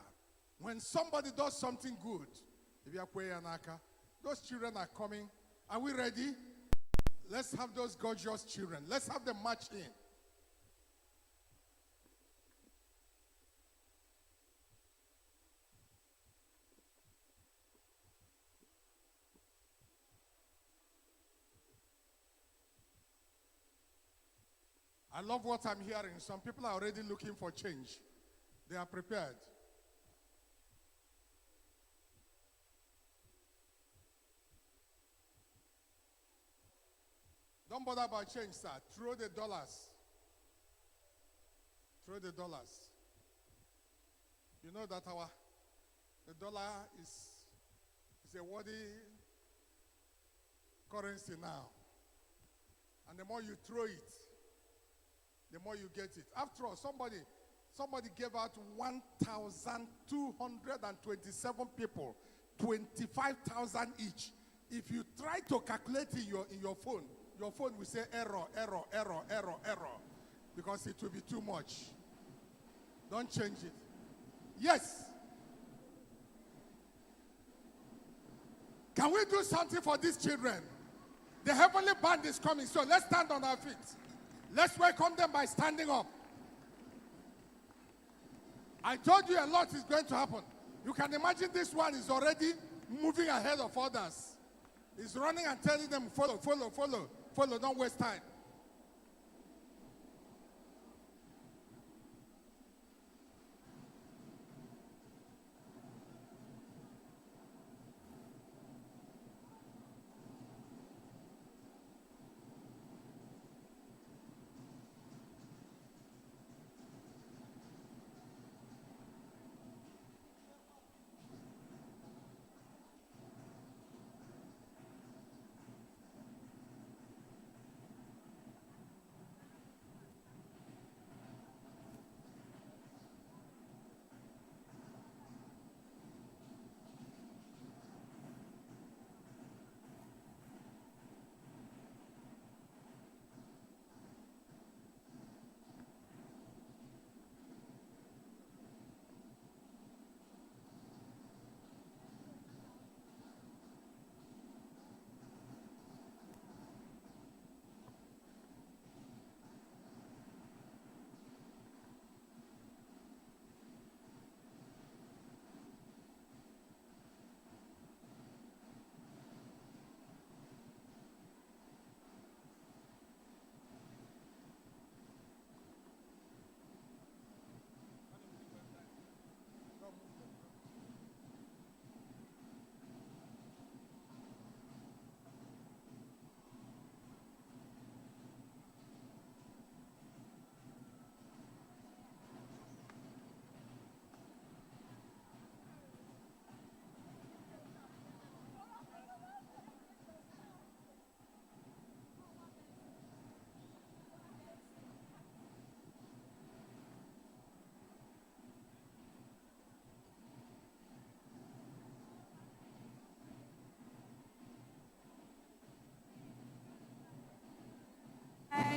When somebody does something good, those children are coming. Are we ready? Let's have those gorgeous children. Let's have them march in. I love what I'm hearing. Some people are already looking for change. They are prepared. Don't bother about change, sir. Throw the dollars. Throw the dollars. You know that the dollar is a worthy currency now. And the more you throw it, the more you get it. After all, somebody gave out 1,227 people, 25,000 each. If you try to calculate in your phone will say error, because it will be too much. Don't change it. Yes. Can we do something for these children? The heavenly band is coming, so let's stand on our feet. Let's welcome them by standing up. I told you a lot is going to happen. You can imagine this one is already moving ahead of others. He's running and telling them, follow, follow, follow, follow, don't waste time.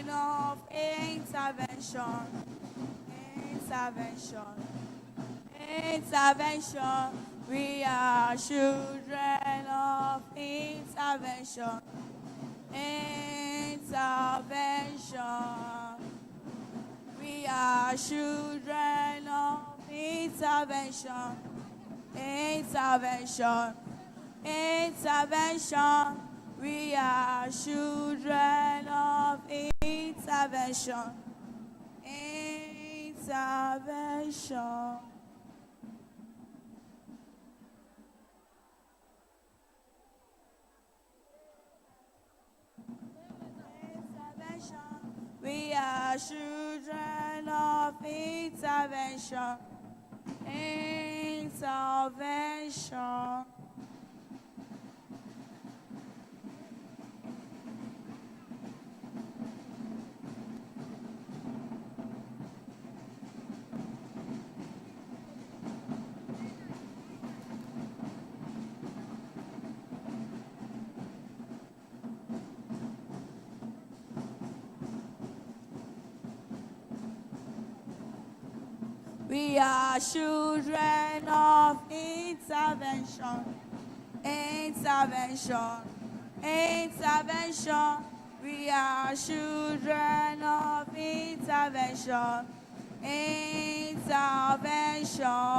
of intervention. Intervention. Intervention. We are children of intervention. Intervention. We are children of intervention. Intervention. Intervention. We are children of intervention. Intervention. We are children of intervention. Intervention. We are children of intervention. Intervention. Intervention. We are children of intervention. Intervention.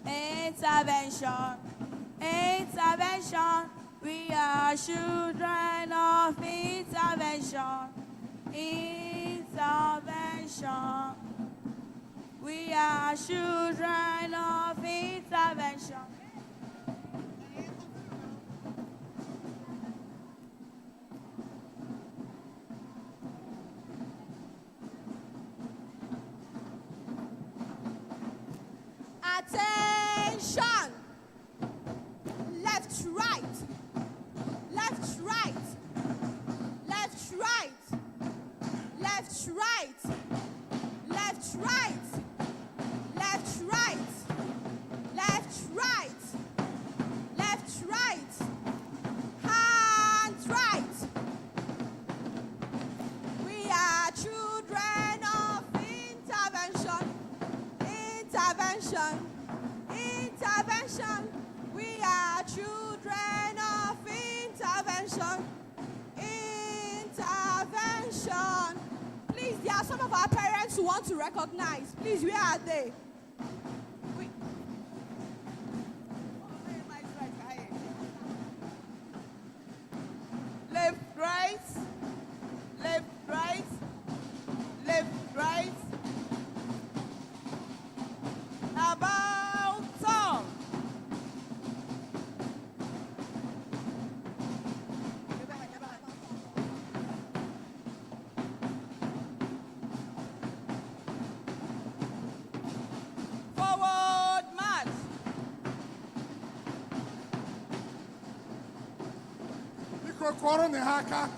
Intervention. Intervention. We are children of intervention. Intervention. We are children of intervention. Attention! Left, right. Left, right. Left, right. Left, right. Left, right. Left, right. Left, right. Left, right. Hand right. We are children of intervention. Intervention. Intervention. We are children of intervention. Intervention. Please, there are some of our parents who want to recognize. Please, where are they? Left, right. Left, right. Left, right. About tongue. Forward march. Biko kụọrọ na ha aka.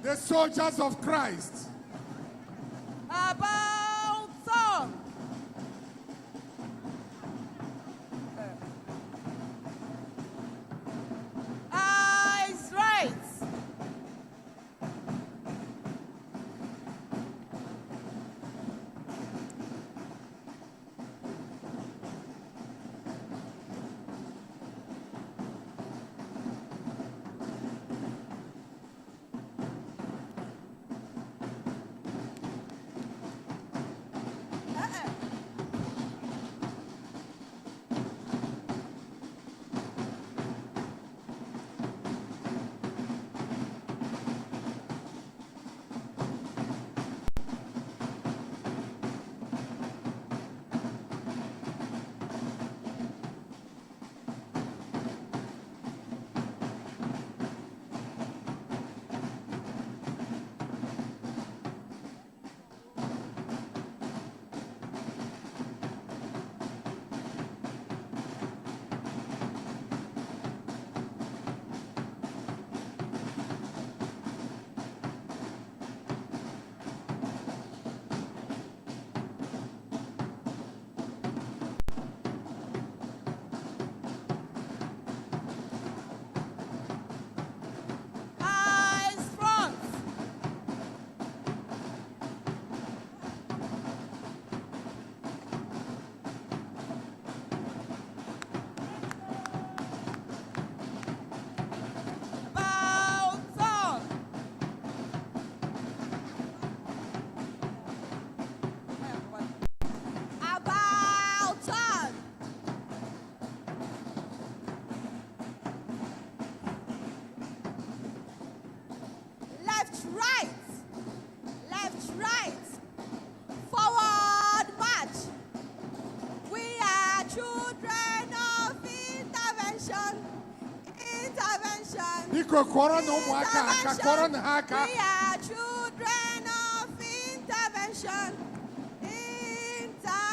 The soldiers of Christ. About tongue. Eyes right. Biko kọrọ na ụmụaka aka, kọrọ na ha aka. We are children of intervention. Intervention.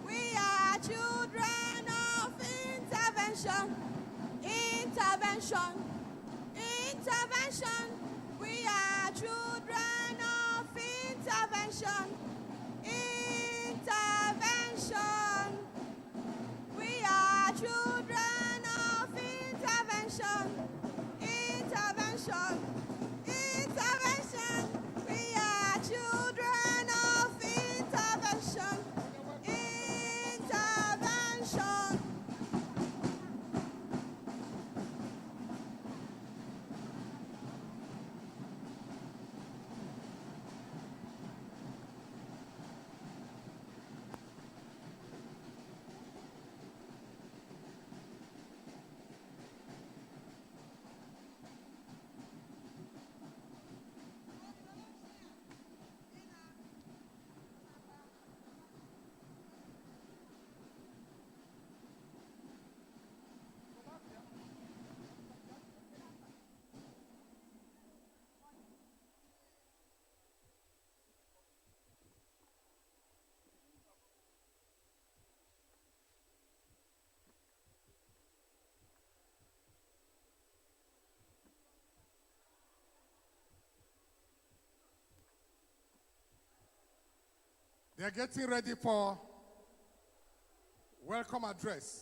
We are children of intervention. Intervention. Intervention. We are children of intervention. Intervention. We are children of intervention. Intervention. Intervention. We are children of intervention. Intervention. They're getting ready for welcome address.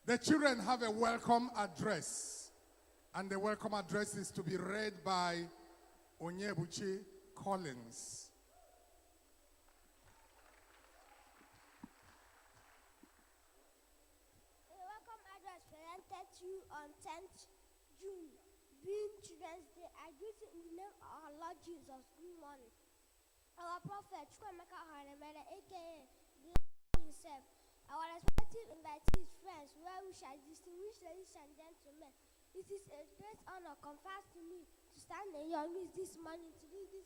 The children have a welcome address, and the welcome address is to be read by Onyebuchi Collins. The welcome address presented to you on 10th June, being Children's Day. I greet you in the name of our Lord Jesus. Good morning. Our prophet, ohanemere, aka himself, our respective invitees, friends, where we shall distinguish ladies and gentlemen. It is a great honor conferred to me to stand in your midst this morning to do this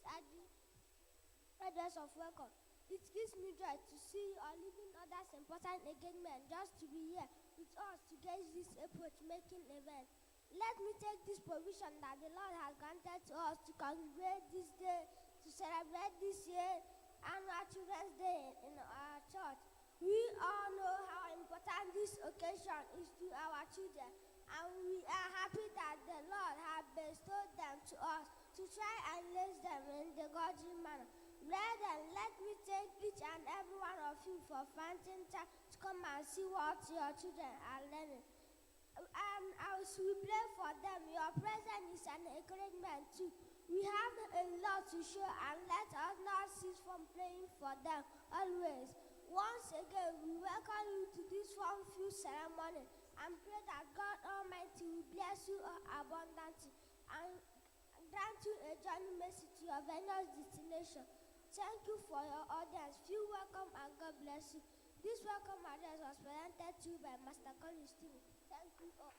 address of welcome. It gives me joy to see you all leaving others important engagement just to be here with us to gauge this approach-making event. Let me take this provision that the Lord has granted to us to congregate this day to celebrate this year annual Children's Day in our church. We all know how important this occasion is to our children, and we are happy that the Lord has bestowed them to us to try and raise them in the godly manner. Brethren, let me thank each and every one of you for finding time to come and see what your children are learning. And as we pray for them, your presence is an encouragement too. We have a lot to show, and let us not cease from praying for them always. Once again, we welcome you to this one-few ceremony and pray that God Almighty will bless you abundantly and grant you a journey mercy to your various destination. Thank you for your audience. Feel welcome and God bless you. This welcome address was presented to you by Master Collins. Thank you all.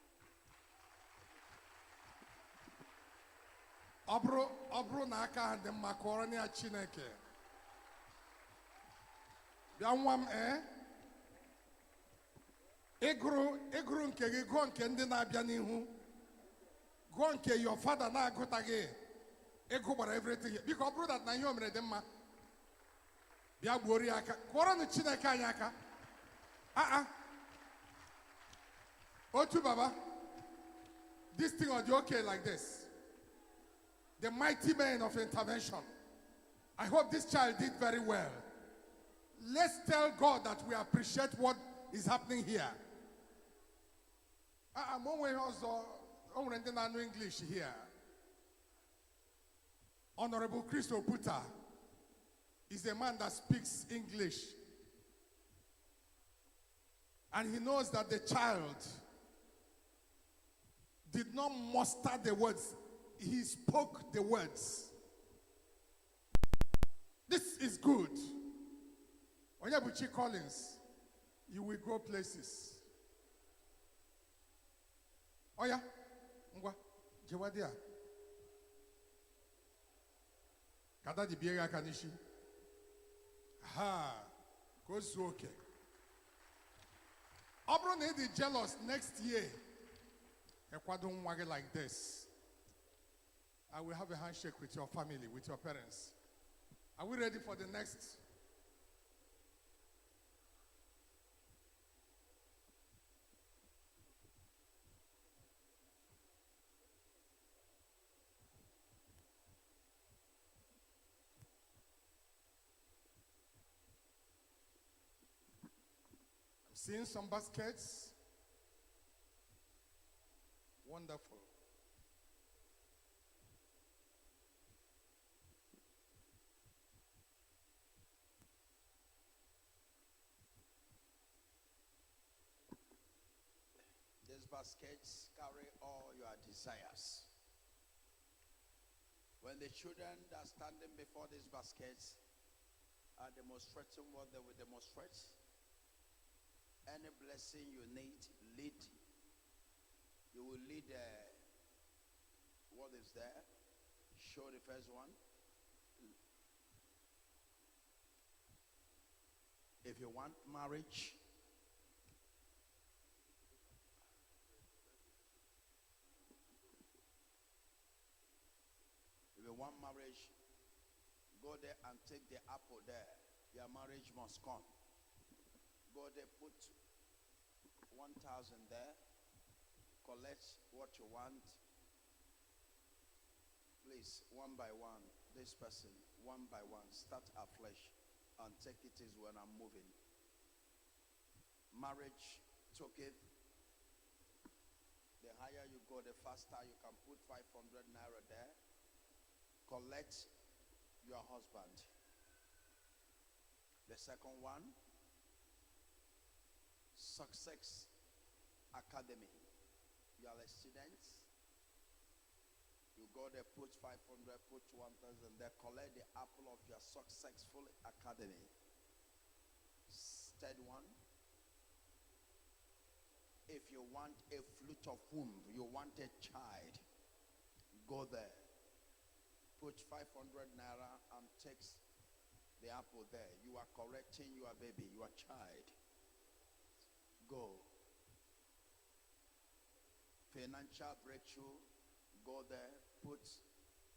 Obro na aka ha dị mma kọrọ na Chineke. Bịa nwa m ịgụrụ nke gị gụọ nke ndị na-abịa n'ihu. Gụọ nke your father na-agụtaghị. Ịgụ gbara everything. Biko ọ bụrụ that na ihe o mere dị mma. Bịa gbuoro ya aka. Kọrọ na Chineke anyị aka. Otu Baba. This thing will be okay like this. The mighty man of intervention. I hope this child did very well. Let's tell God that we appreciate what is happening here. I'm also English here. Honorable Christo Puta is a man that speaks English. And he knows that the child did not muster the words. He spoke the words. This is good. Onyabuchi Collins, you will go places. Oh yeah? Ngwa, jewadia. Kada di biega kanishi. Ha, goes okay. Obron is jealous next year. Ecuador wage like this. I will have a handshake with your family, with your parents. Are we ready for the next? I'm seeing some baskets. Wonderful. These baskets carry all your desires. When the children that are standing before these baskets are demonstrating what they will demonstrate, any blessing you need, lead. You will lead what is there. Show the first one. If you want marriage, go there and take the apple there. Your marriage must come. Go there, put 1,000 there. Collect what you want. Please, one by one, this person, one by one, start afresh and take it as when I'm moving. Marriage took it. The higher you go, the faster. You can put 500 naira there. Collect your husband. The second one, Success Academy. You are a student. You go there, put 500, put 1,000 there. Collect the apple of your successful academy. Third one, if you want a fruit of womb, you want a child, go there. Put 500 naira and take the apple there. You are correcting your baby, your child. Go. Financial breakthrough, go there, put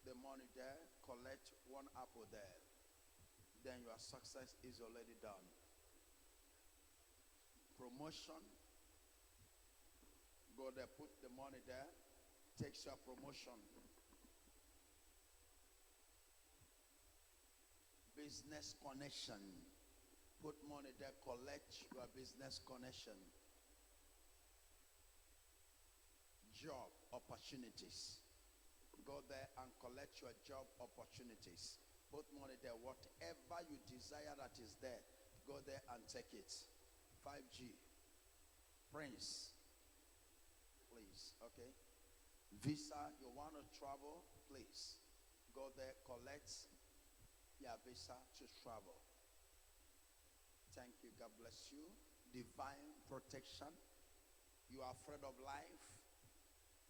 the money there, collect one apple there. Then your success is already done. Promotion, go there, put the money there, takes your promotion. Business connection, put money there, collect your business connection. Job opportunities, go there and collect your job opportunities. Put money there, whatever you desire that is there, go there and take it. 5G, Prince, please, okay. Visa, you want to travel, please, go there, collect your visa to travel. Thank you, God bless you. Divine protection. You are afraid of life.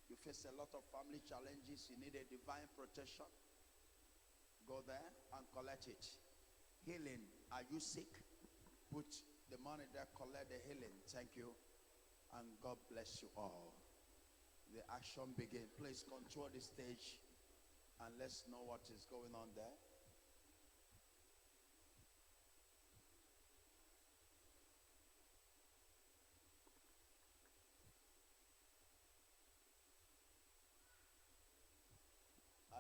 You face a lot of family challenges. You need a divine protection. Go there and collect it. Healing. Are you sick? Put the money there, collect the healing. Thank you. And God bless you all. The action begin. Please control the stage and let's know what is going on there.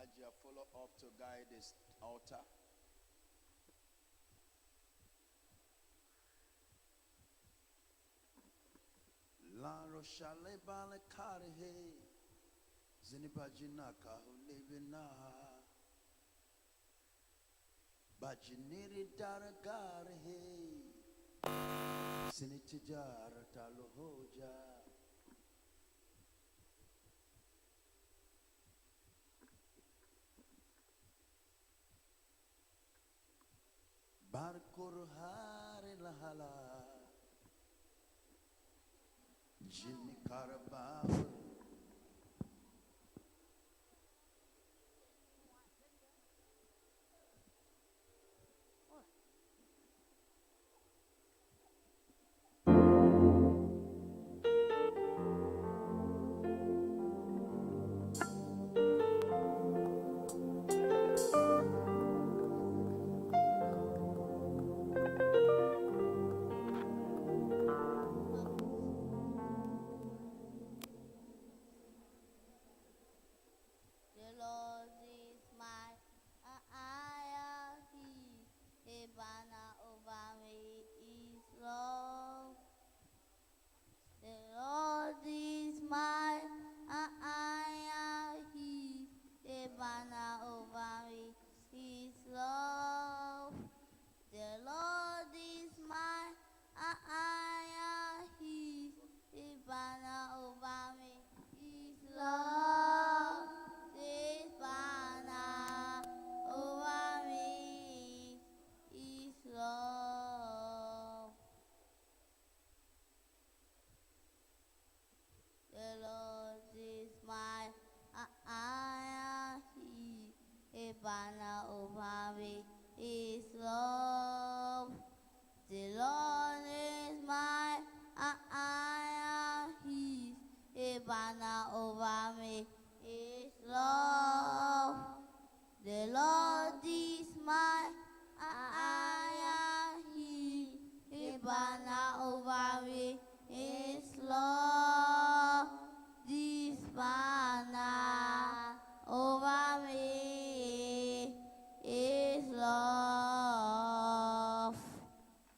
Ajia, follow up to guide this altar. La roshale bale kare zinibajina kahulevina bajiniri daragare sinitijara talohoja kurhare lahala Jimmy Carabao.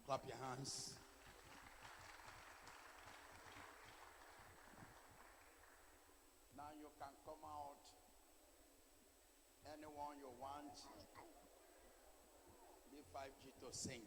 Clap your hands. Now you can come out. Anyone you want. B5G to sing.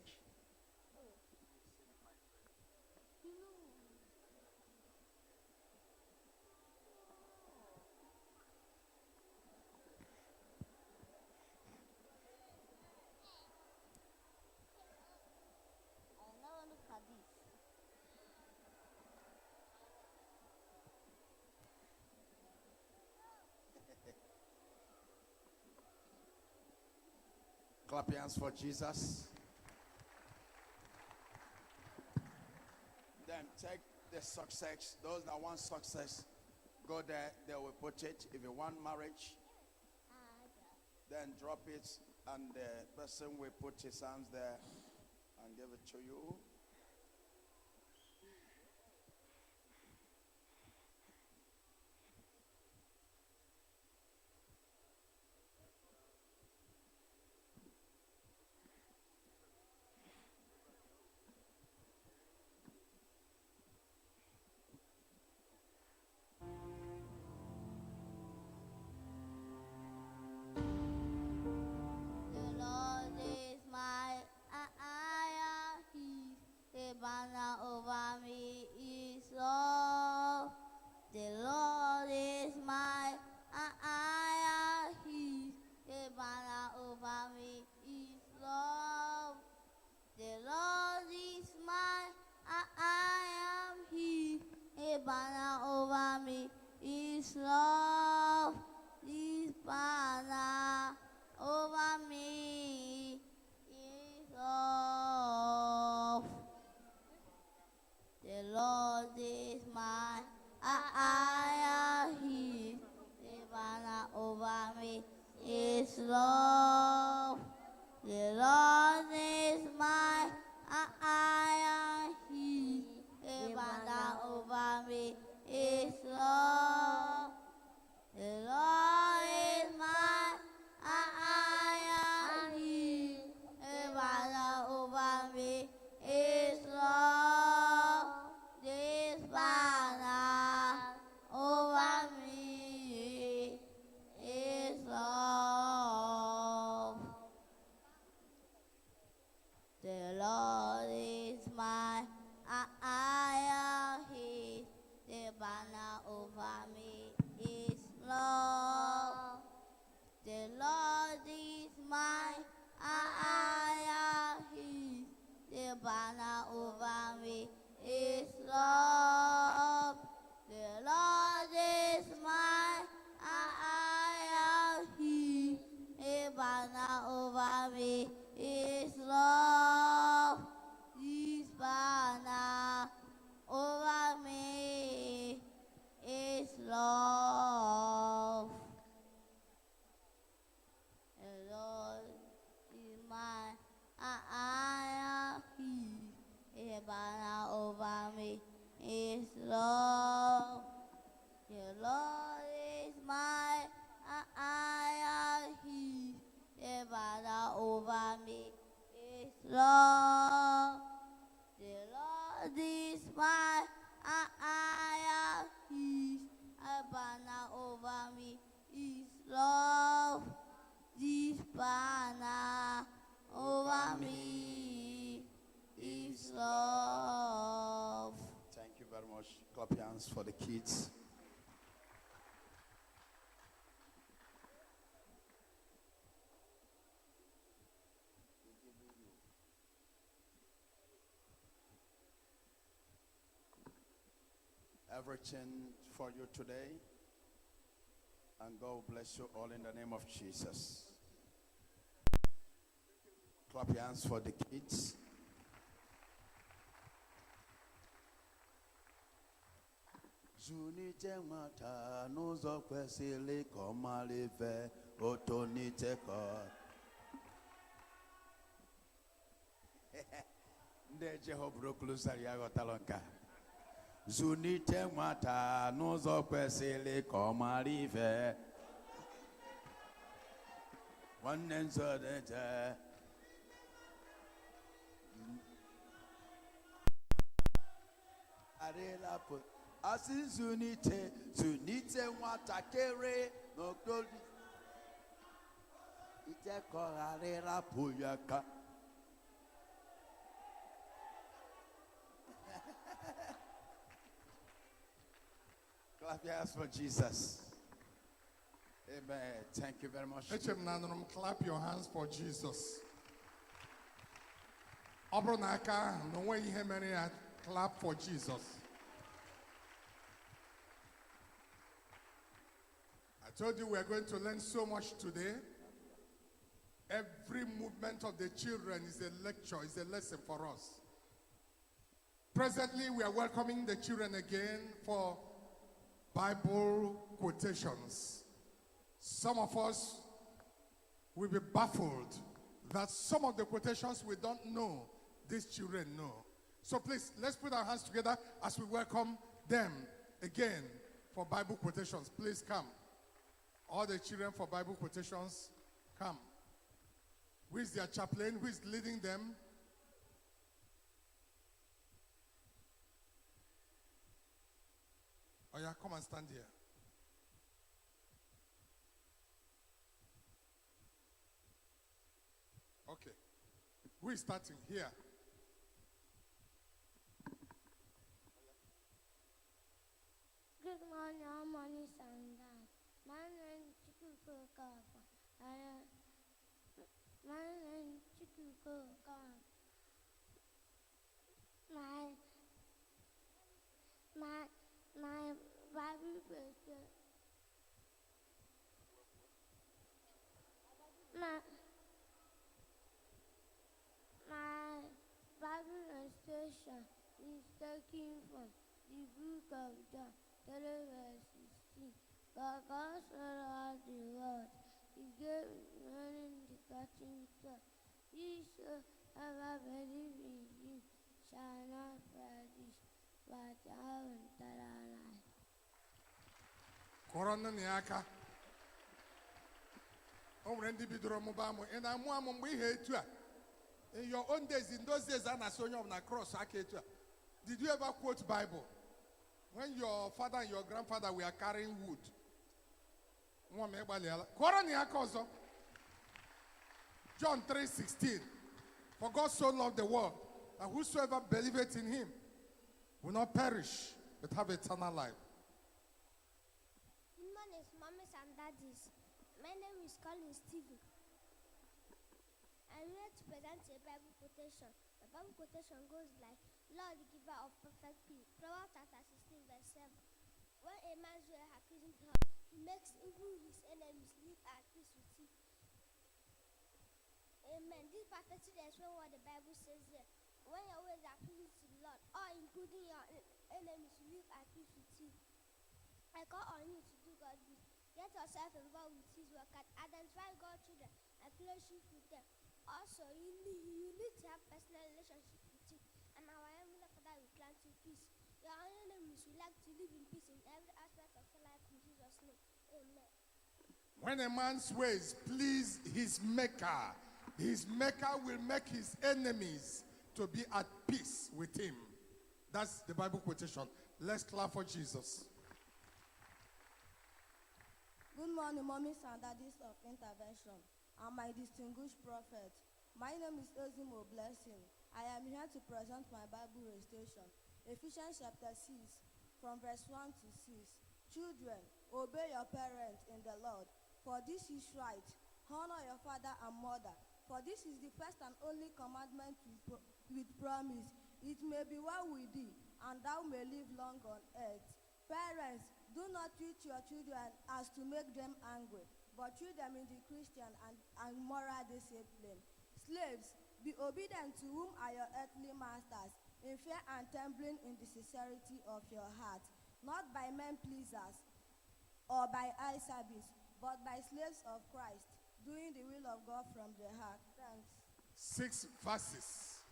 Clap your hands for Jesus. Then take the success. Those that want success, go there. They will put it. If you want marriage, then drop it, and the person will put his hands there and give it to you. The Lord is my eye, love. The Lord is my eye. His banner over me is love. This banner over me is love. Thank you very much. Clap your hands for the kids. Everything for you today. And God bless you all in the name of Jesus. Clap your hands for the kids. Zunite mata n'ụzọ kwesịrị ka ọ mara ife otonite ka ndị ejeghị bụrụ klosari ya ghọtara nke a. Zunite nwata n'ụzọ kwesịrị ka ọ mara ife nwanne nzọdete arịla asị zunite nwatakịrị n'okpuru ite ka ọ ghara ịrapụ ya ka clap your hands for Jesus. Amen. Thank you very much. Clap your hands for Jesus. Obronaka, no way you hear many clap for Jesus. I told you we are going to learn so much today. Every movement of the children is a lecture, is a lesson for us. Presently, we are welcoming the children again for Bible quotations. Some of us will be baffled that some of the quotations we don't know, these children know. So please, let's put our hands together as we welcome them again for Bible quotations. Please come. All the children for Bible quotations, come. Who is their chaplain? Who is leading them? Oh yeah, come and stand here. Okay. Who is starting? Here. Good morning, I'm Moni Sandan. My name is Chikuko Kapa. My name is Chikuko Kapa. My Bible verse. My Bible illustration is taken from the book of John, Deliverance 16. God so loved the world, He gave His only begotten Son. Whosoever believes in Him shall not perish, but have eternal life. Korona niaka. Already bidoro mubamu. And I'm one we hate you. In your own days, in those days, Anna Sonia on the cross, did you ever quote Bible? When your father and your grandfather were carrying wood. John 3:16. For God so loved the world, that whosoever believeth in Him will not perish, but have eternal life. Good morning, mommies and daddies. My name is Colin Stephen. I'm here to present a Bible quotation. The Bible quotation goes like, Lord, the giver of perfect peace. Proverbs chapter 16, verse 7. When a man's way has pleasing to God, he makes even his enemies live at peace with him. Amen. This perfectly explains what the Bible says here. When your ways are pleasing to the Lord, all including your enemies, live at peace with you. I call on you to do God's will. Get yourself involved with His work and identify God's children and fellowship with them. Also, you need to have personal relationship with Him. And our Heavenly Father will grant you peace. Your enemies will like to live in peace in every aspect of your life in Jesus' name. Amen. When a man's ways please his maker, his maker will make his enemies to be at peace with him. That's the Bible quotation. Let's clap for Jesus. Good morning, mommies and daddies of intervention, and my distinguished prophet. My name is Ozimo Blessing. I am here to present my Bible recitation. Ephesians chapter 6, from verse 1 to 6. Children, obey your parents in the Lord, for this is right. Honor your father and mother, for this is the first and only commandment with promise. It may be well with thee, and thou may live long on earth. Parents, do not treat your children as to make them angry, but treat them in the Christian and moral discipline. Slaves, be obedient to whom are your earthly masters, in fear and trembling in the sincerity of your heart, not by men pleasers or by eye service, but by slaves of Christ, doing the will of God from the heart. Thanks. 6 verses.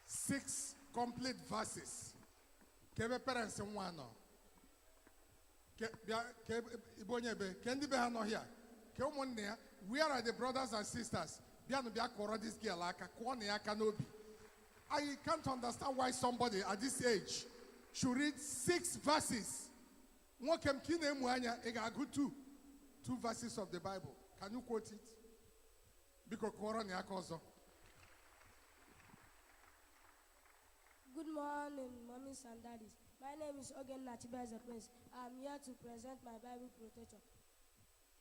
6 complete verses. Kebe parents in one. Where are the brothers and sisters? This girl, I can't understand why somebody at this age should read 6 verses. Two verses of the Bible. Can you quote it? Because Good morning, mommies and daddies. My name is Ogen Natibeza Prince. I am here to present my Bible quotation.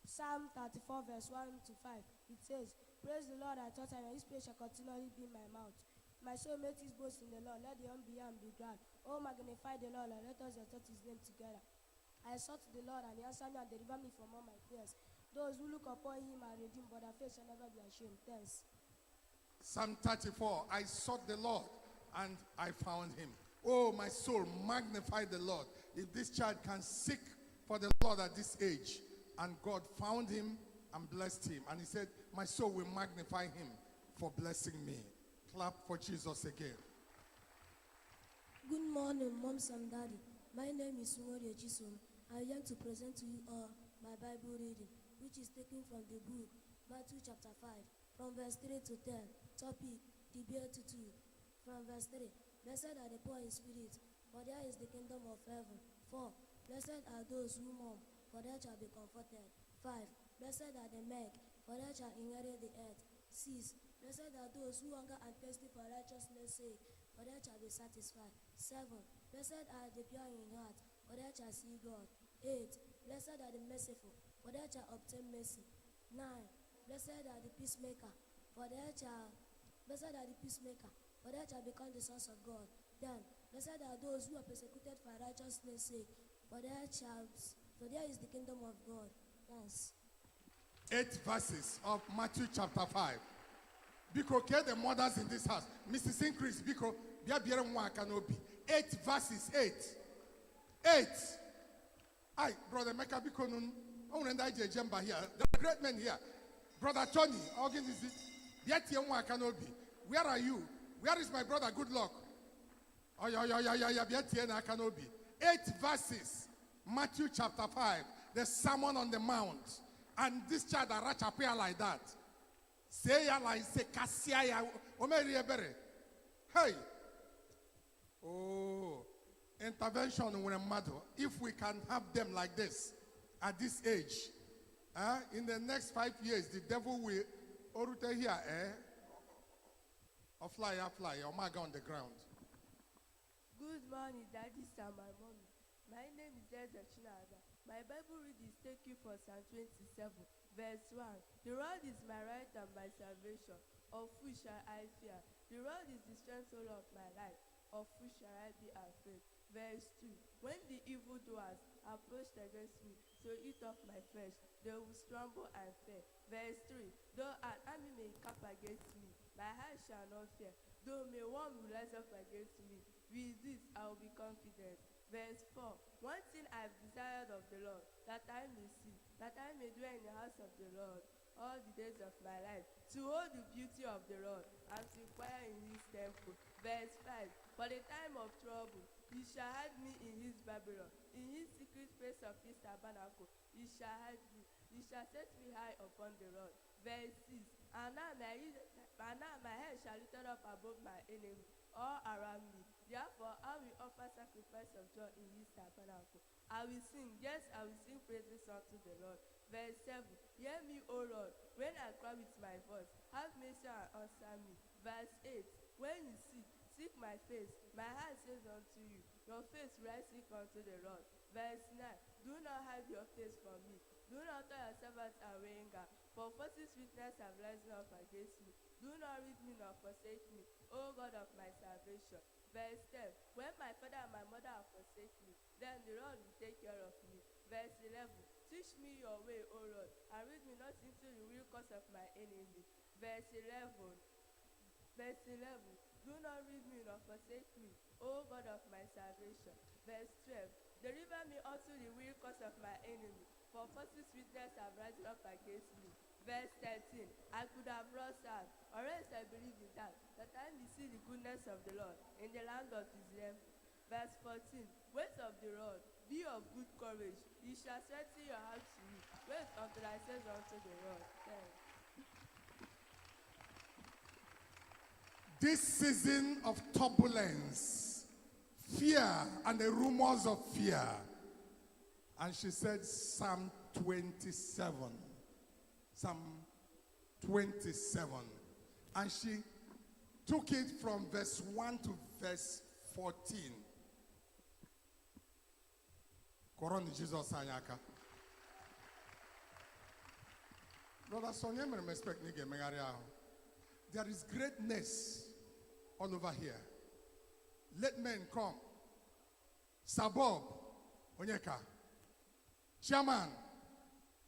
Psalm 34, verse 1 to 5. It says, Praise the Lord, I thought and his praise shall continually be in my mouth. My soul makes his boast in the Lord. Let the unbelieving be glad. Oh, magnify the Lord, and let us exalt his name together. I sought the Lord, and he answered me and delivered me from all my fears. Those who look upon him are redeemed, but their face shall never be ashamed. Thanks. Psalm 34, I sought the Lord, and I found him. Oh, my soul, magnify the Lord. If this child can seek for the Lord at this age, and God found him and blessed him, and he said, my soul will magnify him for blessing me. Clap for Jesus again. Good morning, moms and daddy. My name is Sumori Echisum. I am here to present to you all my Bible reading, which is taken from the book Matthew chapter 5, from verse 3 to 10. Topic, the Beatitude. From verse 3, blessed are the poor in spirit, for there is the kingdom of heaven. 4, blessed are those who mourn, for they shall be comforted. 5, blessed are the meek, for they shall inherit the earth. 6, blessed are those who hunger and thirsty for righteousness' sake, for they shall be satisfied. 7, blessed are the pure in heart, for they shall see God. 8, blessed are the merciful, for they shall obtain mercy. 9, blessed are the peacemaker, for they shall become the sons of God. 10, blessed are those who are persecuted for righteousness' sake, for there is the kingdom of God. Thanks. 8 verses of Matthew chapter 5. Because the mothers in this house, Mrs. Increase, because 8 verses, 8. Aye, Brother Mecca, because here, the great men here. Brother Tony, where are you? Where is my brother? Good luck. Oh, yeah. 8 verses, Matthew chapter 5, the Sermon on the Mount. And this child appear like that. Say ya like say Kasia Hey. Oh, intervention with a mother. If we can have them like this at this age, in the next 5 years, the devil will orute here, or fly, or maga on the ground. Good morning, daddies and my mommy. My name is Ezra Chinada. My Bible reading is taken from Psalm 27, verse 1. The Lord is my right and my salvation. Of whom shall I fear? The Lord is the strength of my life. Of whom shall I be afraid? Verse 2. When the evildoers approached against me to eat up my flesh, they will stumble and fail. Verse 3. Though an army may camp against me, my heart shall not fear. Though may one rise up against me, with this I will be confident. Verse 4. One thing I have desired of the Lord, that I may see, that I may dwell in the house of the Lord all the days of my life, to hold the beauty of the Lord, and to inquire in his temple. Verse 5. For the time of trouble, he shall hide me in his Babylon, in his secret place of his tabernacle, he shall hide me, he shall set me high upon the Lord. Verse 6. And now my head shall lift up above my enemy all around me. Therefore, I will offer sacrifice of joy in his tabernacle. I will sing, yes, I will sing praises unto the Lord. Verse 7. Hear me, O Lord, when I cry with my voice. Have mercy and answer me. Verse 8. When you seek my face, my heart says unto you, your face will I seek unto the Lord. Verse 9. Do not hide your face from me. Do not turn yourself out and anger, for false witness have risen up against me. Do not rid me nor forsake me, O God of my salvation. Verse 10. When my father and my mother have forsaken me, then the Lord will take care of me. Verse 11. Teach me your way, O Lord, and lead me not into the real cause of my enemy. Verse 11. Verse 11. Do not leave me nor forsake me, O God of my salvation. Verse 12. Deliver me unto the real cause of my enemy, for false witness have risen up against me. Verse 13. I could have lost out, or else I believe in that I may see the goodness of the Lord in the land of Israel. Verse 14. Wait of the Lord, be of good courage. He shall strengthen your heart to you. Wait until I say unto the Lord. Thanks. This season of turbulence, fear, and the rumors of fear. And she said Psalm 27. Psalm 27. And she took it from verse 1 to verse 14. Koron Jesus Anyaka. Brother Sonia, I respect Nige Megaria. There is greatness all over here. Let men come. Sabob, Onyeka, Chairman,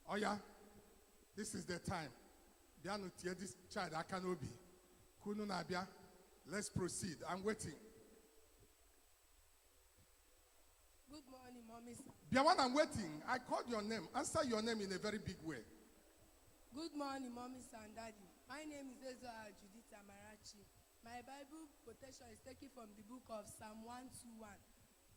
oh yeah, this is the time. Bianu tia this child Akanobi. Kunu Nabia, let's proceed. I'm waiting. Good morning, Mommy. Biawan, I'm waiting. I called your name. Answer your name in a very big way. Good morning, Mommy and Daddy. My name is Ezra Judith Amarachi. My Bible quotation is taken from the book of Psalm 121,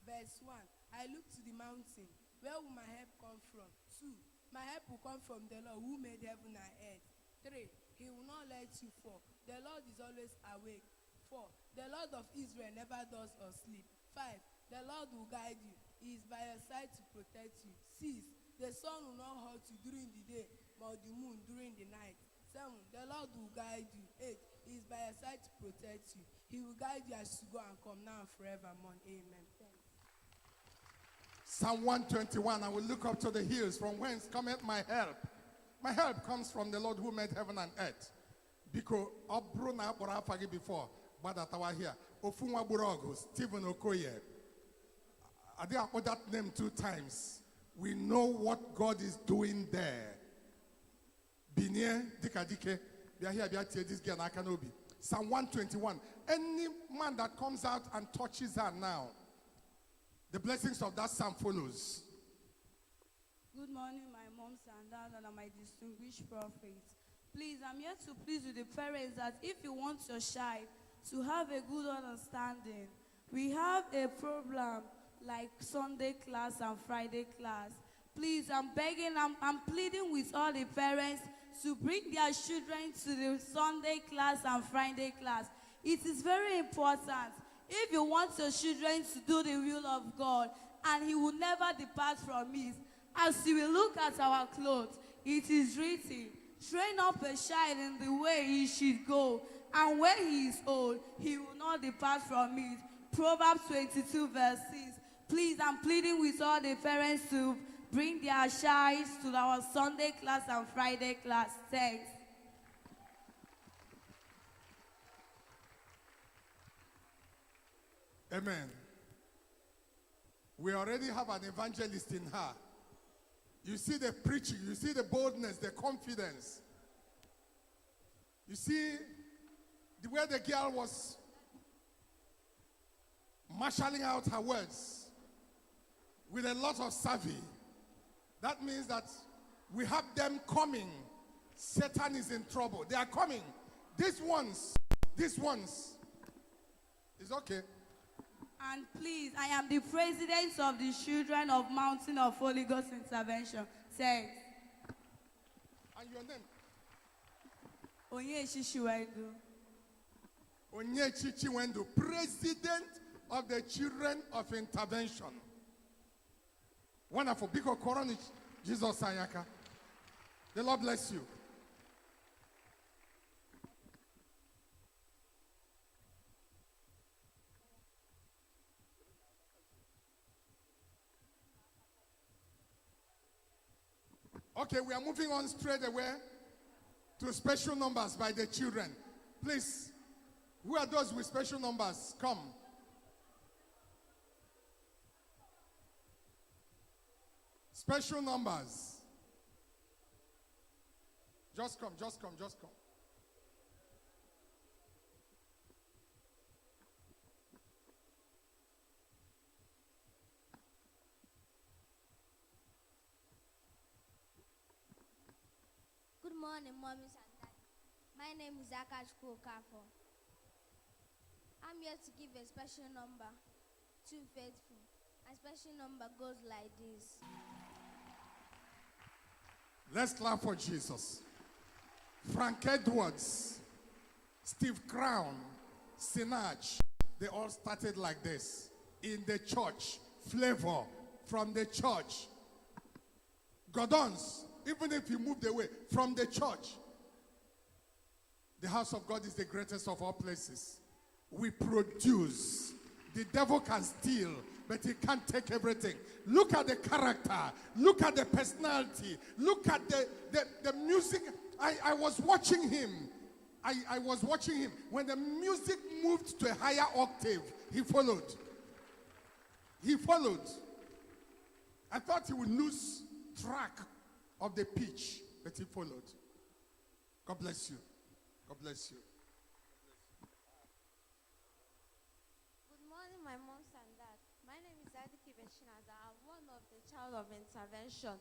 verse 1. I look to the mountain. Where will my help come from? 2. My help will come from the Lord who made heaven and earth. 3. He will not let you fall. The Lord is always awake. 4. The Lord of Israel never does or sleep. 5. The Lord will guide you. He is by your side to protect you. 6. The sun will not hurt you during the day, but the moon during the night. 7. The Lord will guide you. 8. He is by your side to protect you. He will guide you as you go and come now and forevermore. Amen. Thanks. Psalm 121, I will look up to the hills from whence cometh my help. My help comes from the Lord who made heaven and earth. Because Obruna Borafagi before, but that our here. Ofunwa Burogo, Stephen Okoye. I did put that name 2 times. We know what God is doing there. Binye Dikadike. We are here, we are here, this girl Nakanobi. Psalm 121. Any man that comes out and touches her now, the blessings of that psalm follows. Good morning, my moms and dads, and my distinguished prophets. Please, I'm here to please with the parents that if you want your child to have a good understanding, we have a program like Sunday class and Friday class. Please, I'm begging, I'm pleading with all the parents to bring their children to the Sunday class and Friday class. It is very important. If you want your children to do the will of God, and he will never depart from it, as you will look at our clothes, it is written, train up a child in the way he should go, and when he is old, he will not depart from it. Proverbs 22 verse 6. Please, I'm pleading with all the parents to bring their child to our Sunday class and Friday class. Thanks. Amen. We already have an evangelist in her. You see the preaching, you see the boldness, the confidence. You see the way the girl was marshalling out her words with a lot of savvy. That means that we have them coming. Satan is in trouble. They are coming. These ones. It's okay. And please, I am the president of the Children of Mountain of Holy Ghost Intervention. Thanks. And your name? Onyechi Chiwendu. Onyechi Chiwendu, President of the Children of Intervention. Wonderful. Biko Koroni Jesus Ayaka. The Lord bless you. Okay, we are moving on straight away to special numbers by the children. Please, who are those with special numbers? Come. Special numbers. Just come, just come, just come. Good morning, mommies and daddy. My name is Akash Kokafo. I'm here to give a special number to faithful. A special number goes like this. Let's clap for Jesus. Frank Edwards, Steve Crown, Sinach, they all started like this. In the church, Flavor from the church. Gordons, even if you moved away from the church, the house of God is the greatest of all places. We produce. The devil can steal, but he can't take everything. Look at the character. Look at the personality. Look at the music. I was watching him. I was watching him. When the music moved to a higher octave, he followed. He followed. I thought he would lose track of the pitch, but he followed. God bless you. God bless you. Good morning, my moms and dad. My name is Adiki Beshinaza. I'm one of the child of intervention.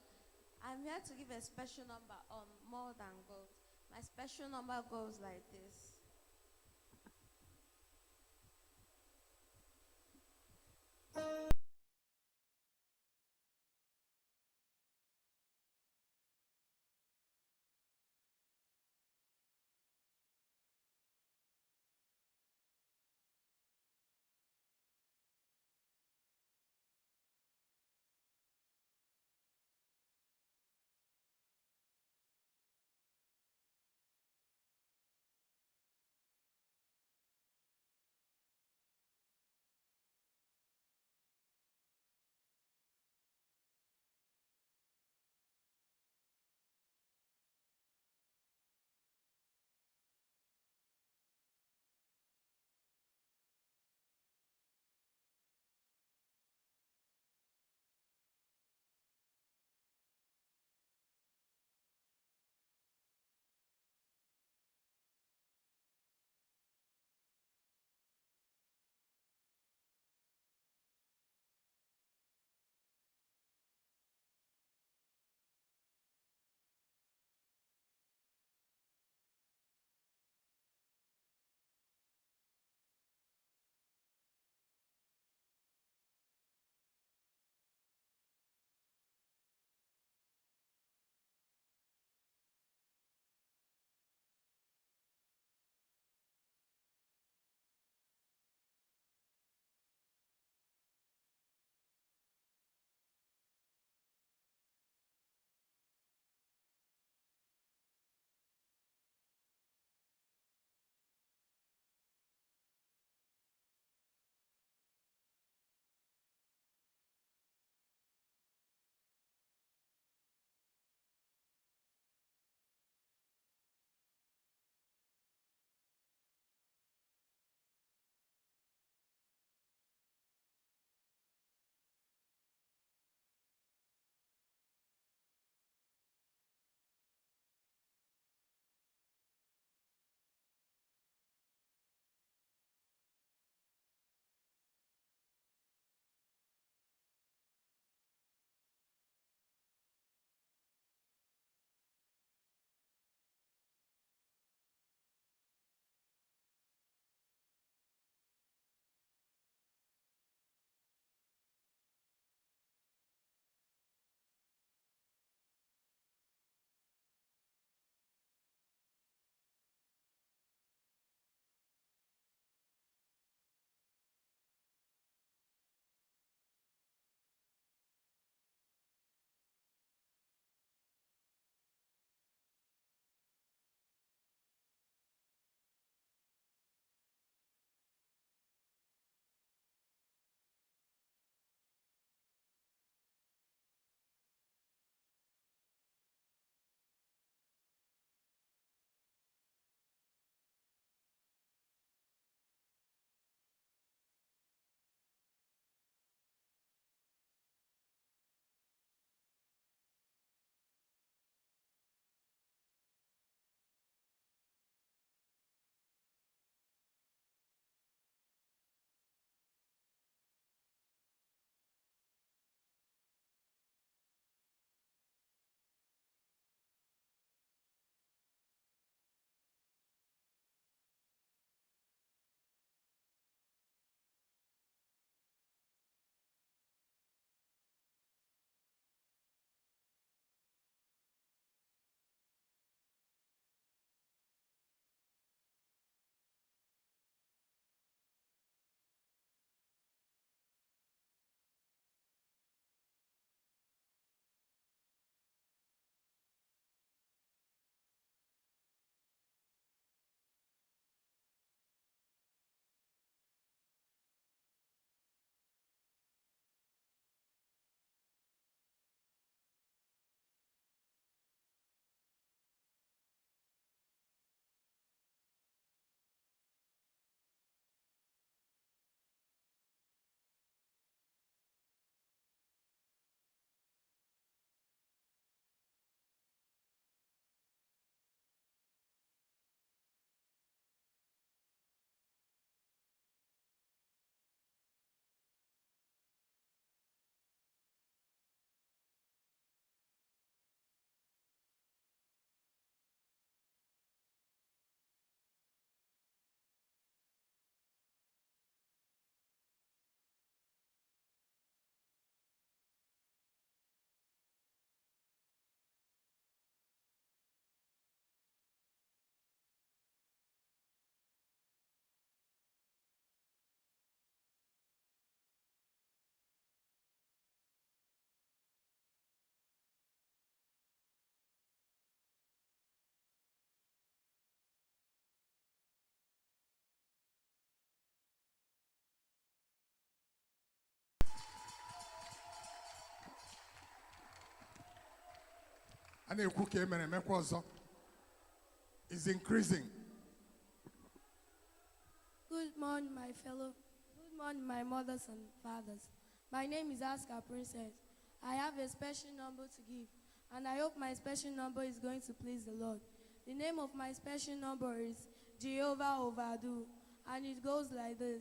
I'm here to give a special number on more than gold. My special number goes like this. And is increasing. Good morning, Good morning, my mothers and fathers. My name is Aska Princess. I have a special number to give, and I hope my special number is going to please the Lord. The name of my special number is Jehovah Overdo, and it goes like this.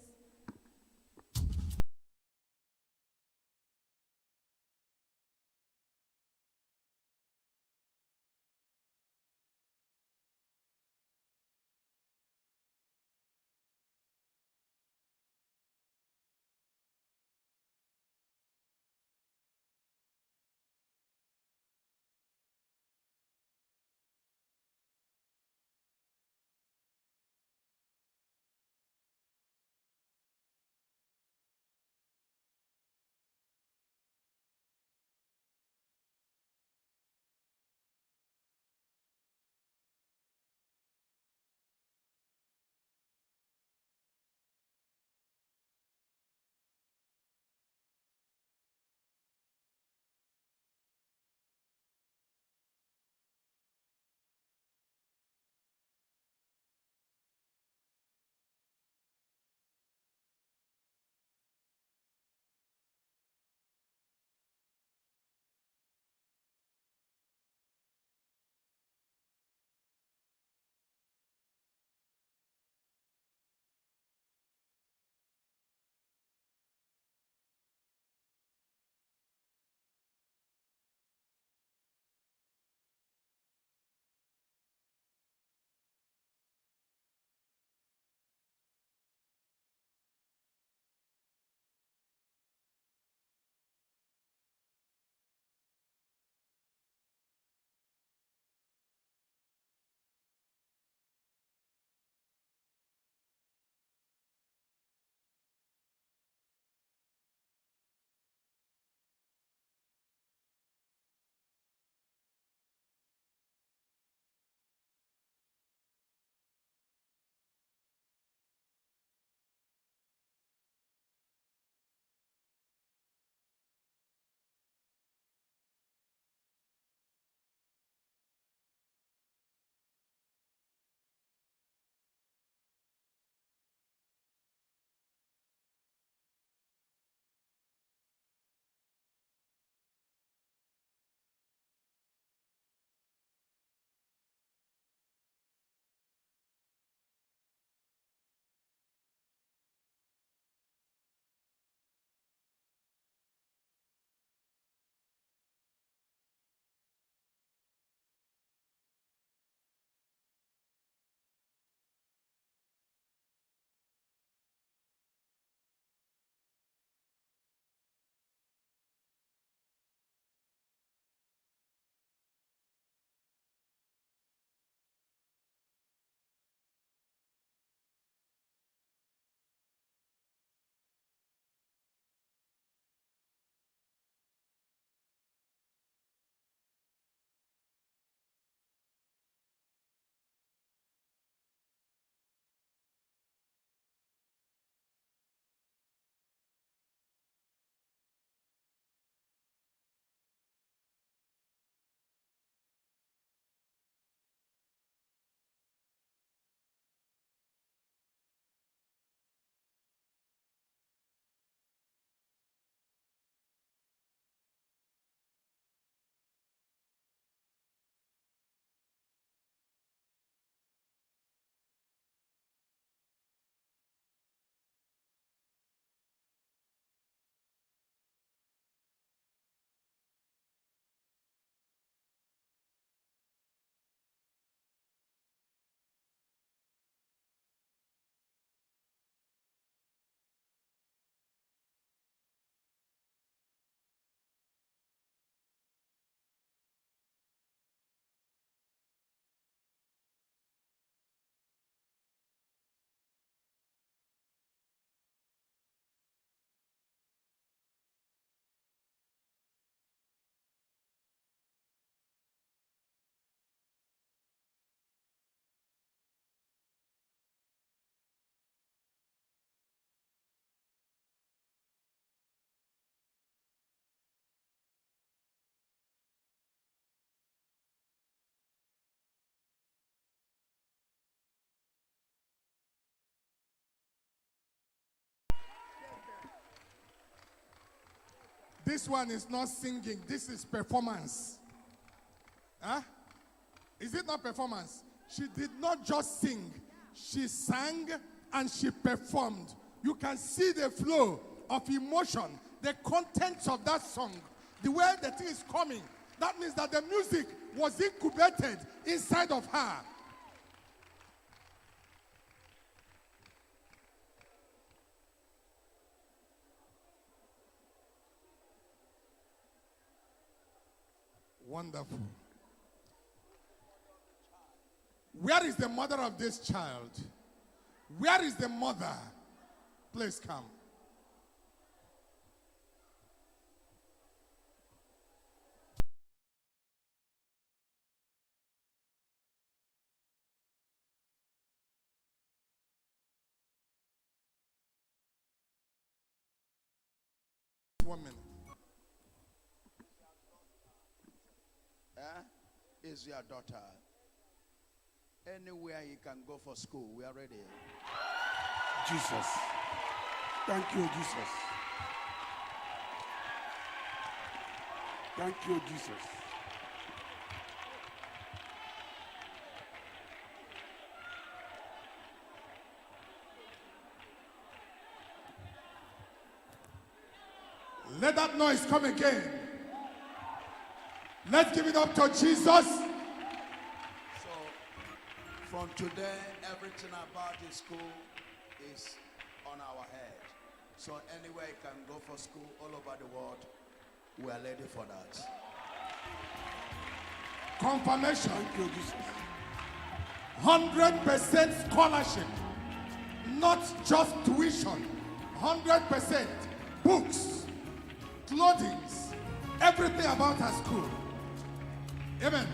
This one is not singing. This is performance. Huh? Is it not performance? She did not just sing. She sang and she performed. You can see the flow of emotion, the contents of that song, the way the thing is coming. That means that the music was incubated inside of her. Wonderful. Where is the mother of this child? Where is the mother? Please come. Woman. Is your daughter. Anywhere you can go for school, we are ready. Jesus. Thank you, Jesus. Thank you, Jesus. Let that noise come again. Let's give it up to Jesus. So, from today, everything about the school is on our head. So, anywhere you can go for school all over the world, we are ready for that. Confirmation. Thank you, Jesus. 100% scholarship. Not just tuition. 100% books, clothing, everything about her school. Amen.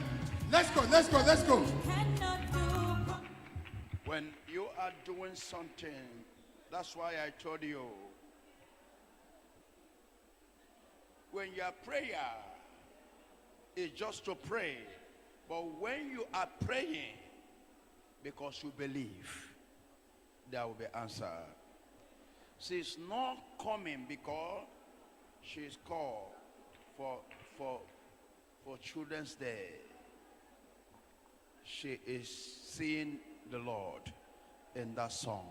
Let's go, let's go, let's go. When you are doing something, that's why I told you, when your prayer is just to pray, but when you are praying because you believe, there will be answer. She's not coming because she's called for Children's Day. She is seeing the Lord in that song.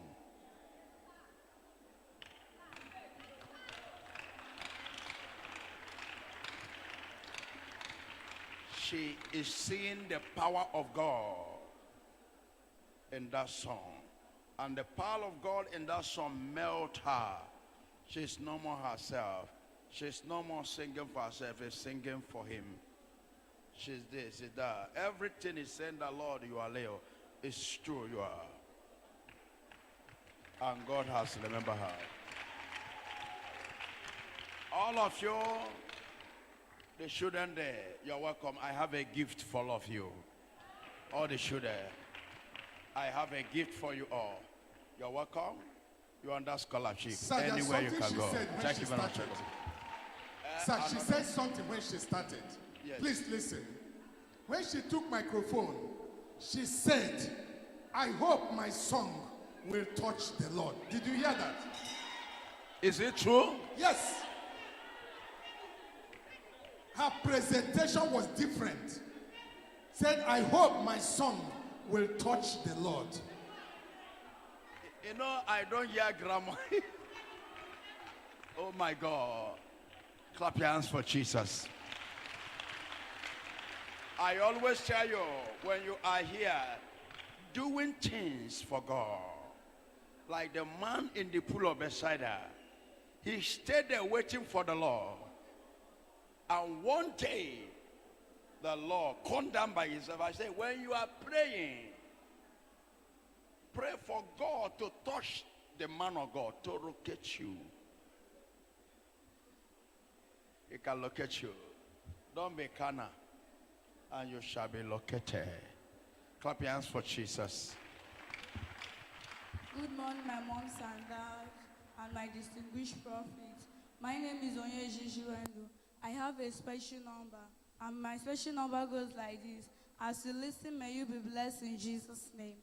She is seeing the power of God in that song. And the power of God in that song melt her. She's no more herself. She's no more singing for herself. She's singing for him. She's this, she's that. Everything is saying that, Lord, you are Leo. It's true, you are. And God has remembered her. All of you, the children there, you're welcome. I have a gift for all of you. All the children, I have a gift for you all. You're welcome. You're under scholarship. Sir, anywhere you can go. Thank you very much. Sir, she said something when she started. Yes. Please listen. When she took microphone, she said, I hope my song will touch the Lord. Did you hear that? Is it true? Yes. Her presentation was different. Said, I hope my song will touch the Lord. You know, I don't hear grammar. Oh my God. Clap your hands for Jesus. I always tell you, when you are here doing things for God, like the man in the pool of Bethesda, he stayed there waiting for the Lord. And one day, the Lord come down by himself. I say, when you are praying, pray for God to touch the man of God, to locate you. He can locate you. Don't be carnal, and you shall be located. Clap your hands for Jesus. Good morning, my moms and dad, and my distinguished prophet. My name is Odumeje. I have a special number, and my special number goes like this. As you listen, may you be blessed in Jesus' name.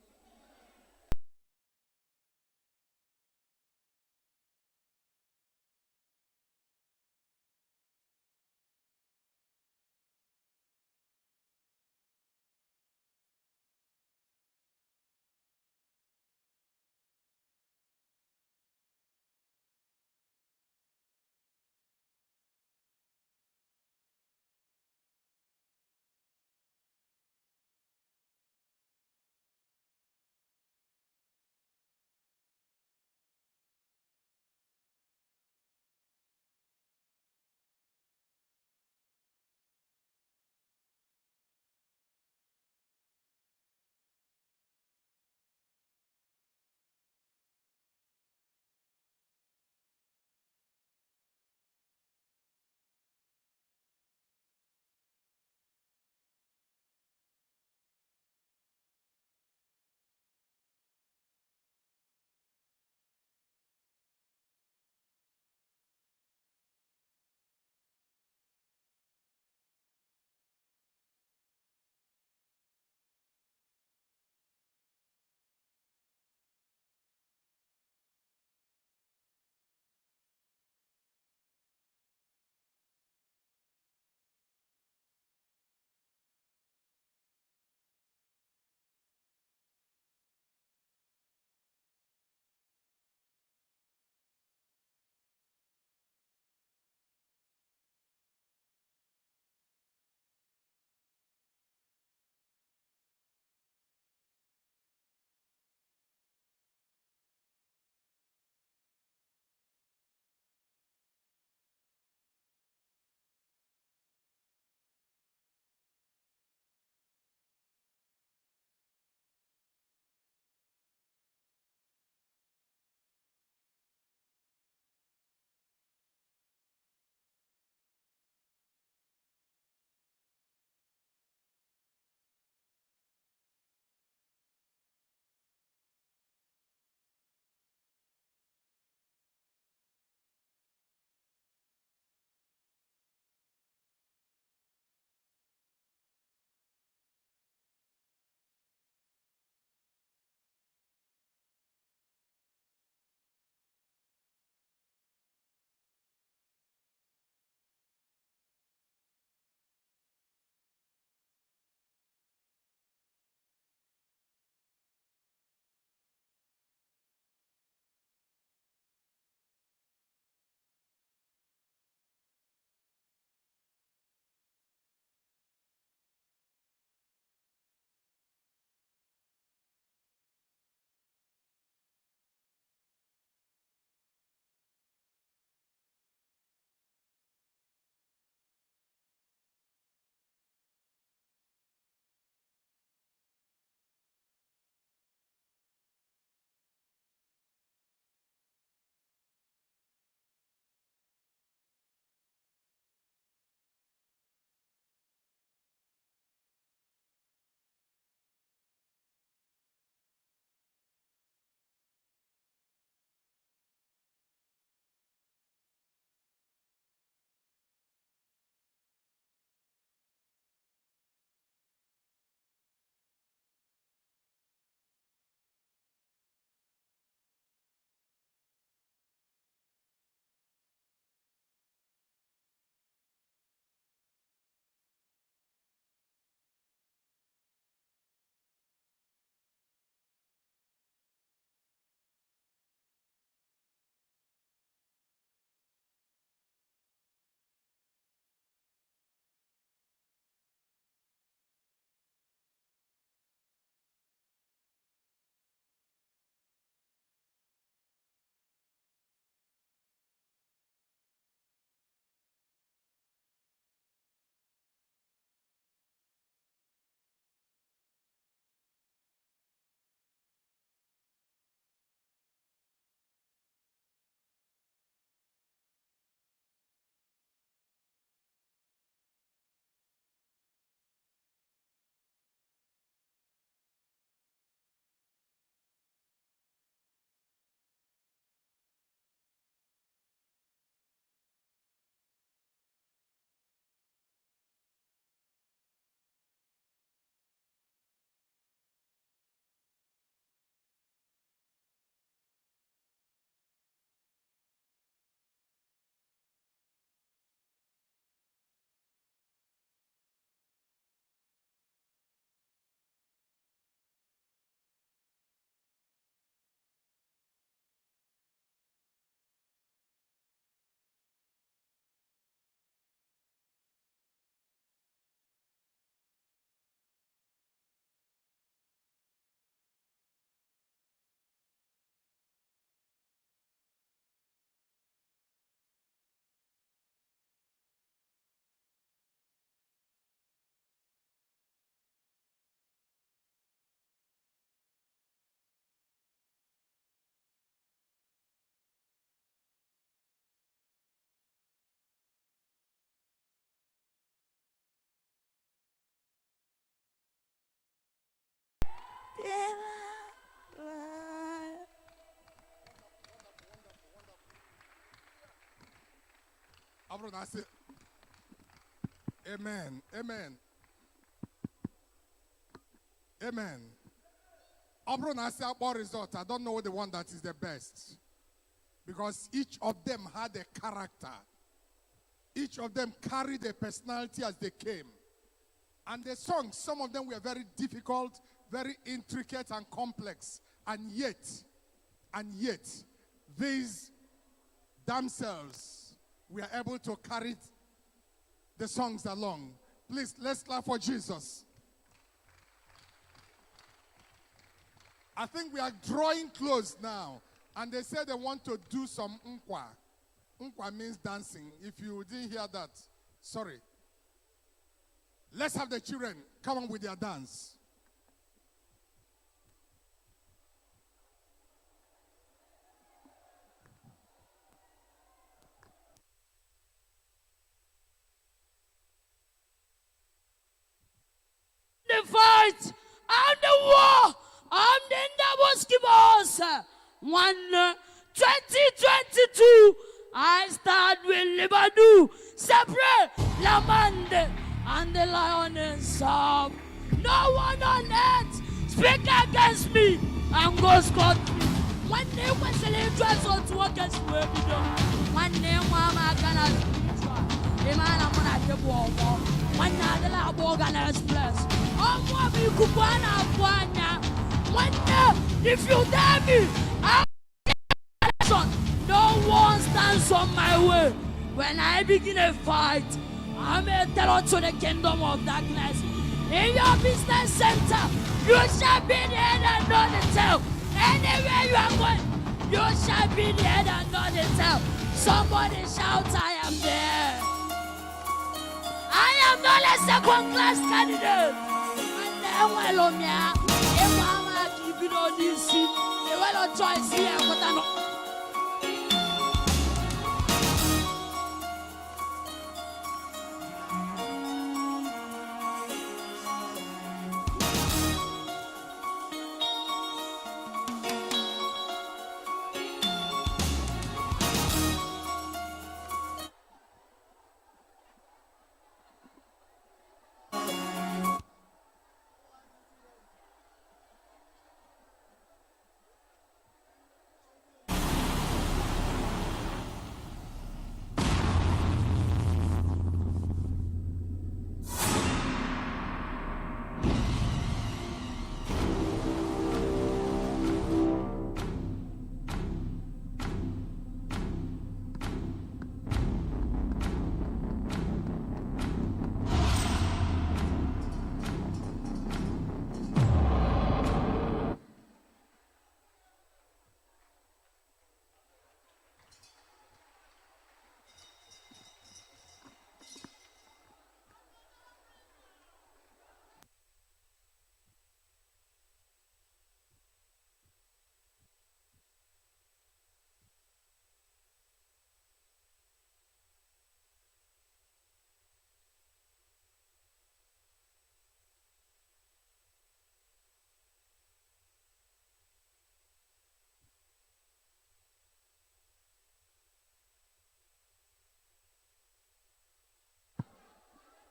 Amen. Amen. Amen. About result, I don't know the one that is the best. Because each of them had a character. Each of them carried a personality as they came. And the songs, some of them were very difficult, very intricate and complex. And yet, these themselves were able to carry the songs along. Please, let's clap for Jesus. I think we are drawing close now. And they said they want to do some nkwa. Nkwa means dancing. If you didn't hear that, sorry. Let's have the children come on with their dance. The fight and the war and the Naboskibos. 2022, I start with Libadu, separate Lamande and the lionhimself. No one on earth speak against me and go scot free. One day when the leaders want to work against me, one day Mama can spiritual. The man I'm gonna give war. One day the lab organized flesh. Oh, what we could one up one. One day, if you dare me, no one stands on my way. When I begin a fight, I'm a terror to the kingdom of darkness. In your business center, you shall be the head and not the tail. Anywhere you are going, you shall be the head and not the tail. Somebody shout, I am there. I am not a second-class candidate. And then, well, if I'm keeping on this seat, they will choice here, but I know.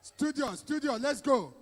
Studio, let's go.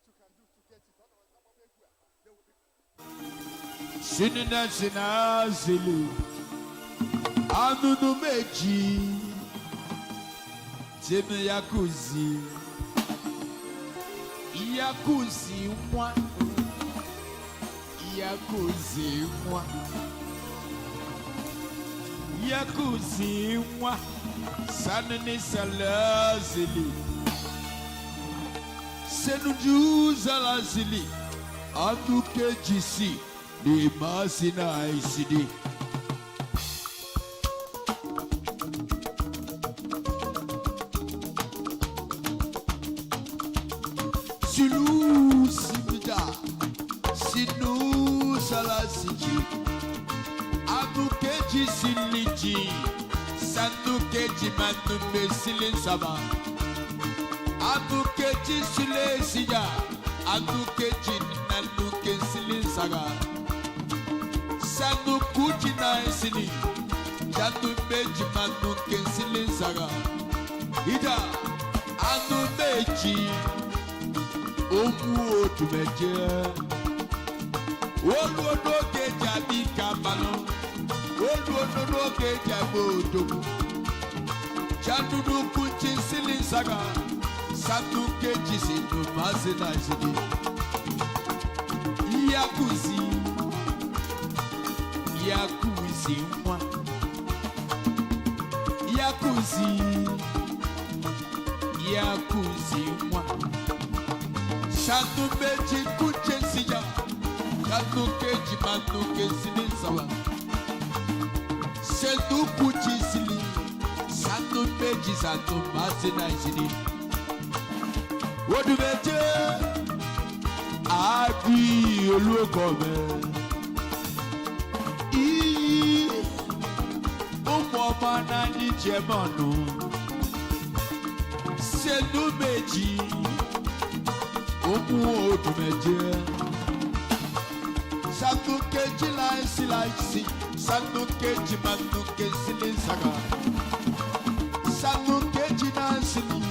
you can do to get it. Otherwise, they will be. Sinina sinazili Odumeje Temi yakuzi Yakuzi mwa Yakuzi mwa Yakuzi mwa Sanini salazili Senuju salazili Odumeje si Ni masina isidi Silu simida Sinu salasiji Odumeje siliji Odumeje manumbe silin saba Odumeje sile sija Odumeje nanuke silin saga Sanu kuchina esini Odumeje manuke silin saga Ida Odumeje Omu Odumeje Oluonoge jabi kamalo Oluonoge jabo odogu Chandudu kuchi silin saga Odumeje sinu masina isini Yakuzi Yakuzi mwa Yakuzi Yakuzi mwa Odumeje kuche sija Odumeje manuke silin sawa Sedu kuchi sili Odumeje sanu masina isini Odumeje Abi olukome Ọmọ náà ní jẹmọ́nù Odumeje Omu Odumeje Odumeje láìsí Odumeje manuke sílẹ̀ saga Odumeje náà sílẹ̀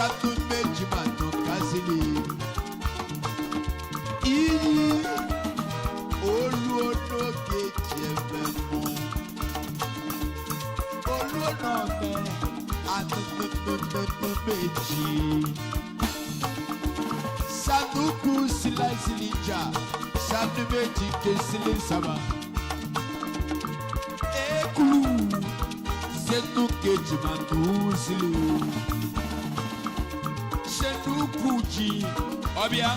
Odumeje manuka sílẹ̀ Oluonoge jẹmẹ́mọ́ Oluonoge Odumeje Sanuku silasilija Odumeje kesile saba Eku Odumeje manu sile Senukuji Obia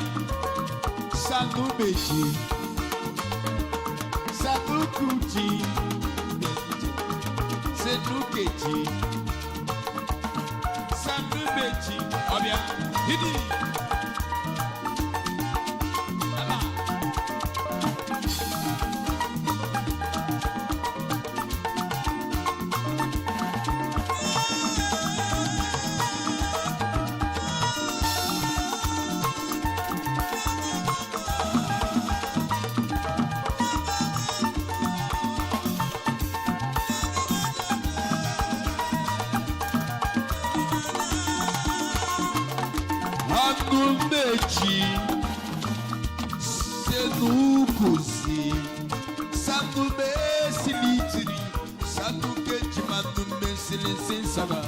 Odumeje Sanukuji Senukeji Odumeje Obia Hidi Odumeje Senukuzi Odumeje silitiri Odumeje manume silin saba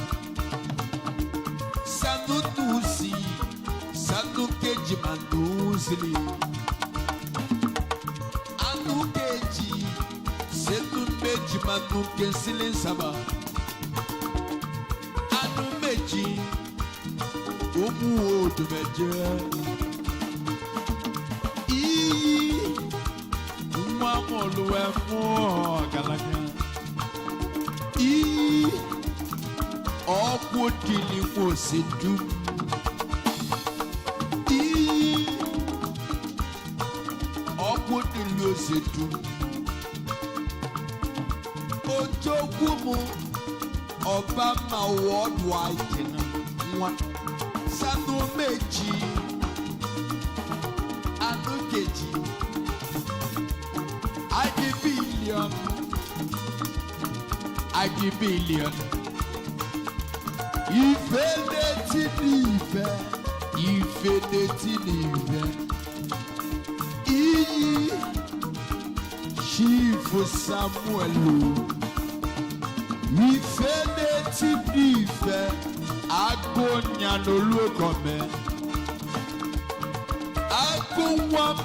Sanutusi Odumeje manu sili Odumeje Odumeje manuke silin saba Odumeje Omu Odumeje Nwa moluwe mu galaga Ọkwu dili mo se dum Ọkwu dili o se dum Ojogwu mu Ọba ma worldwide na nwa Odumeje Odumeje I give billion Ife leti ni ife Ifenetinive iyi Chifu Samuelu Ifenetinive Agonya Nolukome Agunwam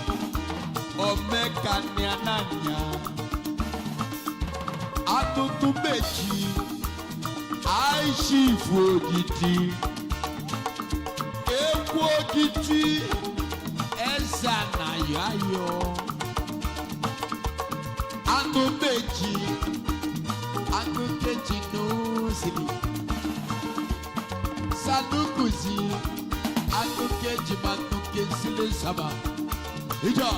Omeka Nyananya Atutumechi Aishifu Ogiti Ogiti Ezana Yayo Anumeji Anukeji Nozili Sanukuzi Anukeji Manukesile Saba Ija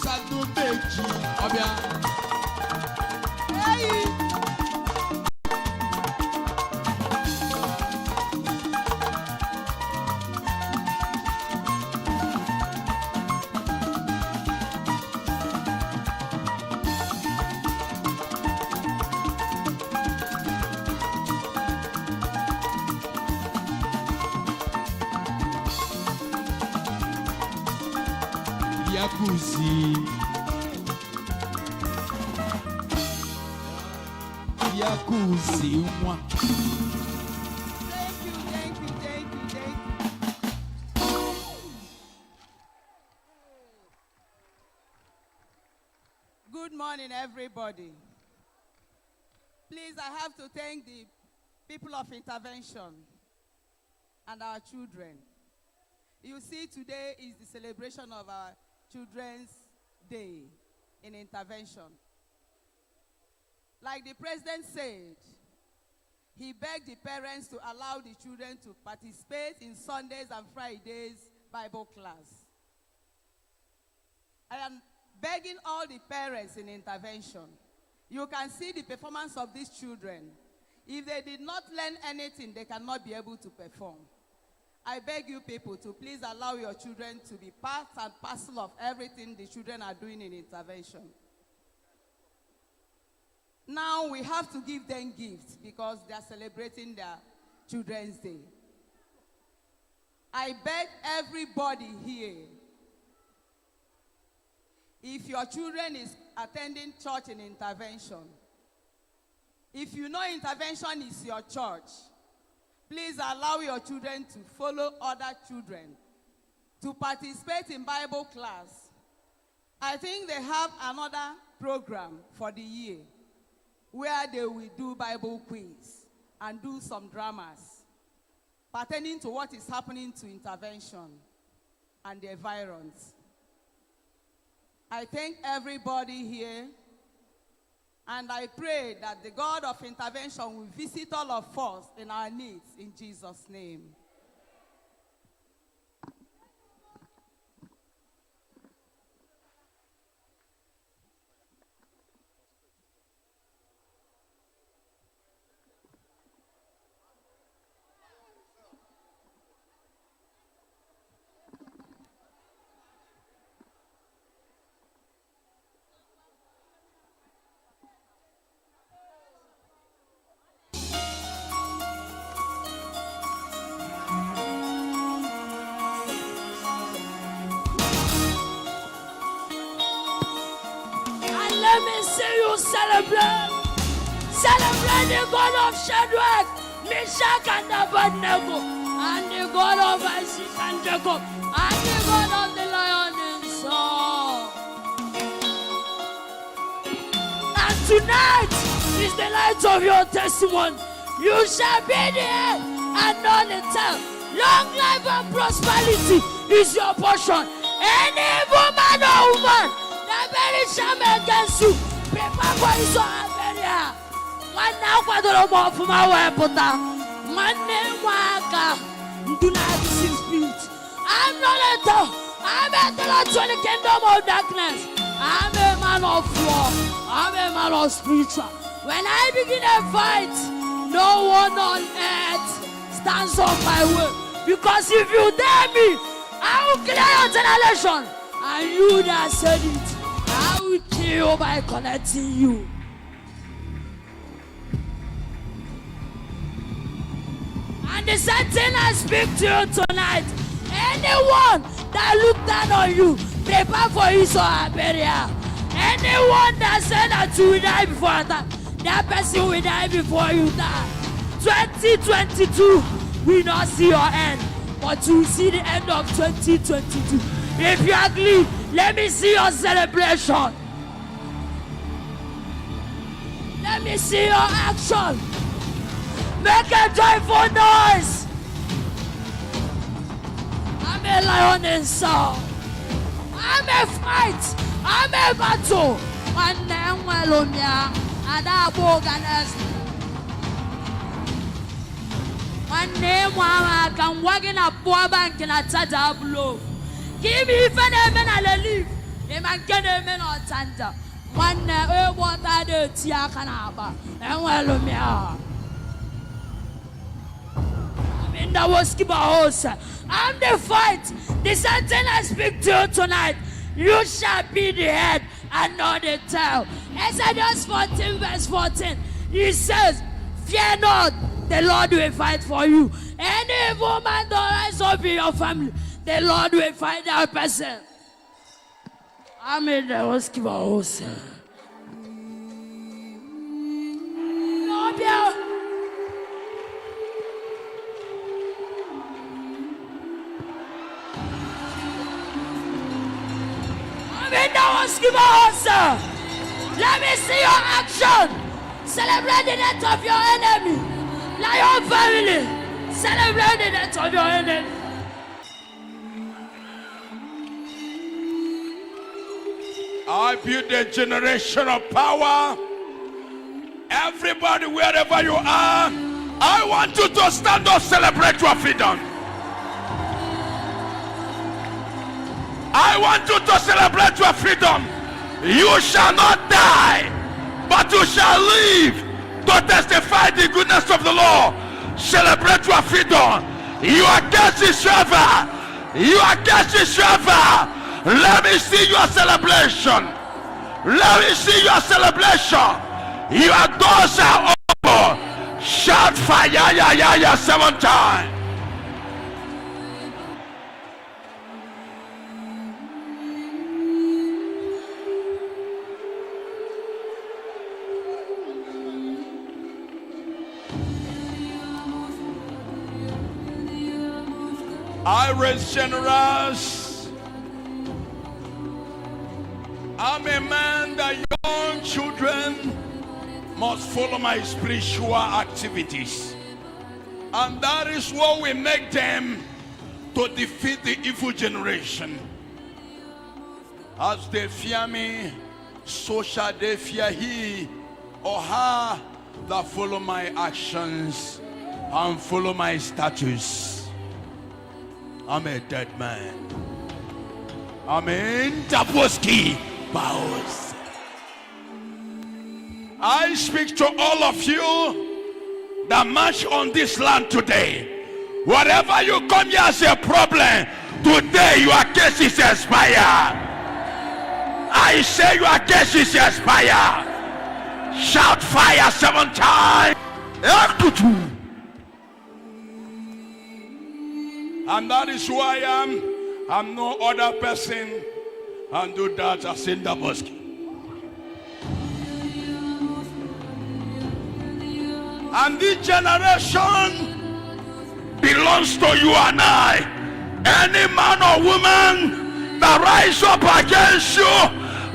Sanumeji Obia Hey Yakuzi one. Thank you. Good morning, everybody. Please, I have to thank the people of intervention and our children. You see, today is the celebration of our Children's Day in intervention. Like the president said, he begged the parents to allow the children to participate in Sundays and Fridays Bible class. I am begging all the parents in intervention. You can see the performance of these children. If they did not learn anything, they cannot be able to perform. I beg you people to please allow your children to be part and parcel of everything the children are doing in intervention. Now we have to give them gifts because they are celebrating their Children's Day. I beg everybody here, if your children is attending church in intervention, if you know intervention is your church, please allow your children to follow other children to participate in Bible class. I think they have another program for the year where they will do Bible quiz and do some dramas pertaining to what is happening to intervention and the environs. I thank everybody here, and I pray that the God of intervention will visit all of us in our needs in Jesus' name. Let me see you celebrate. Celebrate the God of Shadrach, Meshach, and Abednego, and the God of Isaac and Jacob, and the God of the lion himself. And tonight is the night of your testimony. You shall be there and not the tail. Long life and prosperity is your portion. Any woman or woman that very shame against you, people for you so area. One now kwadoro mo fuma we puta. One name waka. Do not deceive spirit. I'm not a dog. I'm a dog to the kingdom of darkness. I'm a man of war. I'm a man of spiritual. When I begin a fight, no one on earth stands on my way. Because if you dare me, I will clear your generation. And you that said it, I will kill you by connecting you. And the same thing I speak to you tonight. Anyone that looked down on you, prepare for his or her burial. Anyone that said that you will die before that person will die before you die. 2022 will not see your end, but you will see the end of 2022. If you agree, let me see your celebration. Let me see your action. Make a joyful noise. I'm a lion in soul. I'm a fight. I'm a battle. One name well and I organize. One name I can walk in a poor bank in a tata blow. Give me even a man I live. A man can a man or tanda. One name what I do tia canaba. And well I'm in the Woskiba house. I'm the fight. The sentence I speak to you tonight. You shall be the head and not the tail. Exodus 14 verse 14. He says, fear not, the Lord will fight for you. Any evil man that rise up in your family, the Lord will fight that person. I'm in the Woskiba house. Let me see your action. Celebrate the death of your enemy. Lion family, celebrate the death of your enemy. I build a generation of power. Everybody, wherever you are, I want you to stand up, celebrate your freedom. I want you to celebrate your freedom. You shall not die, but you shall live to testify the goodness of the Lord. Celebrate your freedom. Your case is forever. Your case is forever. Let me see your celebration. Let me see your celebration. Your doors are open. Shout fire, ya, ya, ya, 7 times. I raise generous. I'm a man that young children must follow my spiritual activities. And that is what will make them to defeat the evil generation. As they fear me, so shall they fear he or her that follow my actions and follow my statutes. I'm a dead man. I'm in Daboski Baos. I speak to all of you that march on this land today. Whatever you come here as a problem, today your case is expired. I say your case is expired. Shout fire 7 times. And that is who I am. I'm no other person. And do that as in Damascus. And this generation belongs to you and I. Any man or woman that rise up against you,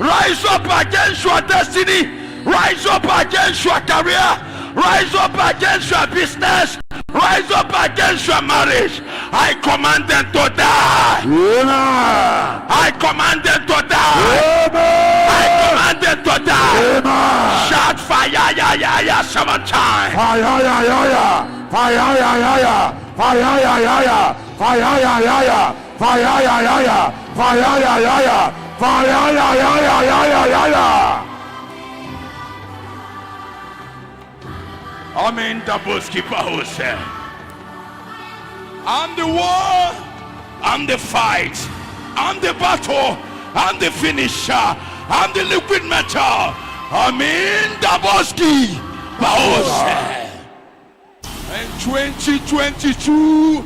rise up against your destiny, rise up against your career, rise up against your business, rise up against your marriage, I command them to die. Amen. I command them to die. Amen. I command them to die. Amen. Shout fire, ya, ya, ya, 7 times. Fire, ya, ya, ya. Fire, ya, ya, ya. Fire, ya, ya, ya. Fire, ya, ya, ya. Fire, ya, ya, ya. Fire, ya, ya, ya. Fire, ya, ya, ya, ya, ya, ya, ya. I'm in the Boski House. I'm the war, I'm the fight, I'm the battle, I'm the finisher, I'm the liquid metal. I'm in the Boski House. In 2022,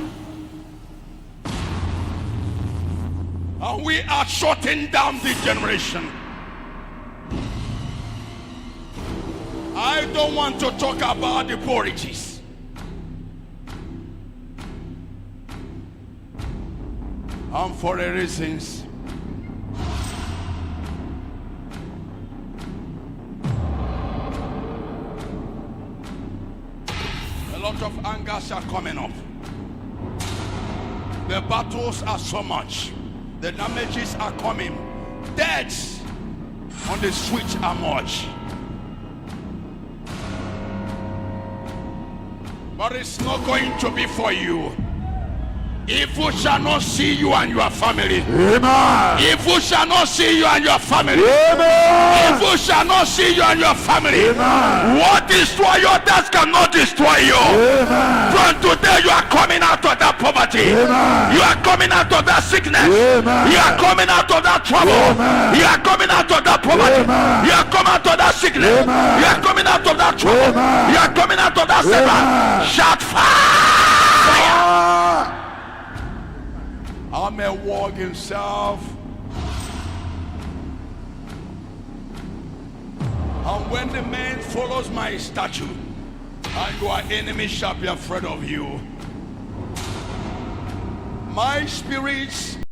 And we are shutting down this generation. I don't want to talk about the blockages. And for the reasons, a lot of angers are coming up. The battles are so much. The damages are coming. Deaths on the streets are much. But it's not going to be for you. Evil shall not see you and your family. Amen. Evil shall not see you and your family. Amen. Evil shall not see you and your family. Amen. What destroy your death cannot destroy you. Amen. From today you are coming out of that poverty. Amen. You are coming out of that sickness. Amen. You are coming out of that trouble. Amen. You are coming out of that poverty. Amen. You are coming out of that sickness. Amen. You are coming out of that trouble. Amen. You are coming out of that setback. Shout fire! Ohanemere walk himself. And when the man follows my statue, and your enemy shall be afraid of you. My spirits